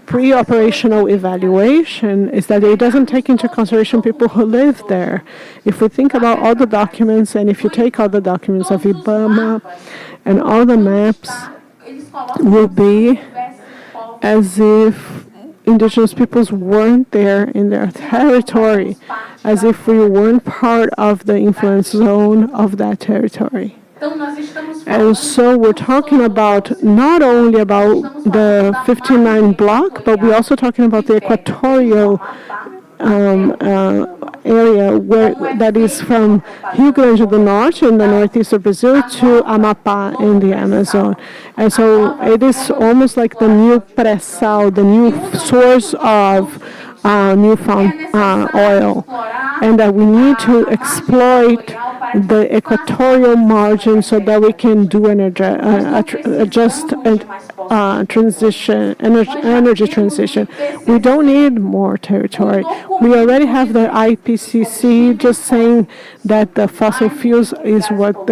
pre-operational evaluation, is that it doesn't take into consideration people who live there. If we think about all the documents, and if you take all the documents of IBAMA and all the maps, will be as if indigenous peoples weren't there in their territory, as if we weren't part of the influence zone of that territory. And so we're talking about not only about the 59 block, but we're also talking about the equatorial area that is from Rio Grande do Norte in the northeast of Brazil to Amapá in the Amazon. And so it is almost like the new pré-sal, the new source of newfound oil, and that we need to exploit the equatorial margin so that we can do a just transition, energy transition. We don't need more territory. We already have the IPCC just saying that the fossil fuels is what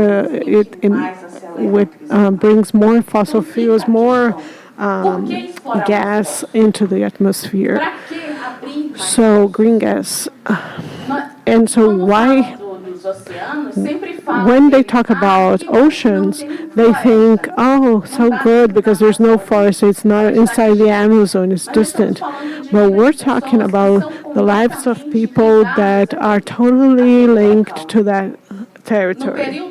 brings more fossil fuels, more gas into the atmosphere. So green gas. And so why, when they talk about oceans, they think, oh, so good, because there's no forest, it's not inside the Amazon, it's distant. But we're talking about the lives of people that are totally linked to that territory.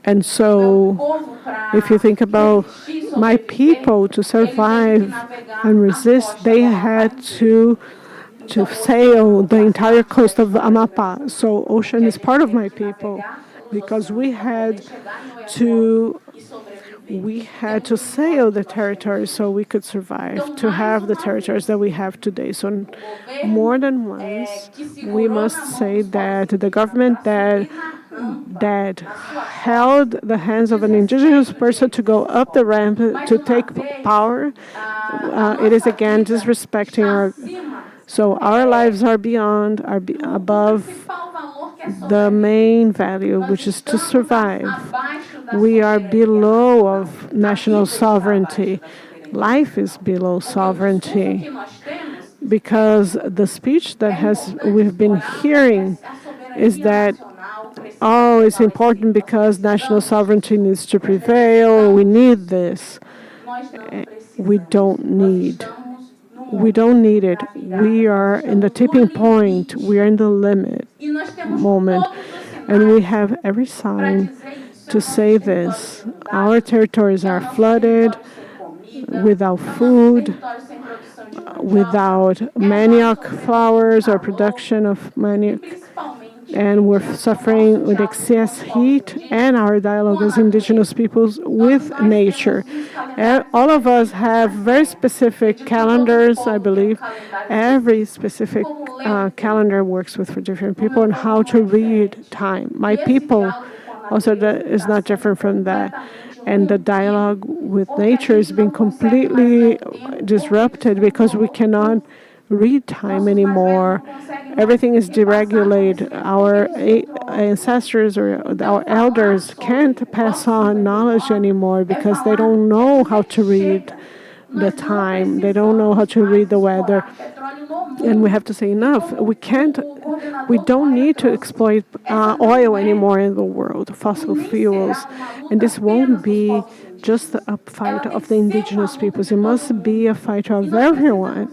And so if you think about my people, to survive and resist, they had to sail the entire coast of Amapá. So ocean is part of my people, because we had to we had to sell the territories so we could survive, to have the territories that we have today. So more than once, we must say that the government that held the hands of an indigenous person to go up the ramp to take power, it is again disrespecting our. So our lives are beyond, above the main value, which is to survive. We are below of national sovereignty. Life is below sovereignty because the speech that we've been hearing is that, oh, it's important because national sovereignty needs to prevail. We need this. We don't need it. We are in the tipping point. We are in the limit moment. And we have every sign to say this. Our territories are flooded, without food, without manioc flowers or production of manioc. And we're suffering with excess heat, and our dialogue as indigenous peoples with nature. And all of us have very specific calendars, I believe. Every specific calendar works for different people and how to read time. My people also is not different from that. And the dialogue with nature has been completely disrupted because we cannot read time anymore. Everything is deregulated. Our ancestors or our elders can't pass on knowledge anymore because they don't know how to read the time. They don't know how to read the weather. And we have to say enough. We don't need to exploit oil anymore in the world, fossil fuels. And this won't be just a fight of the indigenous peoples. It must be a fight of everyone.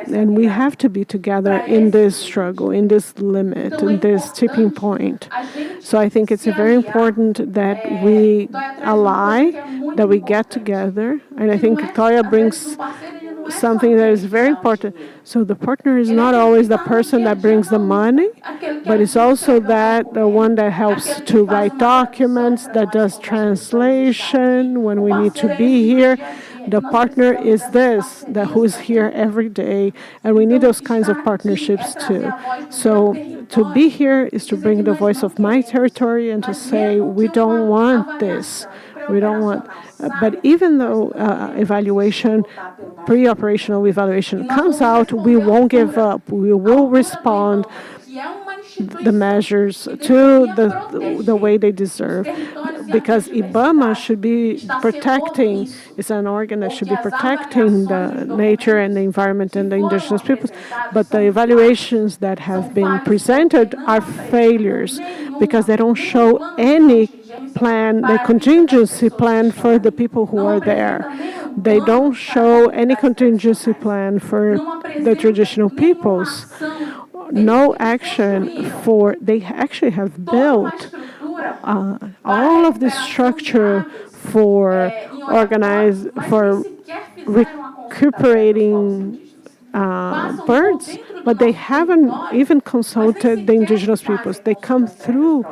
And we have to be together in this struggle, in this limit, in this tipping point. So I think it's very important that we ally, that we get together. And I think Toya brings something that is very important. So the partner is not always the person that brings the money, but it's also the one that helps to write documents, that does translation when we need to be here. The partner is who's here every day, and we need those kinds of partnerships too. So to be here is to bring the voice of my territory and to say, we don't want this. We don't want, but even though pre-operational evaluation comes out, we won't give up. We will respond the measures to the way they deserve, because IBAMA should be protecting, it's an organ that should be protecting the nature and the environment and the indigenous peoples, but the evaluations that have been presented are failures because they don't show any plan, the contingency plan for the people who are there. They don't show any contingency plan for the traditional peoples. No action they actually have built all of this structure for recuperating birds, but they haven't even consulted the indigenous peoples. They come through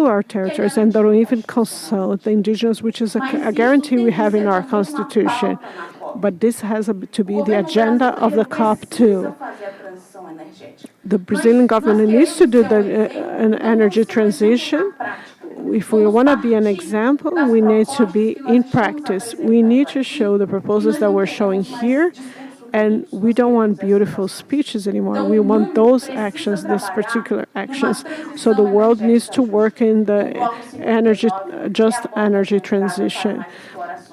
our territories and don't even consult the indigenous, which is a guarantee we have in our constitution. But this has to be the agenda of the COP2. The Brazilian government needs to do an energy transition. If we want to be an example, we need to be in practice. We need to show the proposals that we're showing here. And we don't want beautiful speeches anymore. We want those actions, these particular actions. So the world needs to work in the just energy transition.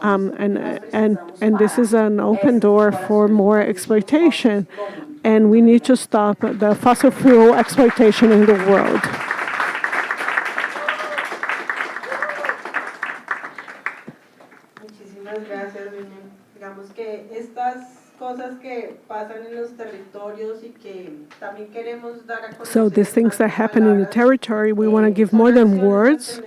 And this is an open door for more exploitation. And we need to stop the fossil fuel exploitation in the world. Muchísimas gracias, Doña. Digamos que estas cosas que pasan en los territorios y que también queremos dar a conocer. So these things that happen in the territory, we want to give more than words.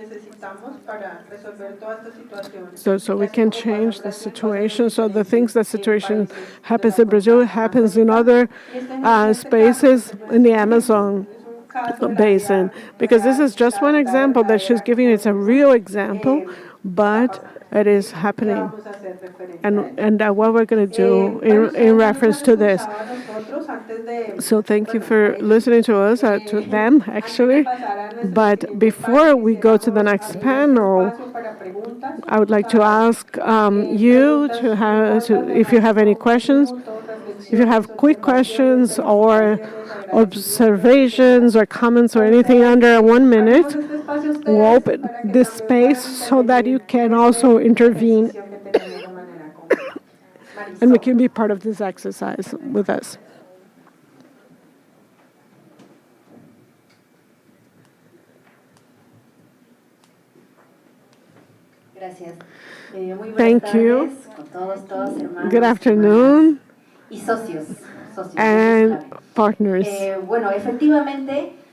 So we can change the situation. So the things that situation happens in Brazil happens in other spaces in the Amazon basin. Because this is just one example that she's giving. It's a real example but it is happening. And what we're going to do in reference to this. So thank you for listening to us, to them actually. But before we go to the next panel, I would like to ask you if you have any questions, if you have quick questions or observations or comments or anything under 1 minute, we'll open this space so that you can also intervene and we can be part of this exercise with us. Thank you. Good afternoon. And partners.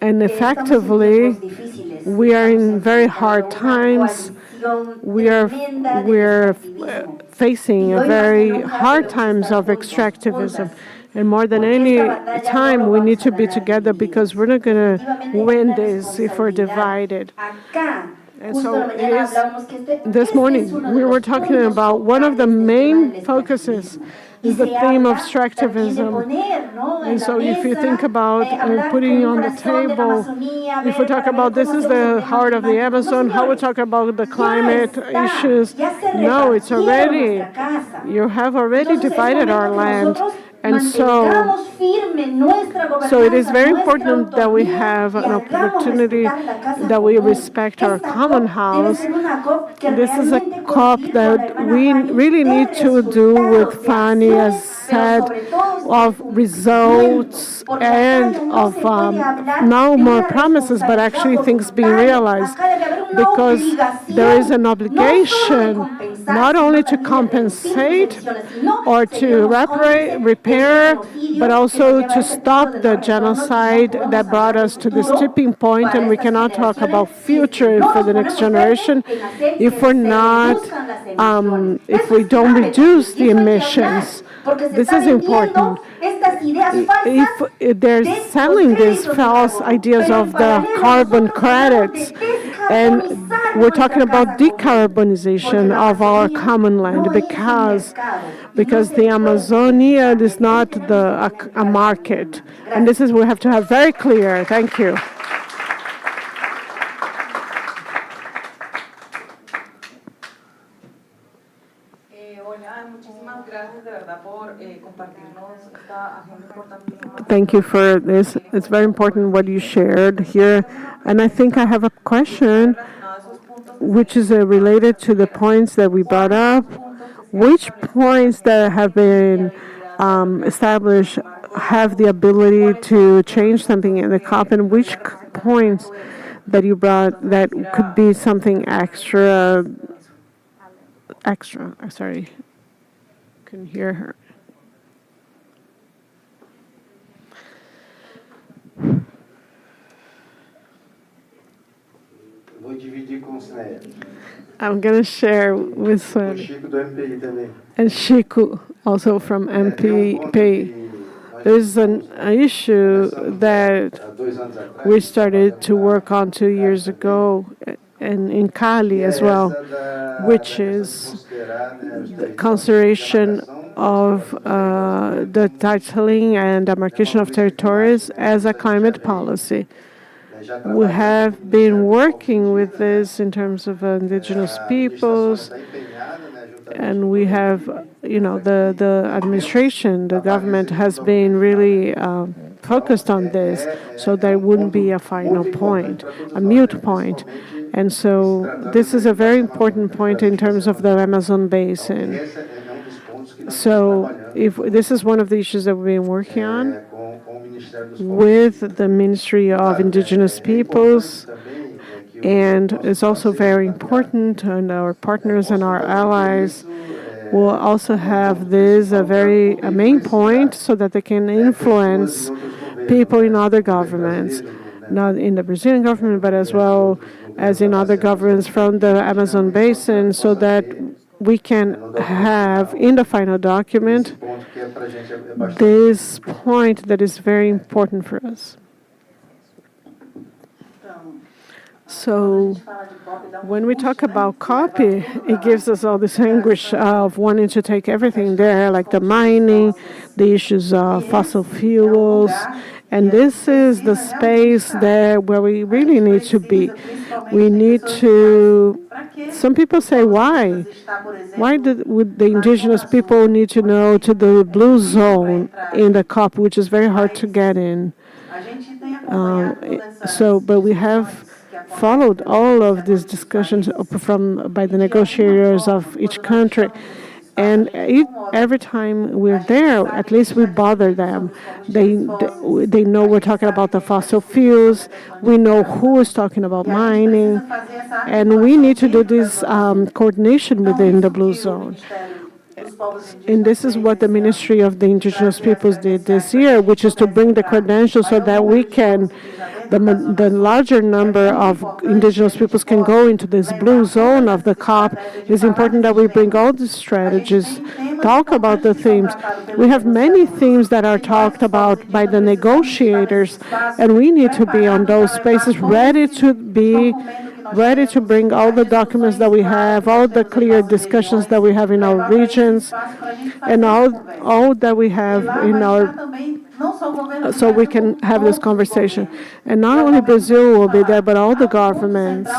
And effectively, we are in very hard times. We're facing a very hard times of extractivism. And more than any time, we need to be together because we're not going to win this if we're divided. And so it is, this morning, we were talking about one of the main focuses is the theme of extractivism. And so if you think about putting on the table, if we talk about this is the heart of the Amazon, how we talk about the climate issues, no, it's already, you have already divided our land. And so it is very important that we have an opportunity, that we respect our common house. This is a COP that we really need to do with Fanny, as said, of results and of no more promises, but actually things being realized. Because there is an obligation not only to compensate or to repair, but also to stop the genocide that brought us to this tipping point. And we cannot talk about future for the next generation if we're not, if we don't reduce the emissions. This is important. If they're selling these false ideas of the carbon credits, and we're talking about decarbonization of our common land because the Amazonia is not a market. And this is, we have to have very clear. Thank you. Thank you for this. It's very important what you shared here. And I think I have a question which is related to the points that we brought up. Which points that have been established have the ability to change something in the COP, and which points that you brought that could be something extra, sorry, couldn't hear her. I'm going to share with Sueli. And Chico, also from MPP. There's an issue that we started to work on 2 years ago, and in Cali as well, which is the consideration of the titling and demarcation of territories as a climate policy. We have been working with this in terms of indigenous peoples, and we have, the administration, the government has been really focused on this, so there wouldn't be a final point, a mute point. And so this is a very important point in terms of the Amazon basin. So if this is one of the issues that we've been working on with the Ministry of Indigenous Peoples, and it's also very important, and our partners and our allies will also have this a main point so that they can influence people in other governments, not in the Brazilian government, but as well as in other governments from the Amazon basin, so that we can have in the final document this point that is very important for us. So when we talk about copy, it gives us all this anguish of wanting to take everything there, like the mining, the issues of fossil fuels, and this is the space there where we really need to be. We need to. Some people say, why? Why would the indigenous people need to know to the blue zone in the COP, which is very hard to get in? But we have followed all of these discussions by the negotiators of each country. And every time we're there, at least we bother them. They know we're talking about the fossil fuels. We know who is talking about mining. And we need to do this coordination within the Blue Zone. And this is what the Ministry of the Indigenous Peoples did this year, which is to bring the credentials so that we can, the larger number of indigenous peoples can go into this blue zone of the COP. It's important that we bring all the strategies, talk about the themes. We have many themes that are talked about by the negotiators, and we need to be on those spaces ready to bring all the documents that we have, all the clear discussions that we have in our regions, and all that we have in our, so we can have this conversation. And not only Brazil will be there, but all the governments.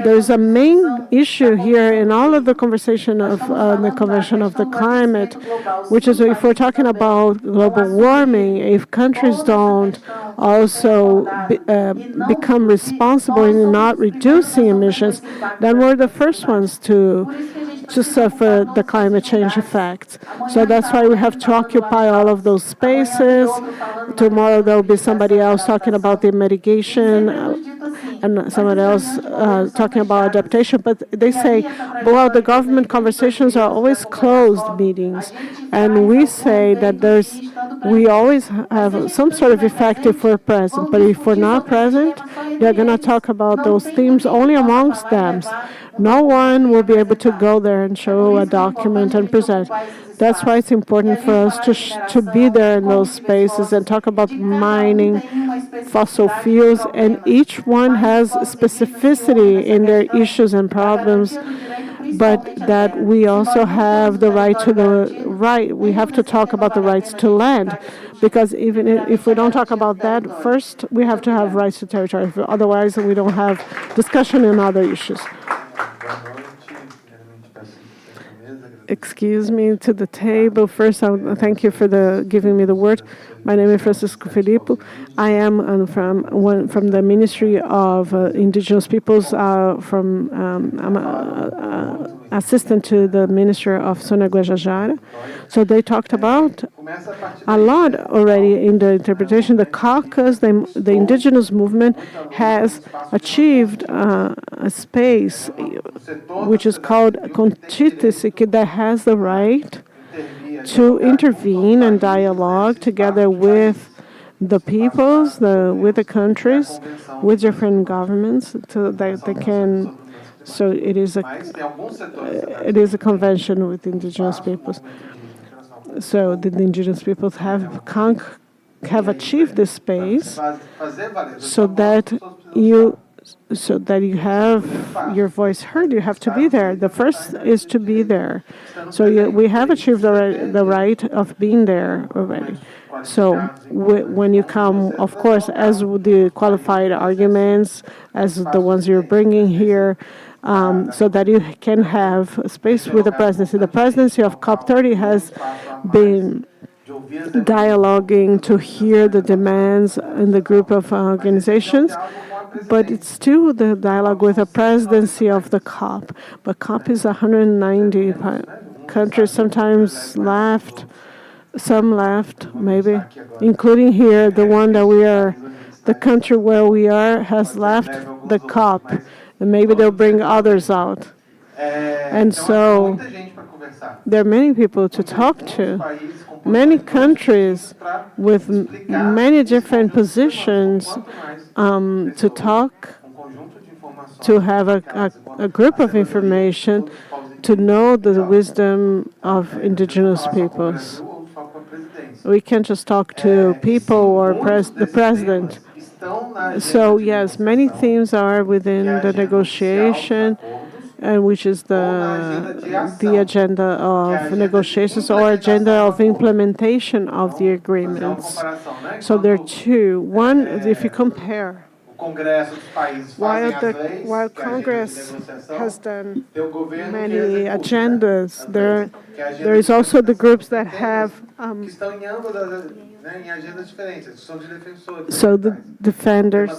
There's a main issue here in all of the conversation of the Convention of the Climate, which is if we're talking about global warming, if countries don't also become responsible in not reducing emissions, then we're the first ones to suffer the climate change effects. So that's why we have to occupy all of those spaces. Tomorrow there will be somebody else talking about the mitigation and somebody else talking about adaptation. But they say, well, the government conversations are always closed meetings. And we say that we always have some sort of effect if we're present. But if we're not present, they're going to talk about those themes only amongst them. No one will be able to go there and show a document and present. That's why it's important for us to be there in those spaces and talk about mining, fossil fuels, and each one has specificity in their issues and problems, but that we also have the right to we have to talk about the rights to land, because even if we don't talk about that, first we have to have rights to territory. Otherwise, we don't have discussion in other issues. Excuse me, to the table. First, thank you for giving me the word. My name is Francisco Filipe. I am from the Ministry of Indigenous Peoples. I'm assistant to the Minister of Sônia Guajajara. So they talked about a lot already in the interpretation. The caucus, the indigenous movement has achieved a space which is called Conchitisic, that has the right to intervene and dialogue together with the peoples, with the countries, with different governments, so that they can. So it is a convention with indigenous peoples. So the indigenous peoples have achieved this space, so that you have your voice heard. You have to be there. The first is to be there. So we have achieved the right of being there already. So when you come, of course, as the qualified arguments, as the ones you're bringing here, so that you can have space with the presidency. The presidency of COP30 has been dialoguing to hear the demands in the group of organizations, but it's still the dialogue with the presidency of the COP. But COP is 190 countries, sometimes left, some left, maybe, including here, the one that we are, the country where we are has left the COP, and maybe they'll bring others out. And so there are many people to talk to, many countries with many different positions to talk, to have a group of information, to know the wisdom of indigenous peoples. We can't just talk to people or the president. So yes, many themes are within the negotiation, and which is the agenda of negotiations or agenda of implementation of the agreements. So there are two. One, if you compare, while Congress has done many agendas, there is also the groups that have so the defenders.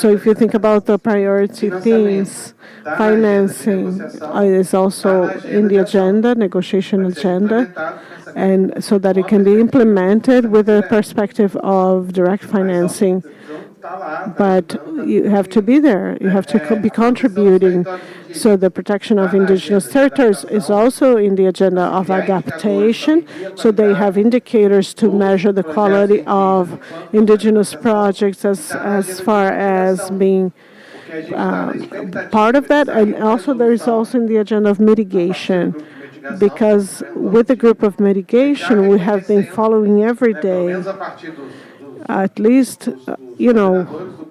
So if you think about the priority themes, financing is also in the agenda, negotiation agenda, and so that it can be implemented with a perspective of direct financing. But you have to be there. You have to be contributing. So the protection of indigenous territories is also in the agenda of adaptation. So they have indicators to measure the quality of indigenous projects as far as being part of that. And also there is also in the agenda of mitigation, because with the group of mitigation, we have been following every day, at least,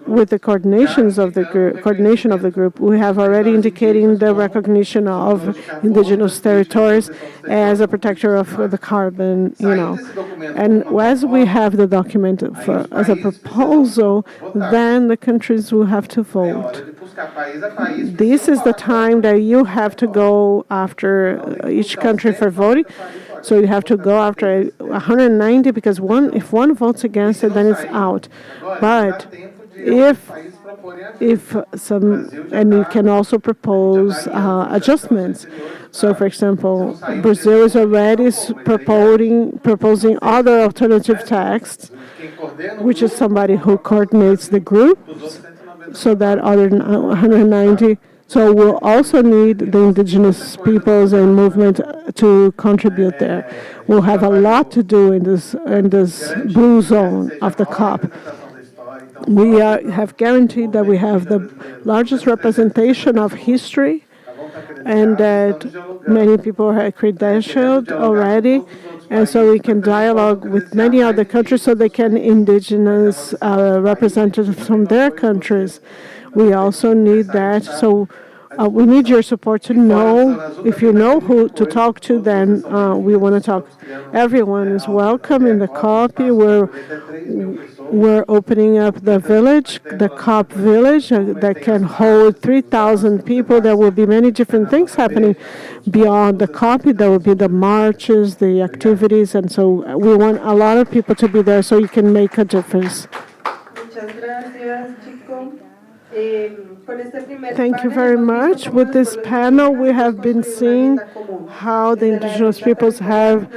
with the coordination of the group, we have already indicating the recognition of indigenous territories as a protector of the carbon, And as we have the document as a proposal, then the countries will have to vote. This is the time that you have to go after each country for voting. So you have to go after 190, because if one votes against it, then it's out. But if some, and you can also propose adjustments. So, for example, Brazil is already proposing other alternative texts, which is somebody who coordinates the group, so that other 190. So we'll also need the indigenous peoples and movement to contribute there. We'll have a lot to do in this blue zone of the COP. We have guaranteed that we have the largest representation of history, and that many people are credentialed already, and so we can dialogue with many other countries so they can indigenous representatives from their countries. We also need that. So we need your support to know, if you know who to talk to, then we want to talk. Everyone is welcome in the COP. We're opening up the village, the COP village, that can hold 3,000 people. There will be many different things happening beyond the COP. There will be the marches, the activities, and so we want a lot of people to be there so you can make a difference. Thank you very much. With this panel, we have been seeing how the indigenous peoples have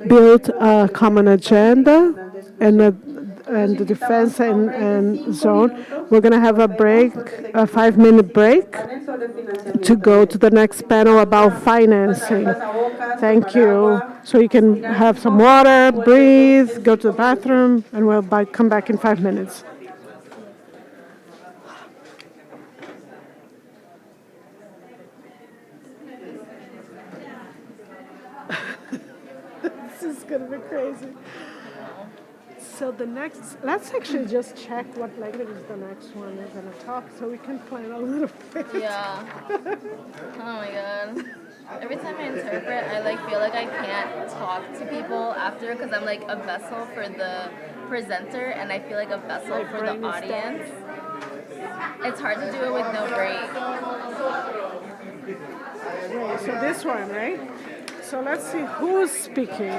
built a common agenda and the defense and zone. We're going to have a break, a 5-minute break, to go to the next panel about financing. Thank you. So you can have some water, breathe, go to the bathroom, and we'll come back in 5 minutes. This is going to be crazy. So let's actually just check what language is the next one is going to talk, so we can plan a little bit. Yeah. Oh my God. Every time I interpret, I feel like I can't talk to people after, because I'm like a vessel for the presenter, and I feel like a vessel for the audience. It's hard to do it with no break. Right, so this one, right? So let's see who's speaking.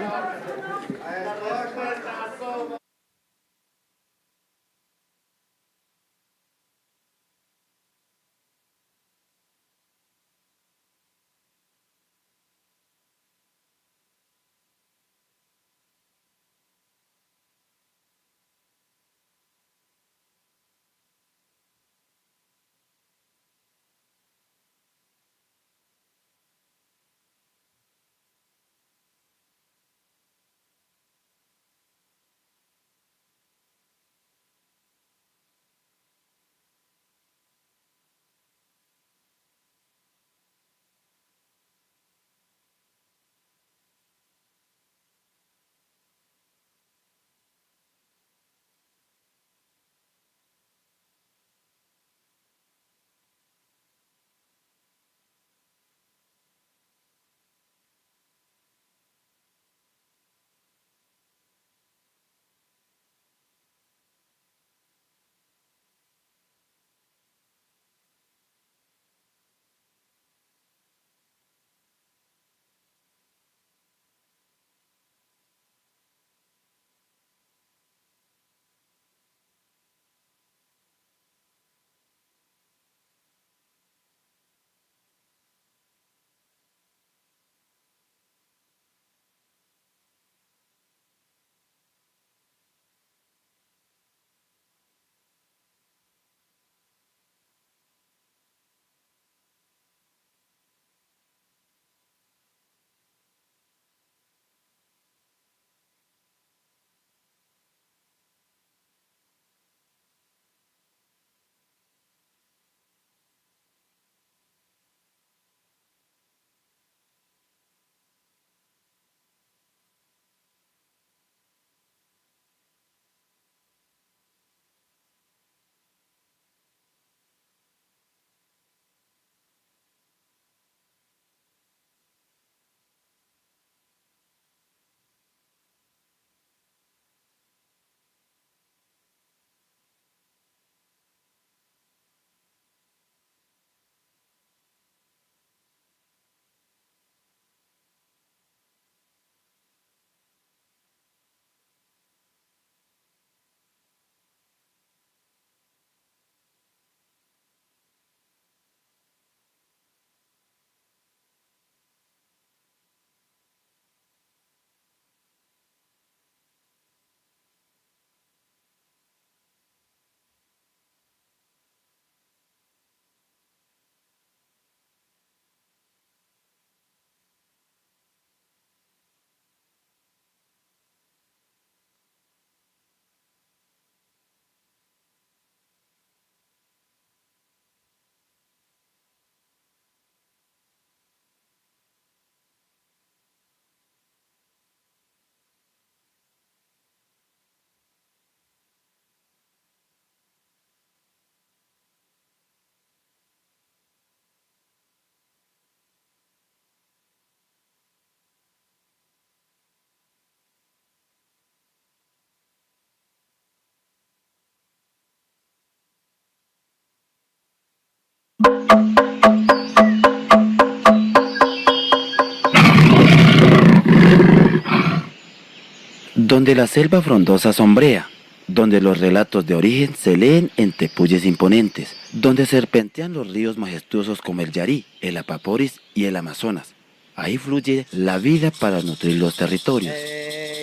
Donde la selva frondosa sombrea, donde los relatos de origen se leen en tepuyes imponentes, donde serpentean los ríos majestuosos como el Yarí, el Apaporis y el Amazonas. Ahí fluye la vida para nutrir los territorios.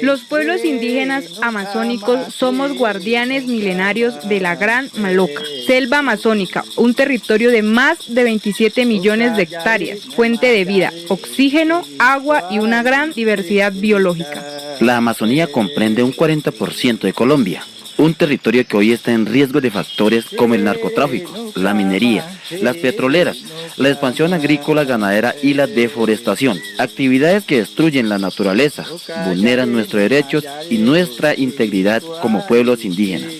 Los pueblos indígenas amazónicos somos guardianes milenarios de la Gran Maloca, selva amazónica, un territorio de más de 27 millones de hectáreas, fuente de vida, oxígeno, agua y una gran diversidad biológica. La Amazonía comprende un 40% de Colombia, un territorio que hoy está en riesgo de factores como el narcotráfico, la minería, las petroleras, la expansión agrícola, ganadera y la deforestación, actividades que destruyen la naturaleza, vulneran nuestros derechos y nuestra integridad como pueblos indígenas.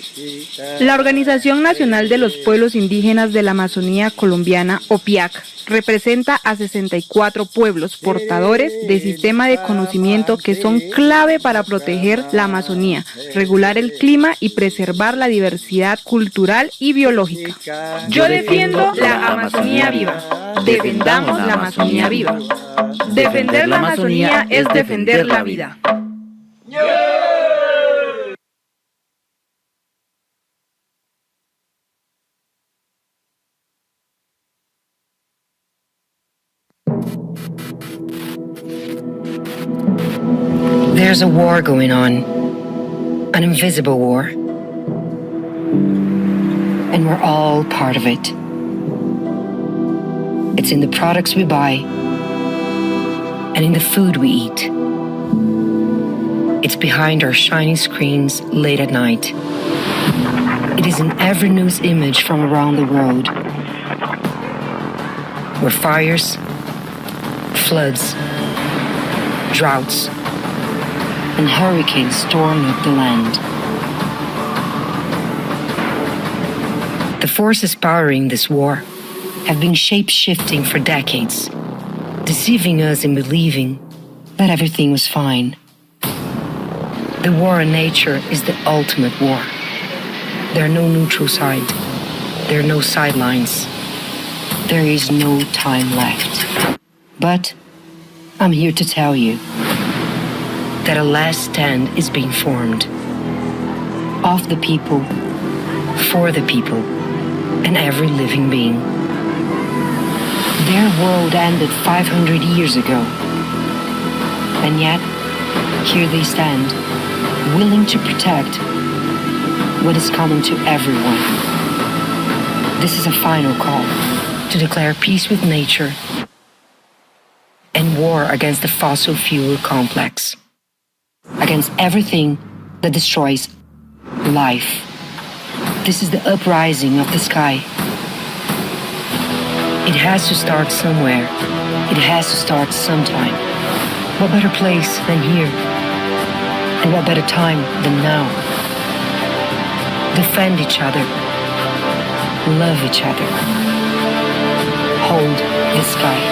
La Organización Nacional de los Pueblos Indígenas de la Amazonía Colombiana, OPIAC, representa a 64 pueblos portadores de sistema de conocimiento que son clave para proteger la Amazonía, regular el clima y preservar la diversidad cultural y biológica. Yo defiendo la Amazonía viva. Defendamos la Amazonía viva. Defender la Amazonía es defender la vida. There's a war going on, an invisible war. And we're all part of it. It's in the products we buy and in the food we eat. It's behind our shiny screens late at night. It is in every news image from around the world, where fires, floods, droughts, and hurricanes storm up the land. The forces powering this war have been shape-shifting for decades, deceiving us in believing that everything was fine. The war on nature is the ultimate war. There are no neutral sides. There are no sidelines. There is no time left. But I'm here to tell you that a last stand is being formed. Of the people, for the people, and every living being. Their world ended 500 years ago. And yet, here they stand, willing to protect what is common to everyone. This is a final call to declare peace with nature and war against the fossil fuel complex, against everything that destroys life. This is the uprising of the sky. It has to start somewhere. It has to start sometime. What better place than here? And what better time than now? Defend each other. Love each other. Hold the sky.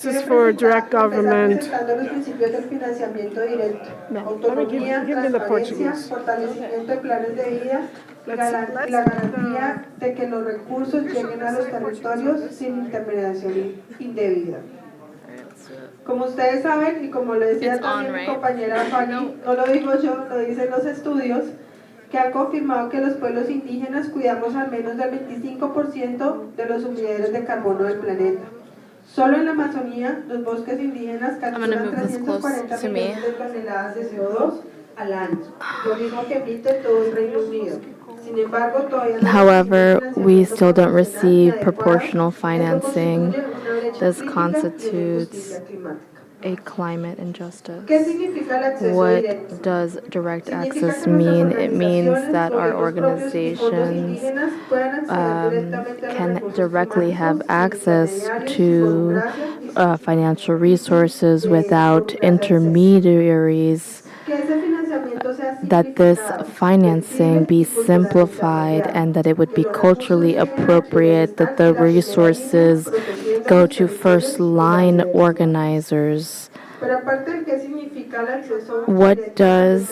This is for direct government. presentando los principios del financiamiento directo, No, autonomía, give me the transparencia, Portuguese. fortalecimiento de planes de vida y la garantía de que los recursos lleguen a los territorios sin intermediación indebida. Como ustedes saben, y como lo decía también mi compañera Fanny, no lo digo yo, lo dicen los estudios, que han confirmado que los pueblos indígenas cuidamos al menos del 25% de los sumideros de carbono del planeta. Solo en la Amazonía, los bosques indígenas capturan 340 millones de toneladas de CO2 al año, lo mismo que emite todo el Reino Unido. Sin embargo, todavía no However, we still don't receive proportional financing. This constitutes a climate injustice. What does direct access mean? It means that our organizations can directly have access to financial resources without intermediaries, that this financing be simplified and that it would be culturally appropriate, that the resources go to first-line organizers. What does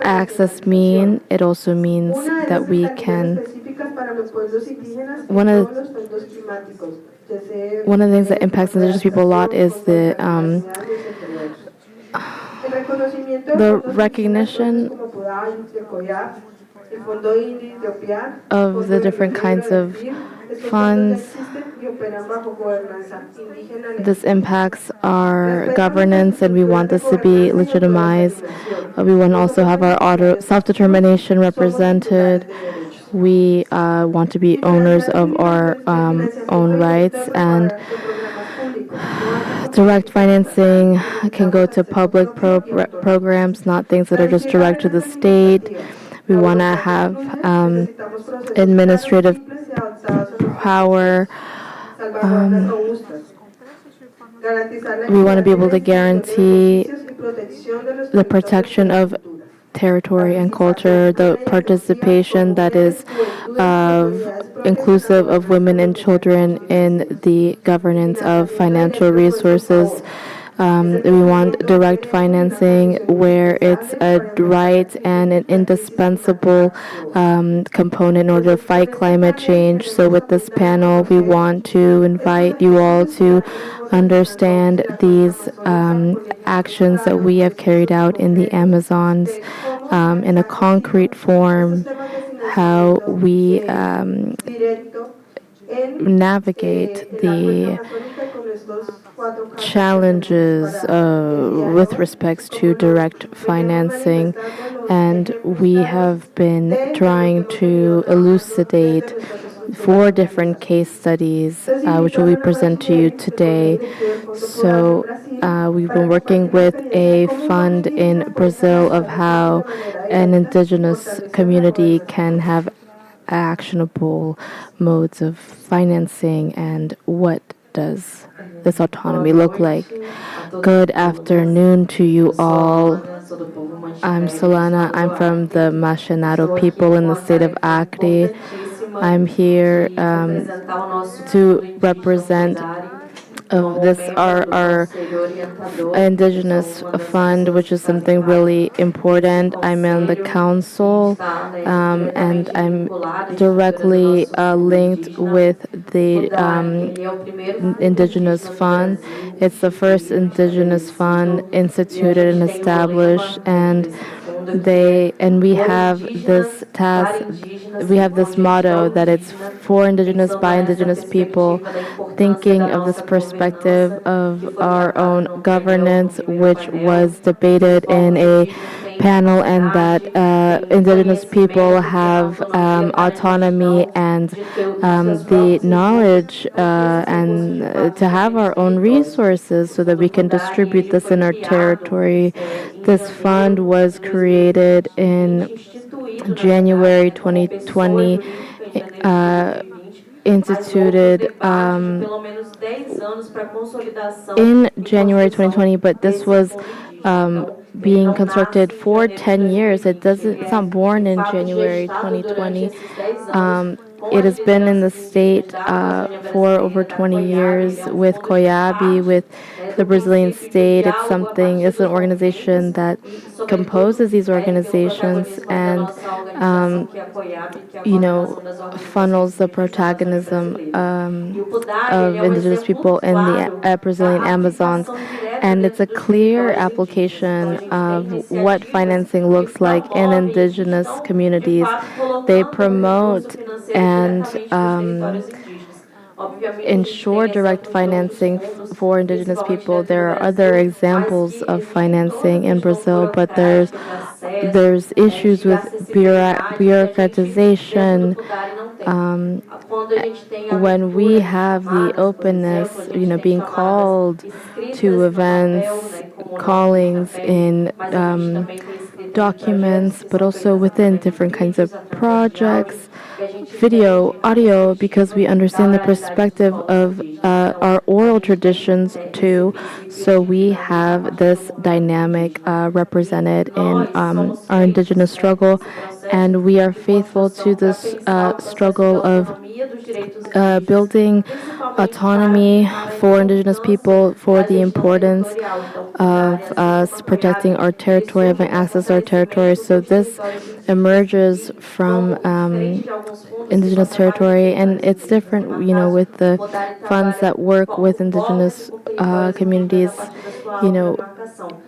access mean? It also means that we can. One of the things that impacts indigenous people a lot is the recognition of the different kinds of funds. This impacts our governance, and we want this to be legitimized. We want to also have our self-determination represented. We want to be owners of our own rights, and direct financing can go to public programs, not things that are just direct to the state. We want to have administrative power. We want to be able to guarantee the protection of territory and culture, the participation that is inclusive of women and children in the governance of financial resources. We want direct financing where it's a right and an indispensable component in order to fight climate change. So with this panel, we want to invite you all to understand these actions that we have carried out in the Amazons in a concrete form, how we navigate the challenges with respects to direct financing, and we have been trying to elucidate 4 different case studies, which will be presented to you today. So we've been working with a fund in Brazil of how an indigenous community can have actionable modes of financing and what does this autonomy look like. Good afternoon to you all. I'm Solana. I'm from the Machinado people in the state of Acre. I'm here to represent our Indigenous Fund, which is something really important. I'm on the council, and I'm directly linked with the Indigenous Fund. It's the first Indigenous Fund instituted and established, and we have this task, we have this motto that it's for Indigenous, by Indigenous people, thinking of this perspective of our own governance, which was debated in a panel, and that Indigenous people have autonomy and the knowledge and to have our own resources so that we can distribute this in our territory. This fund was created in January 2020, instituted in January 2020, but this was being constructed for 10 years. It's not born in January 2020. it has been in the state for over 20 years with COIABI, with the Brazilian state. It's an organization that composes these organizations and, funnels the protagonism of indigenous people in the Brazilian Amazons. And it's a clear application of what financing looks like in indigenous communities. They promote and ensure direct financing for indigenous people. There are other examples of financing in Brazil, but there's issues with bureaucratization. When we have the openness, being called to events, callings in documents, but also within different kinds of projects, video, audio, because we understand the perspective of our oral traditions too. So we have this dynamic represented in our indigenous struggle, and we are faithful to this struggle of building autonomy for indigenous people, for the importance of us protecting our territory, having access to our territory. So this emerges from indigenous territory, and it's different, with the funds that work with indigenous communities.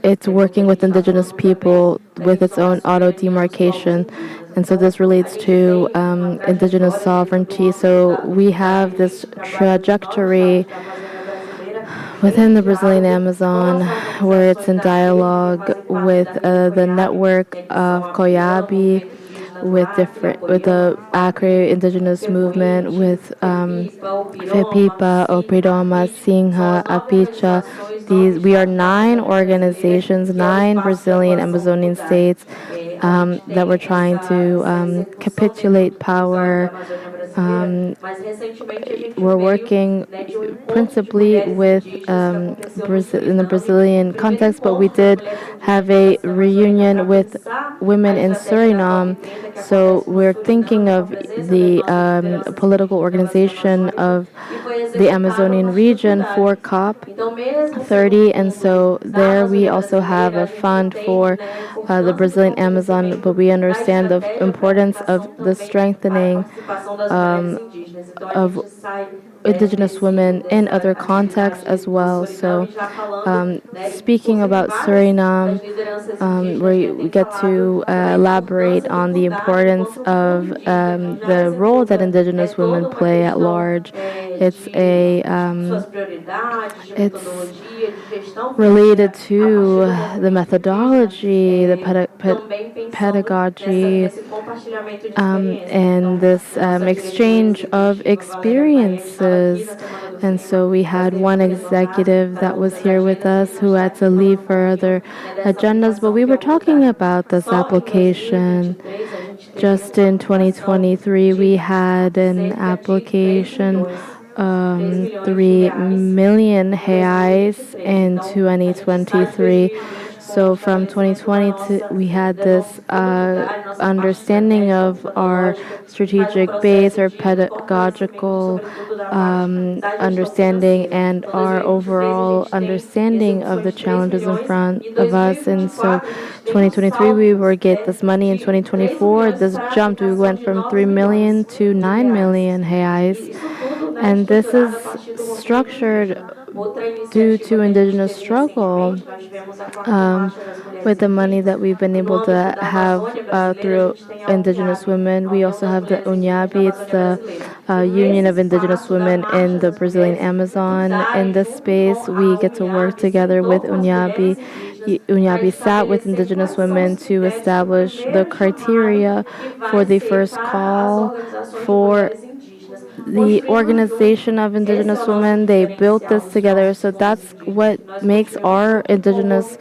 It's working with indigenous people with its own auto demarcation, and so this relates to indigenous sovereignty. So we have this trajectory within the Brazilian Amazon where it's in dialogue with the network of COIABI, with the Acre indigenous movement, with FEPIPA, Opridoma, Singha, Apicha. We are 9 organizations, 9 Brazilian Amazonian states that were trying to capitulate power. We're working principally with in the Brazilian context, but we did have a reunion with women in Suriname. So we're thinking of the political organization of the Amazonian region for COP30, and so there we also have a fund for the Brazilian Amazon, but we understand the importance of the strengthening of indigenous women in other contexts as well. So speaking about Suriname, where we get to elaborate on the importance of the role that indigenous women play at large. It's related to the methodology, the pedagogy, and this exchange of experiences. And so we had one executive that was here with us who had to leave for other agendas, but we were talking about this application. Just in 2023, we had an application 3 million reais in 2023. So from 2020 to we had this understanding of our strategic base, our pedagogical understanding, and our overall understanding of the challenges in front of us. And so 2023 we were get this money. In 2024 this jumped. We went from 3 million to 9 million reais. And this is structured due to indigenous struggle with the money that we've been able to have through indigenous women. We also have the UNIABI, it's the Union of Indigenous Women in the Brazilian Amazon. In this space, we get to work together with UNIABI. UNIABI sat with indigenous women to establish the criteria for the first call for the organization of indigenous women. They built this together, so that's what makes our indigenous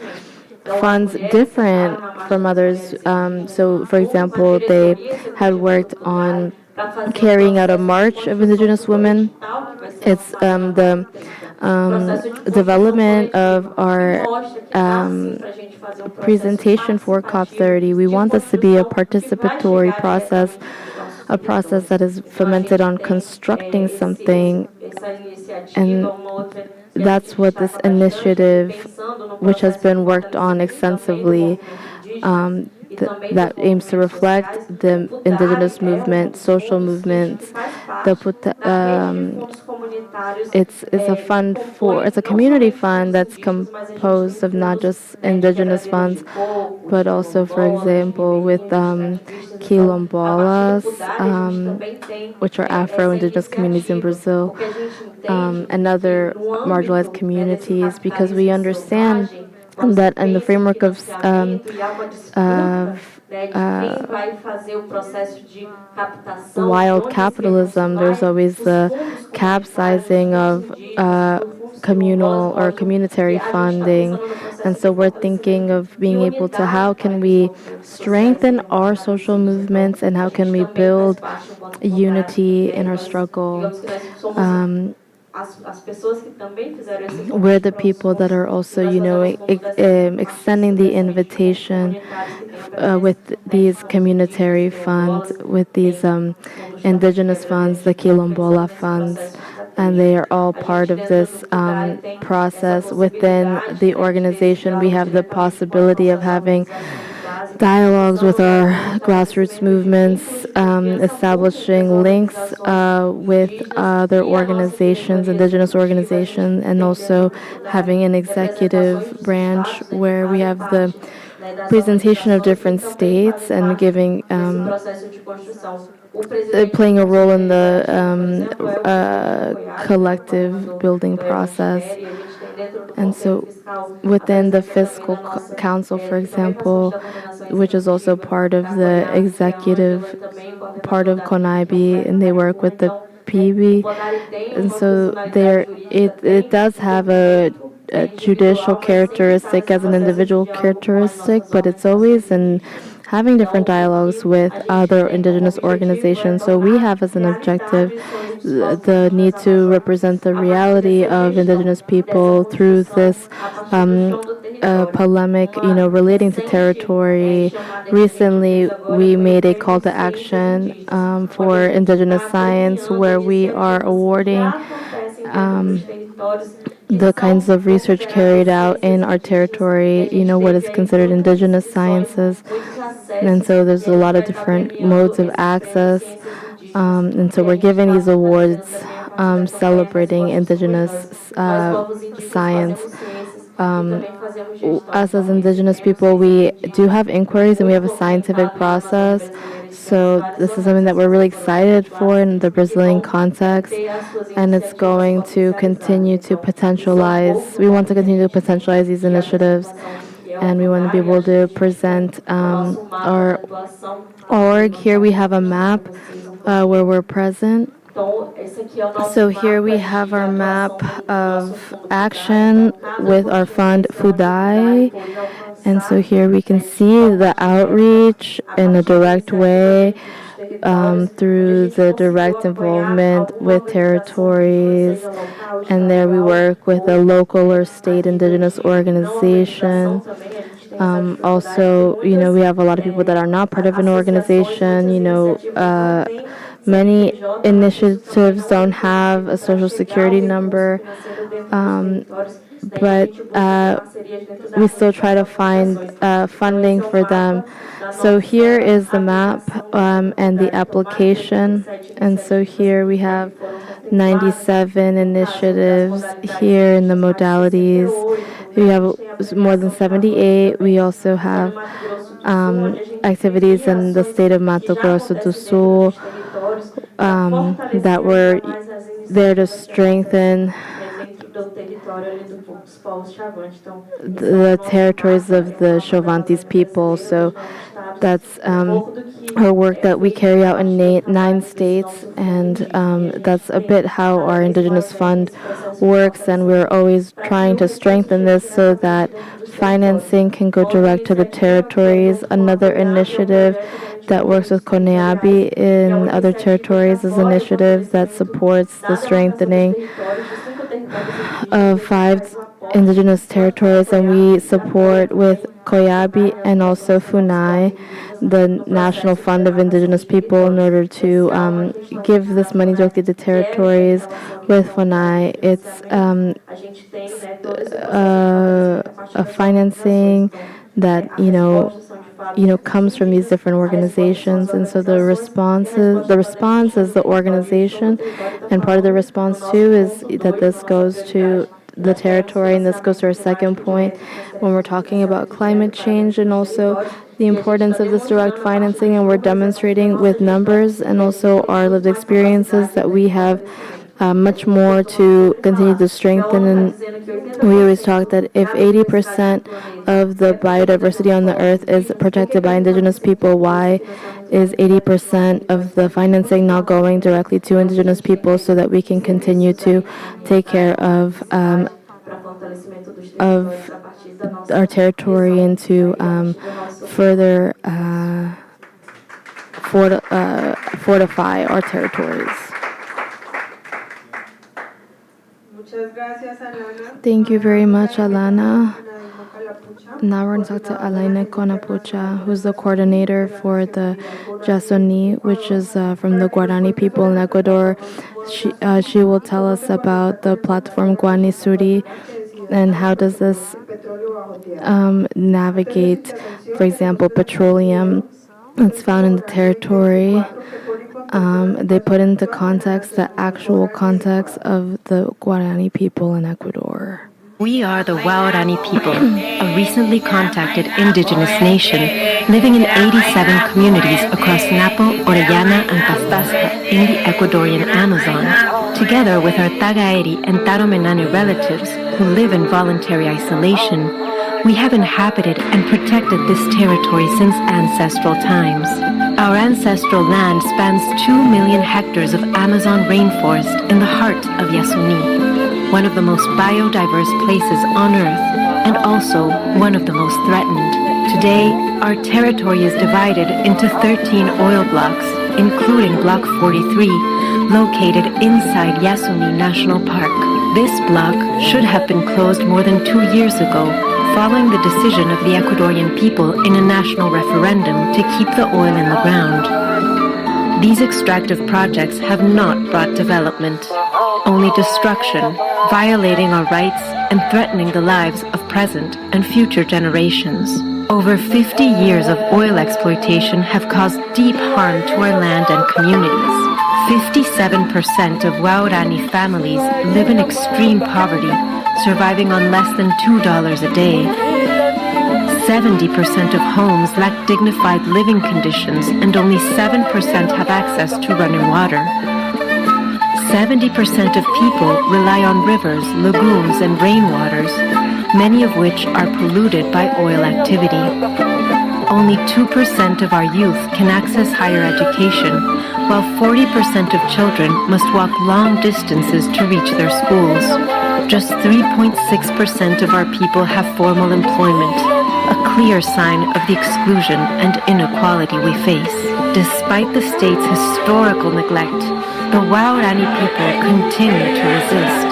funds different from others. So for example, they had worked on carrying out a march of indigenous women. It's the development of our presentation for COP30. We want this to be a participatory process a process that is fomented on constructing something, and that's what this initiative, which has been worked on extensively, that aims to reflect the indigenous movement, social movements. It's a community fund that's composed of not just indigenous funds, but also, for example, with quilombolas, which are Afro-Indigenous communities in Brazil, and other marginalized communities, because we understand that in the framework of wild capitalism, there's always the capsizing of communal or communitary funding. And so we're thinking of being able to, how can we strengthen our social movements and how can we build unity in our struggle? We're the people that are also, extending the invitation with these communitary funds, with these indigenous funds, the Quilombola funds, and they are all part of this process. Within the organization, we have the possibility of having dialogues with our grassroots movements, establishing links with other organizations, indigenous organizations, and also having an executive branch where we have the presentation of different states and giving playing a role in the collective building process. And so within the fiscal council, for example, which is also part of the executive part of CONIBI, and they work with the PB, and so it does have a judicial characteristic as an individual characteristic, but it's always in having different dialogues with other indigenous organizations. So we have as an objective the need to represent the reality of indigenous people through this polemic, relating to territory. Recently, we made a call to action for indigenous science, where we are awarding the kinds of research carried out in our territory, what is considered indigenous sciences. And so there's a lot of different modes of access. And so we're giving these awards celebrating indigenous science. Us as indigenous people, we do have inquiries and we have a scientific process. So this is something that we're really excited for in the Brazilian context, and it's going to continue to potentialize. We want to continue to potentialize these initiatives, and we want to be able to present our org. Here we have a map where we're present. So here we have our map of action with our fund FUDAI. And so here we can see the outreach in a direct way through the direct involvement with territories. And there we work with a local or state indigenous organization. Also, we have a lot of people that are not part of an organization. Many initiatives don't have a social security number, but we still try to find funding for them. So here is the map and the application. And so here we have 97 initiatives here in the modalities. We have more than 78. We also have activities in the state of Mato Grosso do Sul that were there to strengthen the territories of the Chavantes people. So that's our work that we carry out in 9 states, and that's a bit how our Indigenous Fund works, and we're always trying to strengthen this so that financing can go direct to the territories. Another initiative that works with CONIABI in other territories is an initiative that supports the strengthening of 5 indigenous territories, and we support with Coyabi, and also FUNAI, the National Fund of Indigenous People, in order to give this money directly to territories. With FUNAI, it's a financing that comes from these different organizations, and so the response is the organization, and part of the response too is that this goes to the territory, and this goes to our second point when we're talking about climate change and also the importance of this direct financing, and we're demonstrating with numbers and also our lived experiences that we have much more to continue to strengthen. And we always talk that if 80% of the biodiversity on the earth is protected by Indigenous people, why is 80% of the financing not going directly to Indigenous people so that we can continue to take care of our territory and to further fortify our territories? Thank you very much, Alana. Now we're going to talk to Alaina Conapucha, who's the coordinator for the Yasuni, which is from the Guarani people in Ecuador. She will tell us about the platform Guani Suri and how does this navigate, for example, petroleum that's found in the territory. They put into context the actual context of the Guarani people in Ecuador. We are the Waorani people, a recently contacted indigenous nation living in 87 communities across Napo, Orellana, and Pastaza in the Ecuadorian Amazon. Together with our Tagaeri and Taromenane relatives who live in voluntary isolation, we have inhabited and protected this territory since ancestral times. Our ancestral land spans 2 million hectares of Amazon rainforest in the heart of Yasuni, one of the most biodiverse places on Earth, and also one of the most threatened. Today, our territory is divided into 13 oil blocks, including Block 43, located inside Yasuni National Park. This block should have been closed more than 2 years ago, following the decision of the Ecuadorian people in a national referendum to keep the oil in the ground. These extractive projects have not brought development, only destruction, violating our rights and threatening the lives of present and future generations. Over 50 years of oil exploitation have caused deep harm to our land and communities. 57% of Waorani families live in extreme poverty, surviving on less than $2 a day. 70% of homes lack dignified living conditions, and only 7% have access to running water. 70% of people rely on rivers, lagoons, and rainwaters, many of which are polluted by oil activity. Only 2% of our youth can access higher education, while 40% of children must walk long distances to reach their schools. Just 3.6% of our people have formal employment, a clear sign of the exclusion and inequality we face. Despite the state's historical neglect, the Waorani people continue to resist.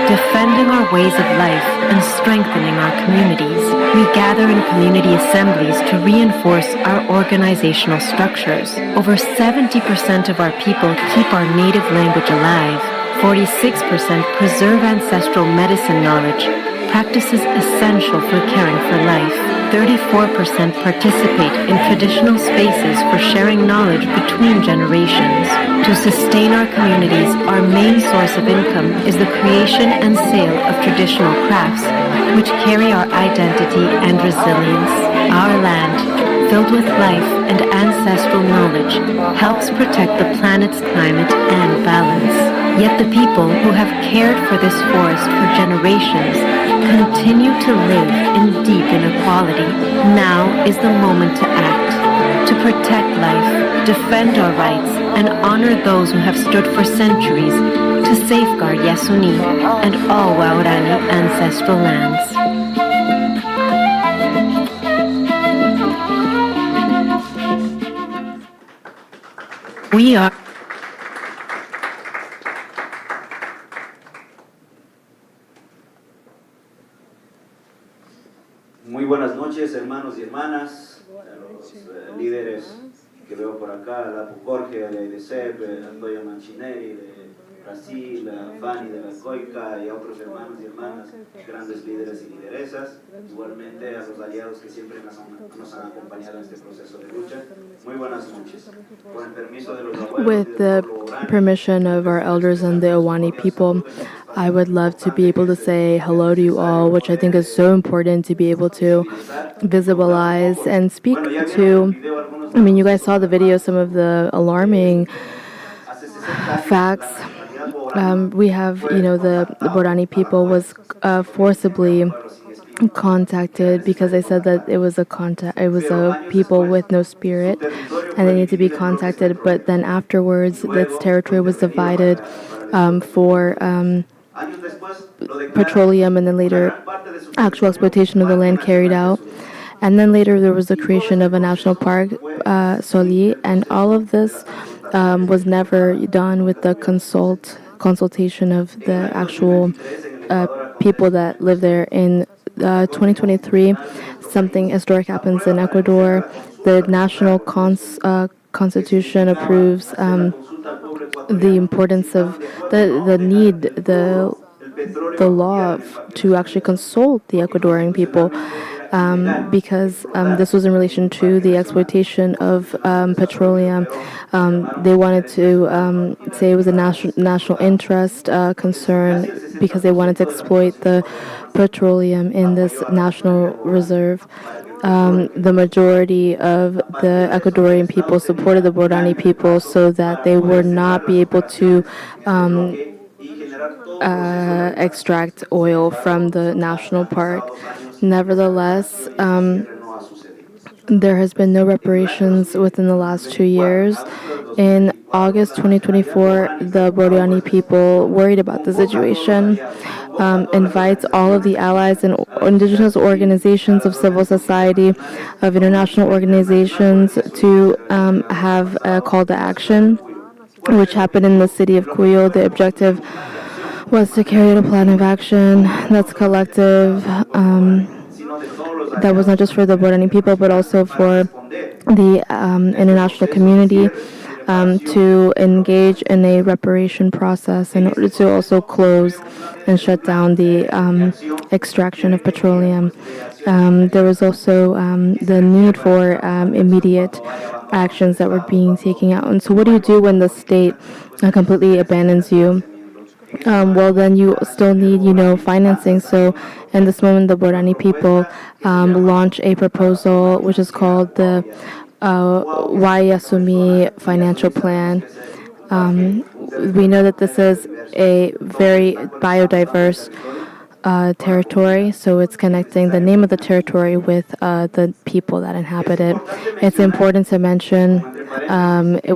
Defending our ways of life and strengthening our communities, we gather in community assemblies to reinforce our organizational structures. Over 70% of our people keep our native language alive. 46% preserve ancestral medicine knowledge, practices essential for caring for life. 34% participate in traditional spaces for sharing knowledge between generations. To sustain our communities, our main source of income is the creation and sale of traditional crafts, which carry our identity and resilience. Our land, filled with life and ancestral knowledge, helps protect the planet's climate and balance. Yet the people who have cared for this forest for generations continue to live in deep inequality. Now is the moment to act, to protect life, defend our rights, and honor those who have stood for centuries to safeguard Yasuni and all Waorani ancestral lands. We are Muy buenas noches, hermanos y hermanas, a los líderes que veo por acá, a Lapu Jorge, a la IDCEP, a Antonio Mancinelli de Brasil, a Fanny de la COICA y a otros hermanos y hermanas, grandes líderes y lideresas, igualmente a los aliados que siempre nos han acompañado en este proceso de lucha. Muy buenas noches. Con el permiso de los abuelos With the permission of our elders and the Awani people, I would love to be able to say hello to you all, which I think is so important to be able to visualize and speak to. I mean, you guys saw the video, some of the alarming facts. We have, the Borani people was forcibly contacted because they said that it was a people with no spirit and they need to be contacted, but then afterwards its territory was divided for petroleum, and then later actual exploitation of the land carried out. And then later there was the creation of a national park, Soli, and all of this was never done with the consultation of the actual people that live there. In 2023, something historic happens in Ecuador. The national constitution approves the importance of the need, the law to actually consult the Ecuadorian people, because this was in relation to the exploitation of petroleum. They wanted to say it was a national interest concern because they wanted to exploit the petroleum in this national reserve. The majority of the Ecuadorian people supported the Borani people so that they would not be able to extract oil from the national park. Nevertheless, there has been no reparations within the last 2 years. In August 2024, the Borani people, worried about the situation, invites all of the allies and indigenous organizations of civil society, of international organizations, to have a call to action, which happened in the city of Cuyo. The objective was to carry out a plan of action that's collective, that was not just for the Borani people, but also for the international community, to engage in a reparation process in order to also close and shut down the extraction of petroleum. There was also the need for immediate actions that were being taken out. And so what do you do when the state completely abandons you? Well, then you still need, financing. So in this moment, the Borani people launch a proposal which is called the Wayasumi Financial Plan. We know that this is a very biodiverse territory, so it's connecting the name of the territory with the people that inhabit it. It's important to mention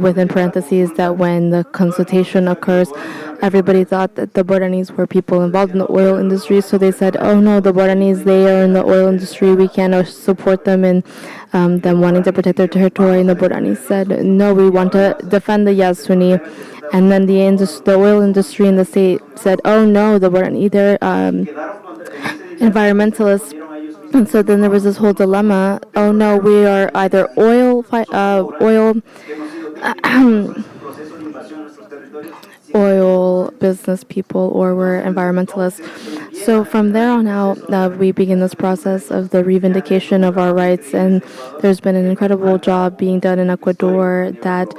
within parentheses that when the consultation occurs, everybody thought that the Boranis were people involved in the oil industry, so they said, oh no, the Boranis, they are in the oil industry, we cannot support them in them wanting to protect their territory. And the Boranis said, no, we want to defend the Yasuni. And then the oil industry in the state said, oh no, the Borani, they're environmentalists. And so then there was this whole dilemma. Oh no, we are either oil business people, or we're environmentalists. So from there on out, we begin this process of the reivindication of our rights, and there's been an incredible job being done in Ecuador that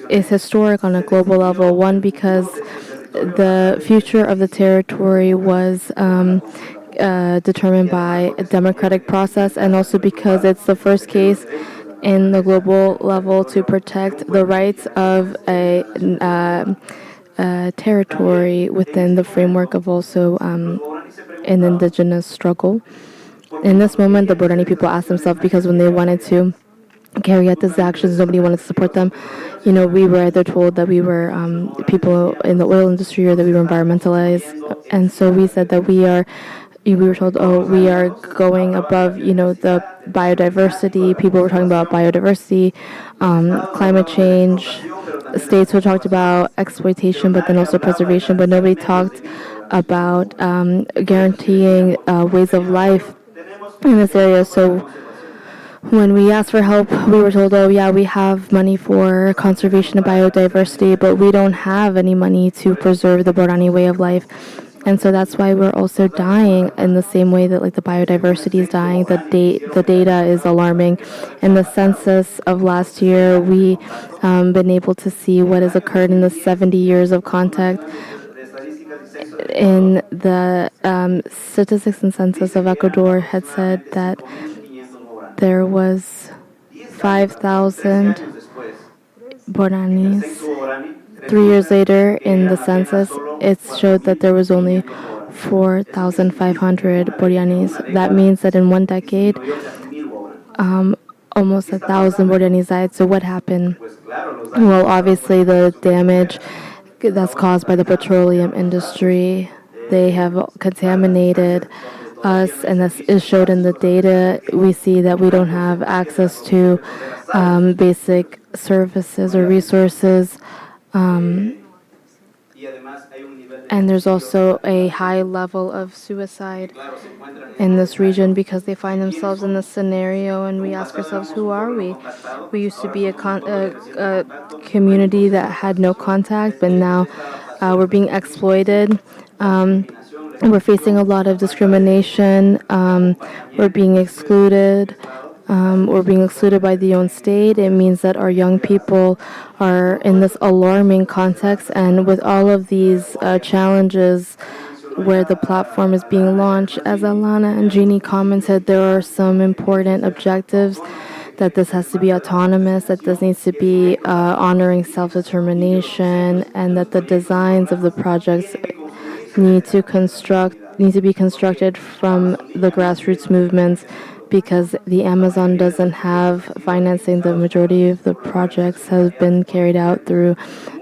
is historic on a global level. One, because the future of the territory was determined by a democratic process, and also because it's the first case in the global level to protect the rights of a territory within the framework of also an indigenous struggle. In this moment, the Borani people asked themselves, because when they wanted to carry out these actions, nobody wanted to support them. We were either told that we were people in the oil industry or that we were environmentalized. And so we said that we were told, oh, we are going above, the biodiversity. People were talking about biodiversity, climate change. States were talked about exploitation, but then also preservation. But nobody talked about guaranteeing ways of life in this area. So when we asked for help, we were told, oh yeah, we have money for conservation of biodiversity, but we don't have any money to preserve the Borani way of life. And so that's why we're also dying in the same way that like the biodiversity is dying. The data is alarming. In the census of last year, we been able to see what has occurred in the 70 years of contact. In the statistics and census of Ecuador had said that there was 5,000 Boranis. 3 years later, in the census, it showed that there was only 4,500 Boranis. That means that in 1 decade, almost 1,000 Boranis died. So what happened? Well, obviously the damage that's caused by the petroleum industry. They have contaminated us, and this is showed in the data. We see that we don't have access to basic services or resources. And there's also a high level of suicide in this region because they find themselves in this scenario, and we ask ourselves, who are we? We used to be a community that had no contact, but now we're being exploited. We're facing a lot of discrimination. We're being excluded. We're being excluded by the own state. It means that our young people are in this alarming context, and with all of these challenges where the platform is being launched, as Alana and Jeannie commented, there are some important objectives that this has to be autonomous, that this needs to be honoring self-determination, and that the designs of the projects need to be constructed from the grassroots movements, because the Amazon doesn't have financing. The majority of the projects have been carried out through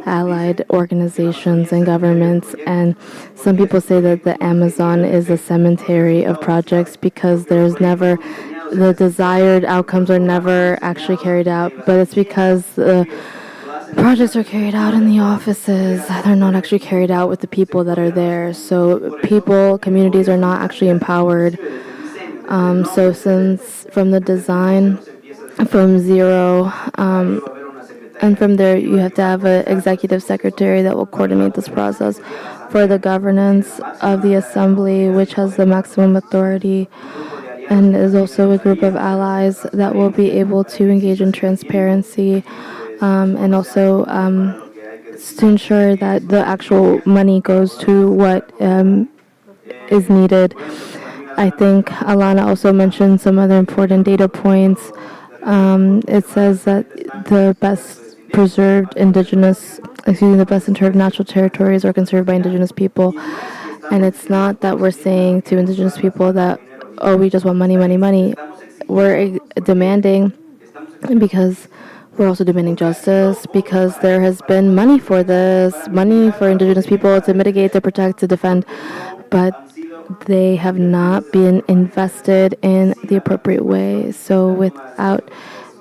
allied organizations and governments. And some people say that the Amazon is a cemetery of projects because the desired outcomes are never actually carried out. But it's because the projects are carried out in the offices. They're not actually carried out with the people that are there. So communities are not actually empowered. So since from the design, from zero, and from there you have to have an executive secretary that will coordinate this process for the governance of the assembly, which has the maximum authority, and is also a group of allies that will be able to engage in transparency, and also to ensure that the actual money goes to what is needed. I think Alana also mentioned some other important data points. It says that the best interpreted natural territories are conserved by indigenous people. And it's not that we're saying to indigenous people that, oh, we just want money, money, money. We're demanding, because we're also demanding justice, because there has been money for this, money for indigenous people to mitigate, to protect, to defend. But they have not been invested in the appropriate way. So without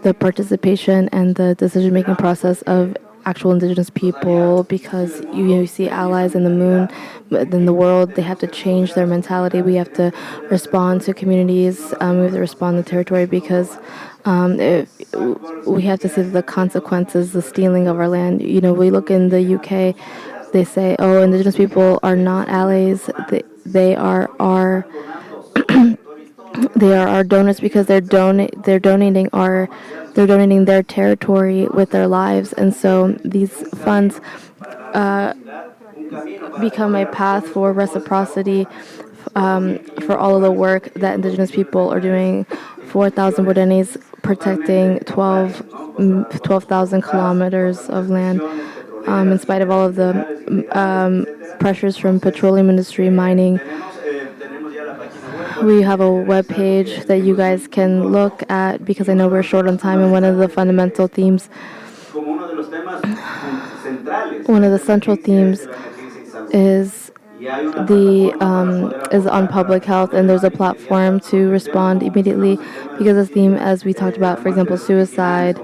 the participation and the decision-making process of actual indigenous people, because you see allies in the moon, in the world, they have to change their mentality. We have to respond to communities. We have to respond to territory, because we have to see the consequences, the stealing of our land. We look in the UK, they say, oh, indigenous people are not allies. They are our they are our donors, because they're donating their territory with their lives. And so these funds become a path for reciprocity, for all of the work that indigenous people are doing. 4,000 Bodenis protecting 12,000 kilometers of land, in spite of all of the pressures from petroleum industry, mining. We have a web page that you guys can look at, because I know we're short on time, and one of the central themes is on public health, and there's a platform to respond immediately, because the theme, as we talked about, for example, suicide,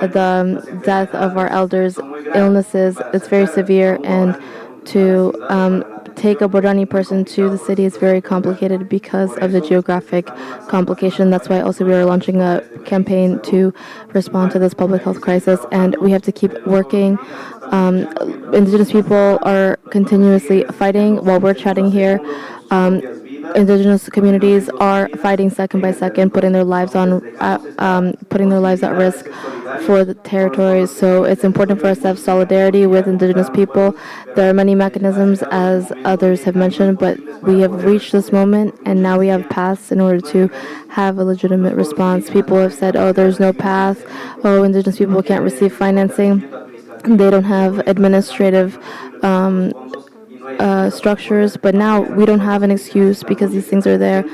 the death of our elders, illnesses, it's very severe, and to take a Borani person to the city is very complicated because of the geographic complication. That's why also we are launching a campaign to respond to this public health crisis, and we have to keep working. Indigenous people are continuously fighting while we're chatting here. Indigenous communities are fighting second by second, putting their lives at risk for the territories. So it's important for us to have solidarity with Indigenous people. There are many mechanisms, as others have mentioned, but we have reached this moment, and now we have paths in order to have a legitimate response. People have said, "Oh, there's no path. Oh, Indigenous people can't receive financing. They don't have administrative." Structures, but now we don't have an excuse because these things are there,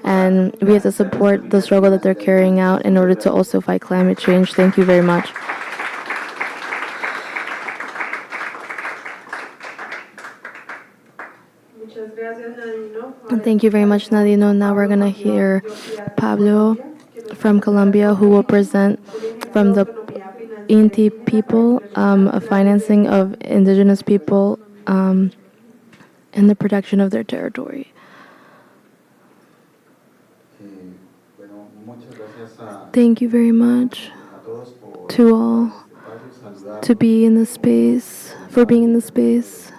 and we have to support the struggle that they're carrying out in order to also fight climate change. Thank you very much. And thank you very much, Nadino. Now we're going to hear Pablo from Colombia, who will present from the Inti people, a financing of indigenous people in the protection of their territory. Thank you very much to all to be in this space, for being in this space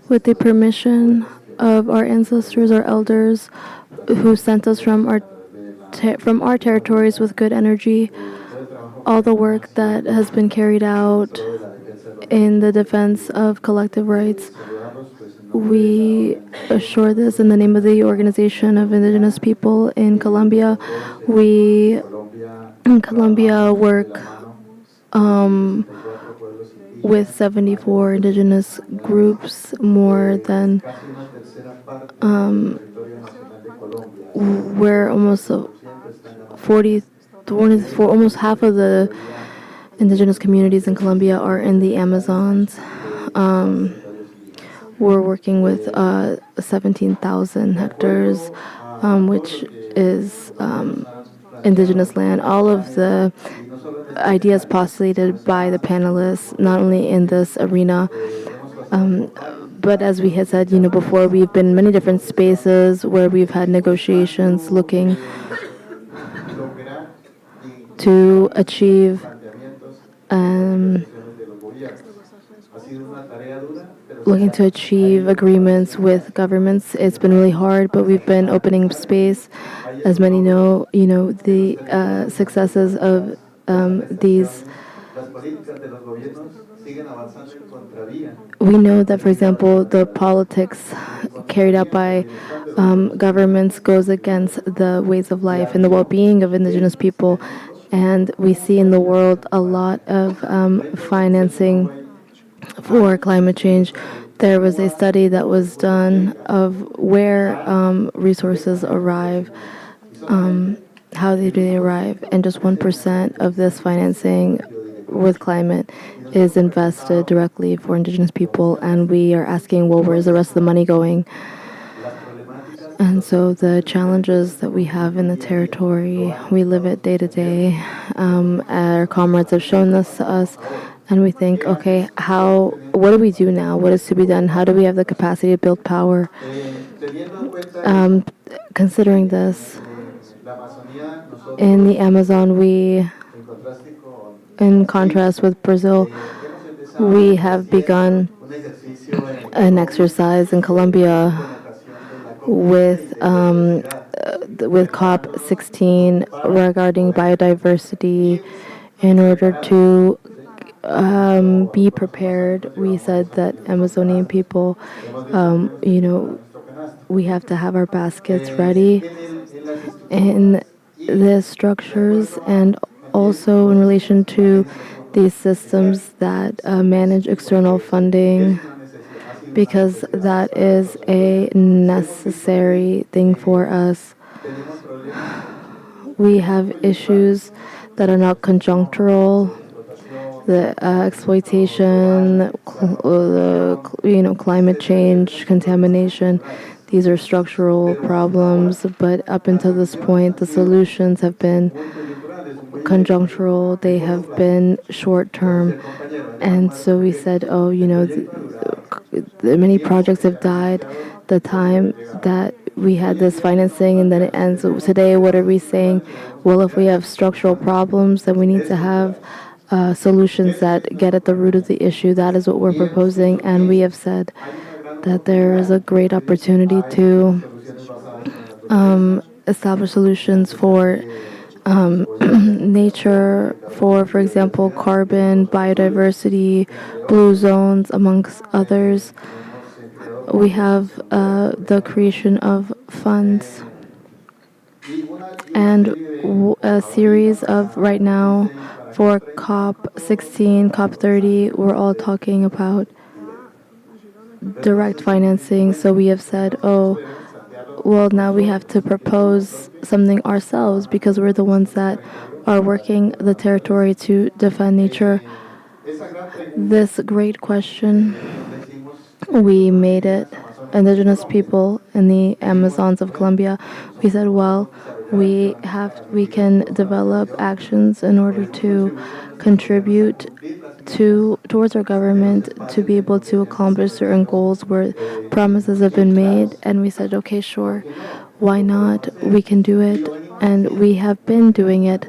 with the permission of our ancestors, our elders, who sent us from our territories with good energy. All the work that has been carried out in the defense of collective rights. We assure this in the name of the Organization of Indigenous People in Colombia. We in Colombia work with 74 indigenous groups, more than we're almost 44, almost half of the indigenous communities in Colombia are in the Amazons. We're working with 17,000 hectares, which is indigenous land. All of the ideas postulated by the panelists, not only in this arena, but as we had said, before, we've been in many different spaces where we've had negotiations looking to achieve agreements with governments. It's been really hard, but we've been opening space. As many know, the successes of these. We know that, for example, the politics carried out by governments goes against the ways of life and the well-being of indigenous people. And we see in the world a lot of financing for climate change. There was a study that was done of where resources arrive, how do they arrive, and just 1% of this financing with climate is invested directly for indigenous people. And we are asking, well, where's the rest of the money going? And so the challenges that we have in the territory, we live it day to day. Our comrades have shown this to us, and we think, okay, what do we do now? What is to be done? How do we have the capacity to build power? Considering this, in the Amazon, in contrast with Brazil, we have begun an exercise in Colombia with COP16 regarding biodiversity in order to be prepared. We said that Amazonian people, we have to have our baskets ready in the structures and also in relation to these systems that manage external funding, because that is a necessary thing for us. We have issues that are not conjunctural, the exploitation, climate change, contamination. These are structural problems, but up until this point, the solutions have been conjunctural, they have been short-term. And so we said, many projects have died. The time that we had this financing and then it ends. So today, what are we saying? Well, if we have structural problems, then we need to have solutions that get at the root of the issue. That is what we're proposing, and we have said that there is a great opportunity to establish solutions for nature, for example, carbon, biodiversity, blue zones, amongst others. We have the creation of funds and a series of right now for COP16, COP30, we're all talking about direct financing. So we have said, oh, well, now we have to propose something ourselves because we're the ones that are working the territory to defend nature. This great question, we made it indigenous people in the Amazons of Colombia. We said, well, we can develop actions in order to contribute towards our government to be able to accomplish certain goals where promises have been made. And we said, okay, sure, why not? We can do it, and we have been doing it.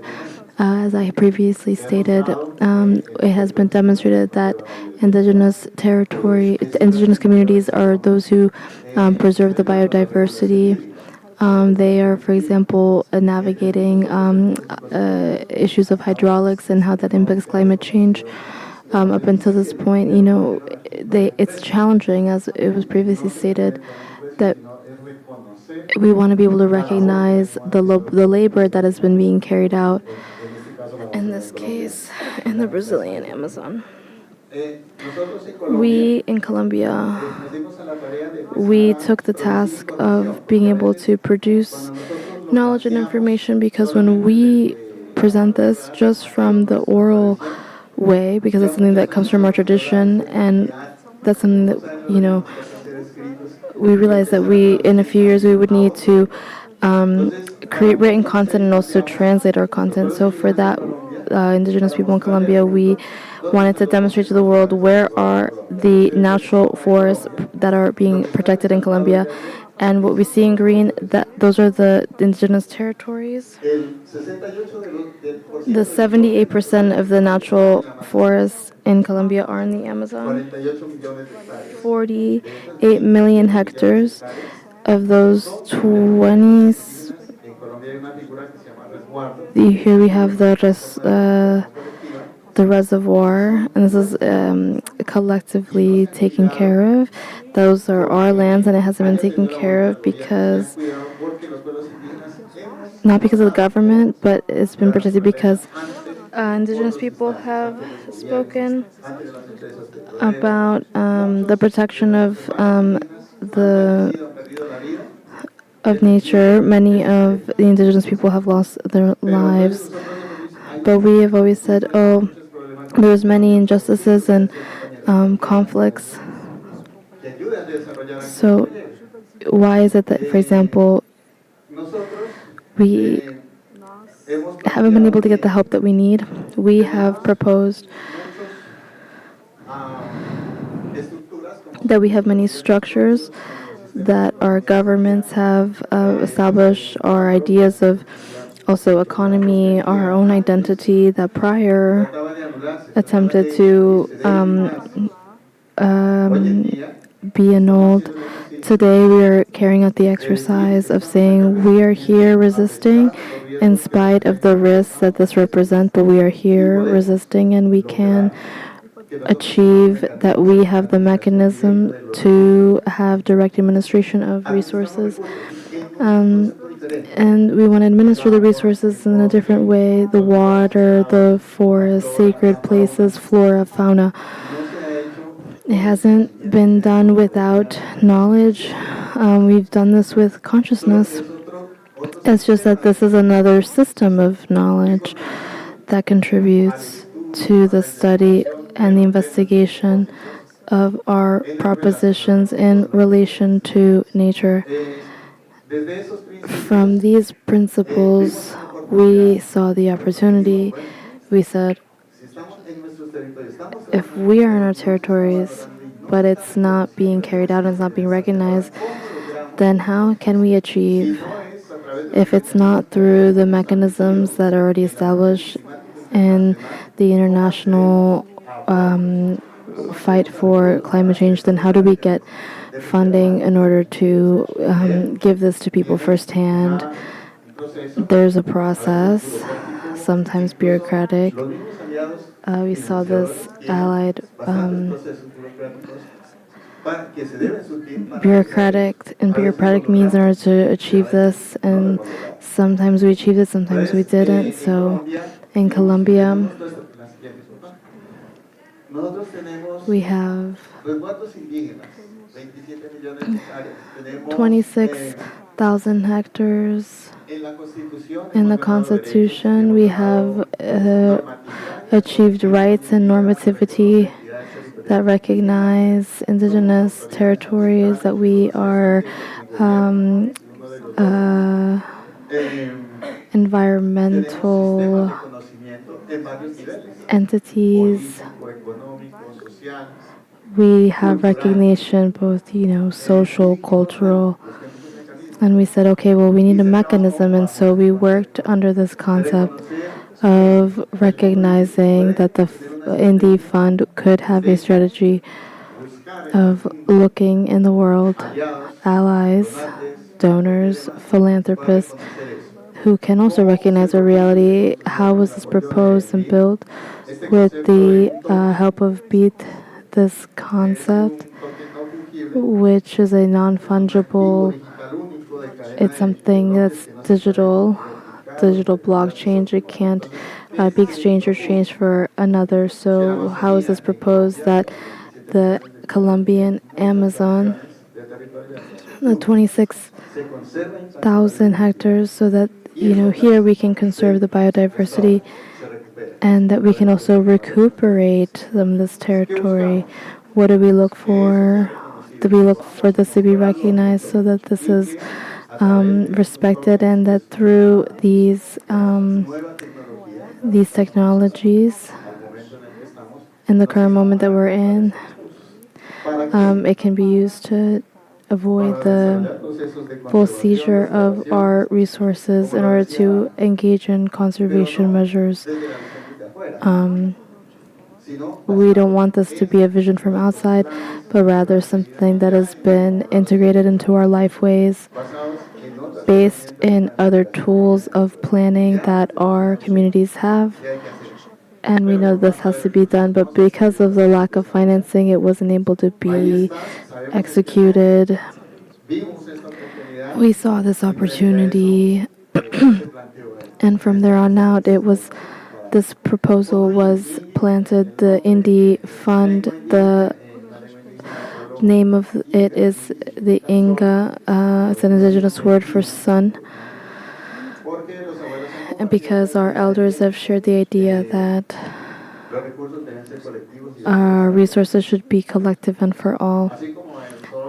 As I previously stated, it has been demonstrated that indigenous communities are those who preserve the biodiversity. They are, for example, navigating issues of hydraulics and how that impacts climate change. Up until this point, it's challenging, as it was previously stated, that we want to be able to recognize the labor that has been being carried out, in this case, in the Brazilian Amazon. We, in Colombia, we took the task of being able to produce knowledge and information, because when we present this just from the oral way, because it's something that comes from our tradition, and that's something that, we realized that in a few years, we would need to create written content and also translate our content. So for that, indigenous people in Colombia, we wanted to demonstrate to the world where are the natural forests that are being protected in Colombia. And what we see in green, those are the indigenous territories. The 78% of the natural forests in Colombia are in the Amazon. 48 million hectares. Of those 20s, here we have the reservoir, and this is collectively taken care of. Those are our lands, and it hasn't been taken care of because, not because of the government, but it's been protected because indigenous people have spoken about the protection of nature. Many of the indigenous people have lost their lives, but we have always said, oh, there's many injustices and conflicts. So why is it that, for example, we haven't been able to get the help that we need? We have proposed that we have many structures that our governments have established, our ideas of also economy, our own identity that prior attempted to be annulled. Today we are carrying out the exercise of saying we are here resisting in spite of the risks that this represents, but we are here resisting, and we can achieve that we have the mechanism to have direct administration of resources. And we want to administer the resources in a different way: the water, the forest, sacred places, flora, fauna. It hasn't been done without knowledge. We've done this with consciousness. It's just that this is another system of knowledge that contributes to the study and the investigation of our propositions in relation to nature. From these principles, we saw the opportunity. We said, if we are in our territories, but it's not being carried out and it's not being recognized, then how can we achieve, if it's not through the mechanisms that are already established in the international fight for climate change, then how do we get funding in order to give this to people firsthand? There's a process, sometimes bureaucratic. We saw this allied bureaucratic means in order to achieve this, and sometimes we achieved it, sometimes we didn't. So in Colombia, we have 26,000 hectares. In the Constitution, we have achieved rights and normativity that recognize indigenous territories, that we are environmental entities. We have recognition, both, social, cultural, and we said, okay, well, we need a mechanism, and so we worked under this concept of recognizing that the Indie Fund could have a strategy of looking in the world, allies, donors, philanthropists, who can also recognize our reality. How was this proposed and built? With the help of BEAT, this concept, which is a non-fungible, it's something that's digital blockchain. It can't be exchanged or changed for another. So how is this proposed that the Colombian Amazon, the 26,000 hectares, so that, here we can conserve the biodiversity and that we can also recuperate this territory? What do we look for? Do we look for this to be recognized so that this is respected, and that through these technologies in the current moment that we're in, it can be used to avoid the full seizure of our resources in order to engage in conservation measures. We don't want this to be a vision from outside, but rather something that has been integrated into our life ways, based in other tools of planning that our communities have. And we know this has to be done, but because of the lack of financing, it wasn't able to be executed. We saw this opportunity, and from there on out, this proposal was planted. The Indie Fund, the name of it is the Inga. It's an indigenous word for sun. And because our elders have shared the idea that our resources should be collective and for all.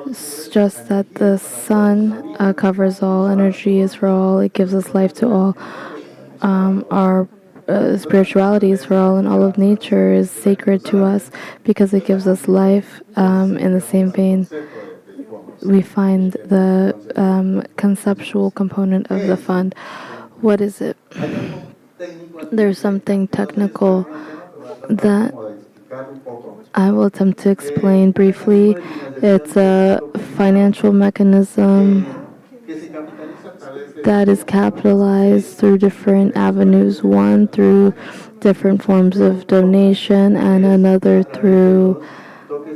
It's just that the sun covers all, energy is for all, it gives us life to all. Our spirituality is for all, and all of nature is sacred to us because it gives us life. In the same vein, we find the conceptual component of the fund. What is it? There's something technical that I will attempt to explain briefly. It's a financial mechanism that is capitalized through different avenues. One through different forms of donation, and another through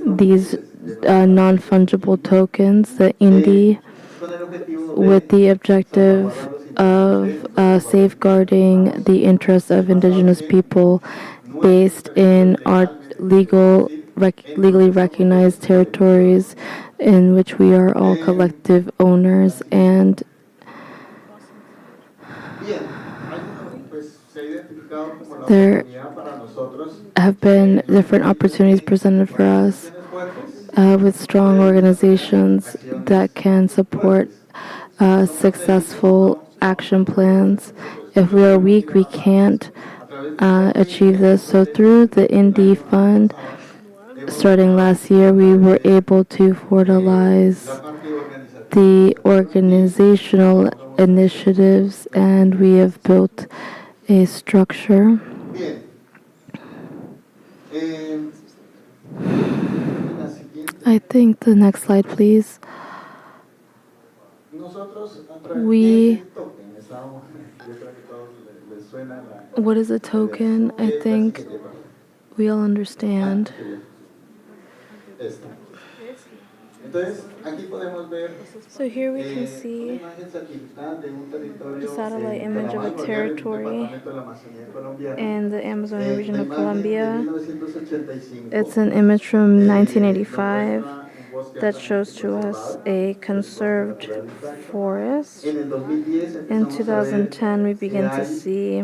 these non-fungible tokens, the Indie, with the objective of safeguarding the interests of indigenous people based in our legally recognized territories in which we are all collective owners. And there have been different opportunities presented for us with strong organizations that can support successful action plans. If we are weak, we can't achieve this. So through the Indie Fund, starting last year, we were able to formalize the organizational initiatives, and we have built a structure. I think the next slide, please. What is a token? I think we all understand. So here we can see a satellite image of a territory in the Amazon region of Colombia. It's an image from 1985 that shows to us a conserved forest. In 2010, we begin to see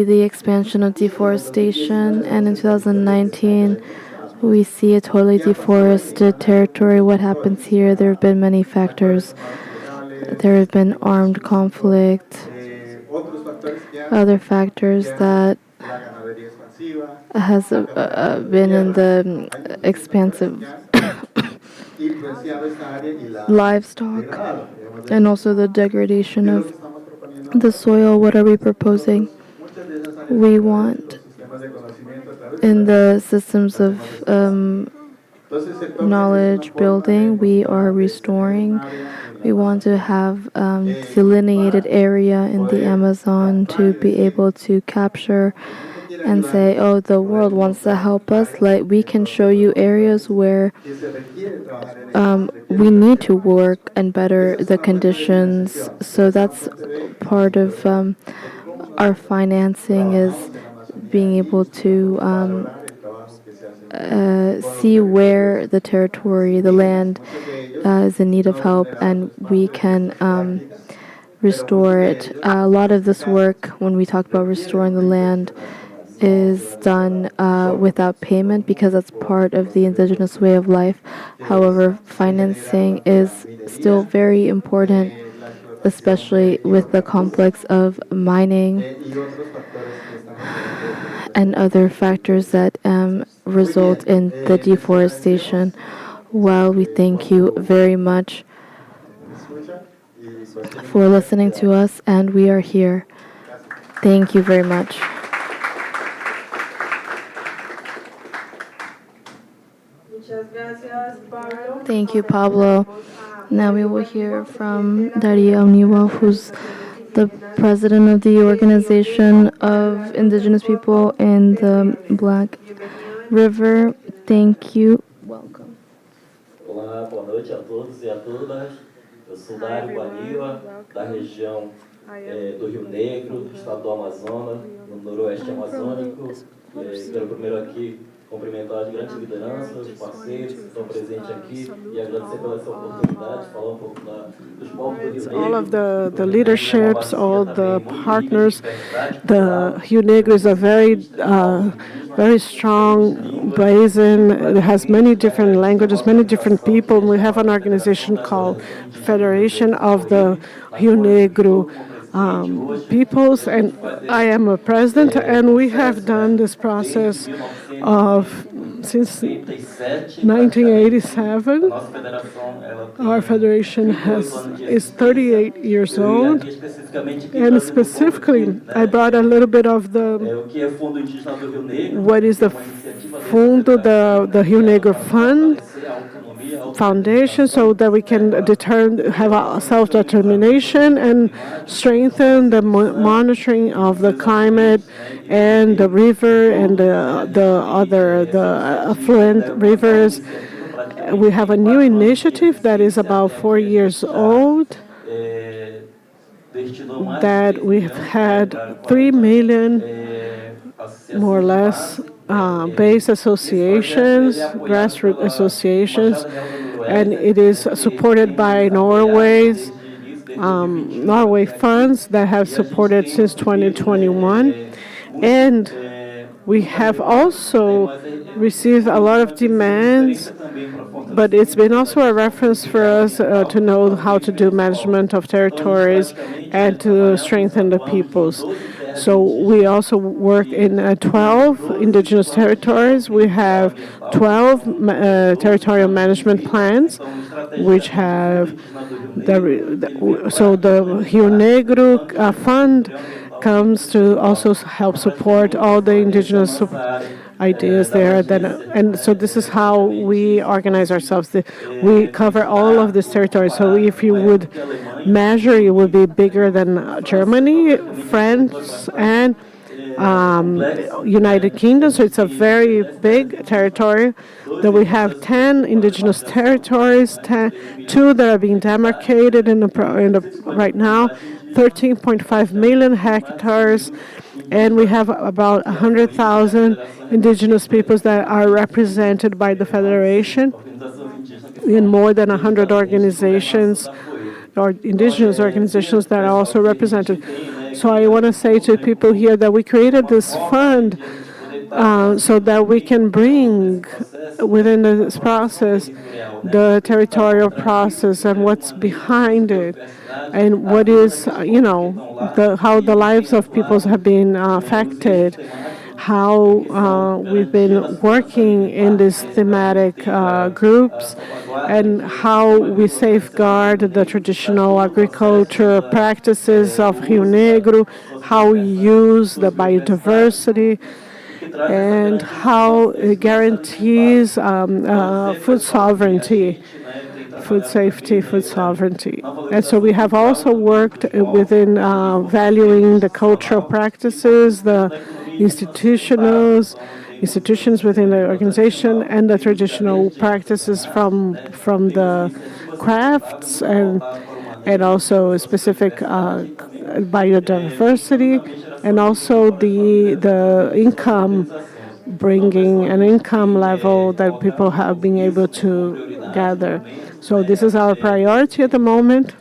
the expansion of deforestation, and in 2019, we see a totally deforested territory. What happens here? There have been many factors. There have been armed conflict, other factors that has been in the expansive livestock, and also the degradation of the soil. What are we proposing? We want, in the systems of knowledge building, we are restoring. We want to have delineated area in the Amazon to be able to capture and say, oh, the world wants to help us. Like, we can show you areas where we need to work and better the conditions. So that's part of our financing, is being able to see where the territory, the land, is in need of help, and we can restore it. A lot of this work, when we talk about restoring the land, is done without payment, because that's part of the indigenous way of life. However, financing is still very important, especially with the complex of mining and other factors that result in the deforestation. Well, we thank you very much for listening to us, and we are here. Thank you very much. Thank you, Pablo. Now we will hear from Daria Oniwa, who's the president of the Organization of Indigenous People in the Black River. Thank you. Welcome. Olá, boa noite a todos e a todas. Eu sou Dário Aniwa, da região do Rio Negro, do estado do Amazonas, no noroeste amazônico. Quero primeiro aqui cumprimentar as grandes lideranças, os parceiros que estão presentes aqui e agradecer pela essa oportunidade de falar pouco dos povos do Rio Negro. All of the leaderships, all the partners. The Rio Negro is a very strong basin. It has many different languages, many different people. We have an organization called Federation of the Rio Negro peoples, and I am a president, and we have done this process since 1987. Our federation is 38 years old, and specifically, I brought a little bit of what is the Fundo, the Rio Negro Fund, Foundation, so that we can have a self-determination and strengthen the monitoring of the climate and the river and the affluent rivers. We have a new initiative that is about 4 years old, that we've had 3 million, more or less, base associations, grassroots associations, and it is supported by Norway funds that have supported since 2021. And we have also received a lot of demands, but it's been also a reference for us to know how to do management of territories and to strengthen the peoples. So we also work in 12 indigenous territories. We have 12 territorial management plans, which have so the Rio Negro fund comes to also help support all the indigenous ideas there. And so this is how we organize ourselves. We cover all of this territory. So if you would measure, it would be bigger than Germany, France, and United Kingdom. So it's a very big territory. That we have 10 indigenous territories, 2 that are being demarcated right now, 13.5 million hectares, and we have about 100,000 indigenous peoples that are represented by the Federation in more than 100 organizations or indigenous organizations that are also represented. So I want to say to people here that we created this fund so that we can bring within this process the territorial process and what's behind it, and what is, how the lives of peoples have been affected, how we've been working in these thematic groups, and how we safeguard the traditional agriculture practices of Rio Negro, how we use the biodiversity, and how it guarantees food sovereignty, food safety, food sovereignty. And so we have also worked within valuing the cultural practices, the institutions within the organization, and the traditional practices from the crafts, and also specific biodiversity, and also the income, bringing an income level that people have been able to gather. So this is our priority at the moment.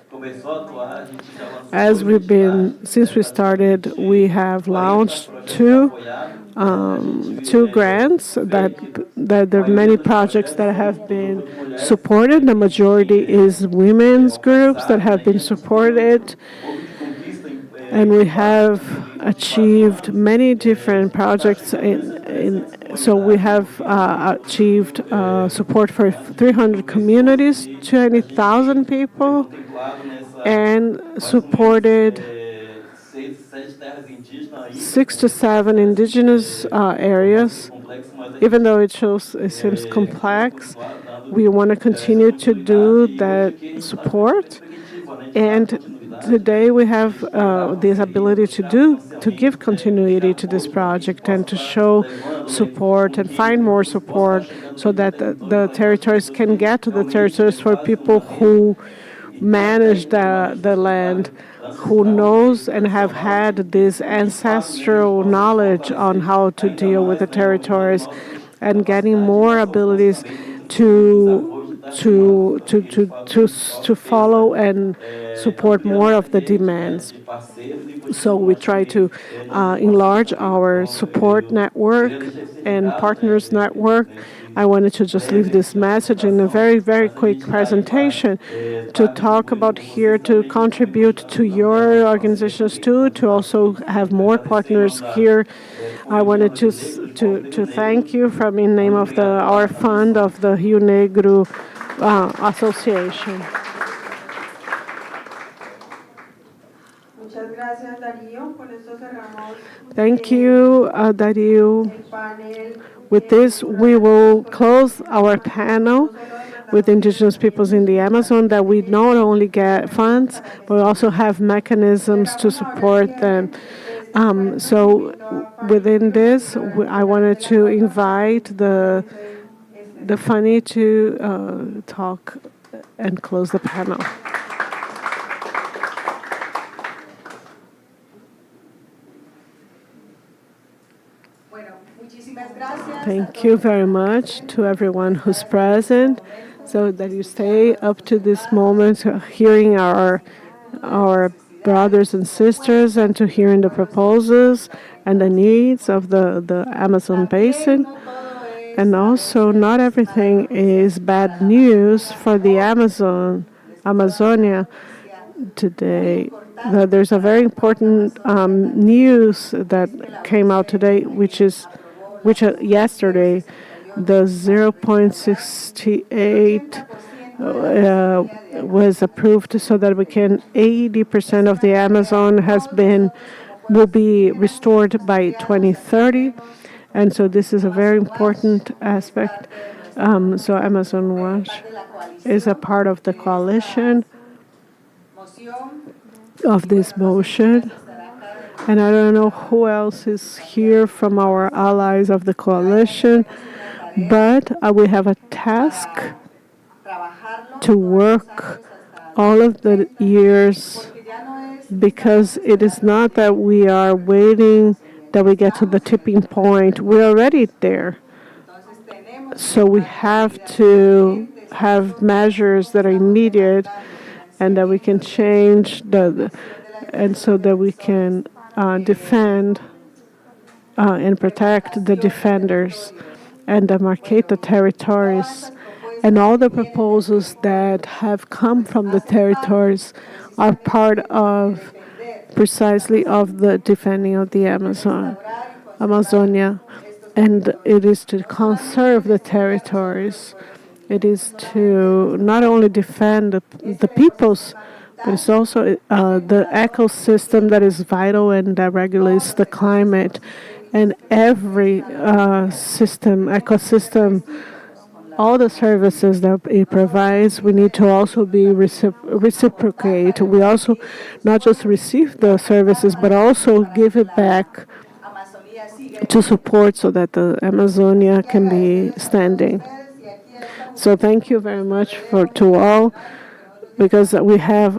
Since we started, we have launched two grants that there are many projects that have been supported. The majority is women's groups that have been supported. And we have achieved many different projects. So we have achieved support for 300 communities, 20,000 people, and supported 6 to 7 indigenous areas. Even though it seems complex, we want to continue to do that support. And today we have this ability to give continuity to this project and to show support and find more support so that the territories can get to the territories for people who manage the land, who knows and have had this ancestral knowledge on how to deal with the territories, and getting more abilities to follow and support more of the demands. So we try to enlarge our support network and partners network. I wanted to just leave this message in a very, very quick presentation to talk about here, to contribute to your organizations too, to also have more partners here. I wanted to thank you from in name of our fund of the Rio Negro Association. Thank you, Dario. With this, we will close our panel with indigenous peoples in the Amazon, that we not only get funds, but also have mechanisms to support them. So within this, I wanted to invite the Fanny to talk and close the panel. Thank you very much to everyone who's present, so that you stay up to this moment, hearing our brothers and sisters, and to hearing the proposals and the needs of the Amazon basin. And also, not everything is bad news for the Amazonia. Today, there's a very important news that came out today, which yesterday, the 0.68 was approved so that 80% of the Amazon will be restored by 2030. And so this is a very important aspect. So Amazon Watch is a part of the coalition of this motion. And I don't know who else is here from our allies of the coalition, but we have a task to work all of the years, because it is not that we are waiting that we get to the tipping point. We're already there. So we have to have measures that are immediate and that we can change and so that we can defend and protect the defenders and demarcate the territories. And all the proposals that have come from the territories are part of precisely of the defending of the Amazonia. And it is to conserve the territories. It is to not only defend the peoples, but it's also the ecosystem that is vital and that regulates the climate. And every ecosystem, all the services that it provides, we need to also be reciprocate. We also not just receive the services, but also give it back to support so that the Amazonia can be standing. So thank you very much to all, because we have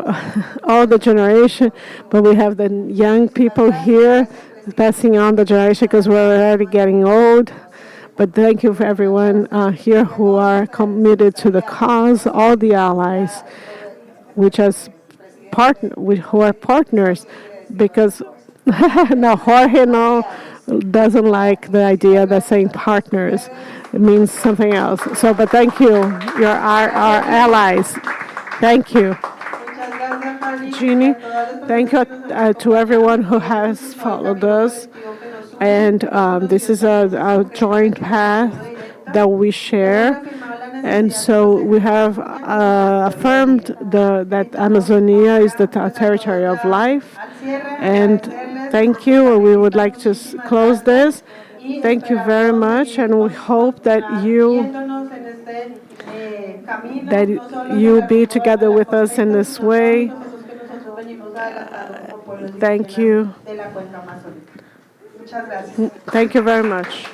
all the generation, but we have the young people here passing on the generation because we're already getting old. But thank you for everyone here who are committed to the cause, all the allies, who are partners, because now Jorge doesn't like the idea that saying partners. It means something else. So, but thank you. You're our allies. Thank you. Jeannie, thank you to everyone who has followed us. And this is a joint path that we share. And so we have affirmed that Amazonia is the territory of life. And thank you. We would like to close this. Thank you very much. And we hope that you be together with us in this way. Thank you. Thank you very much.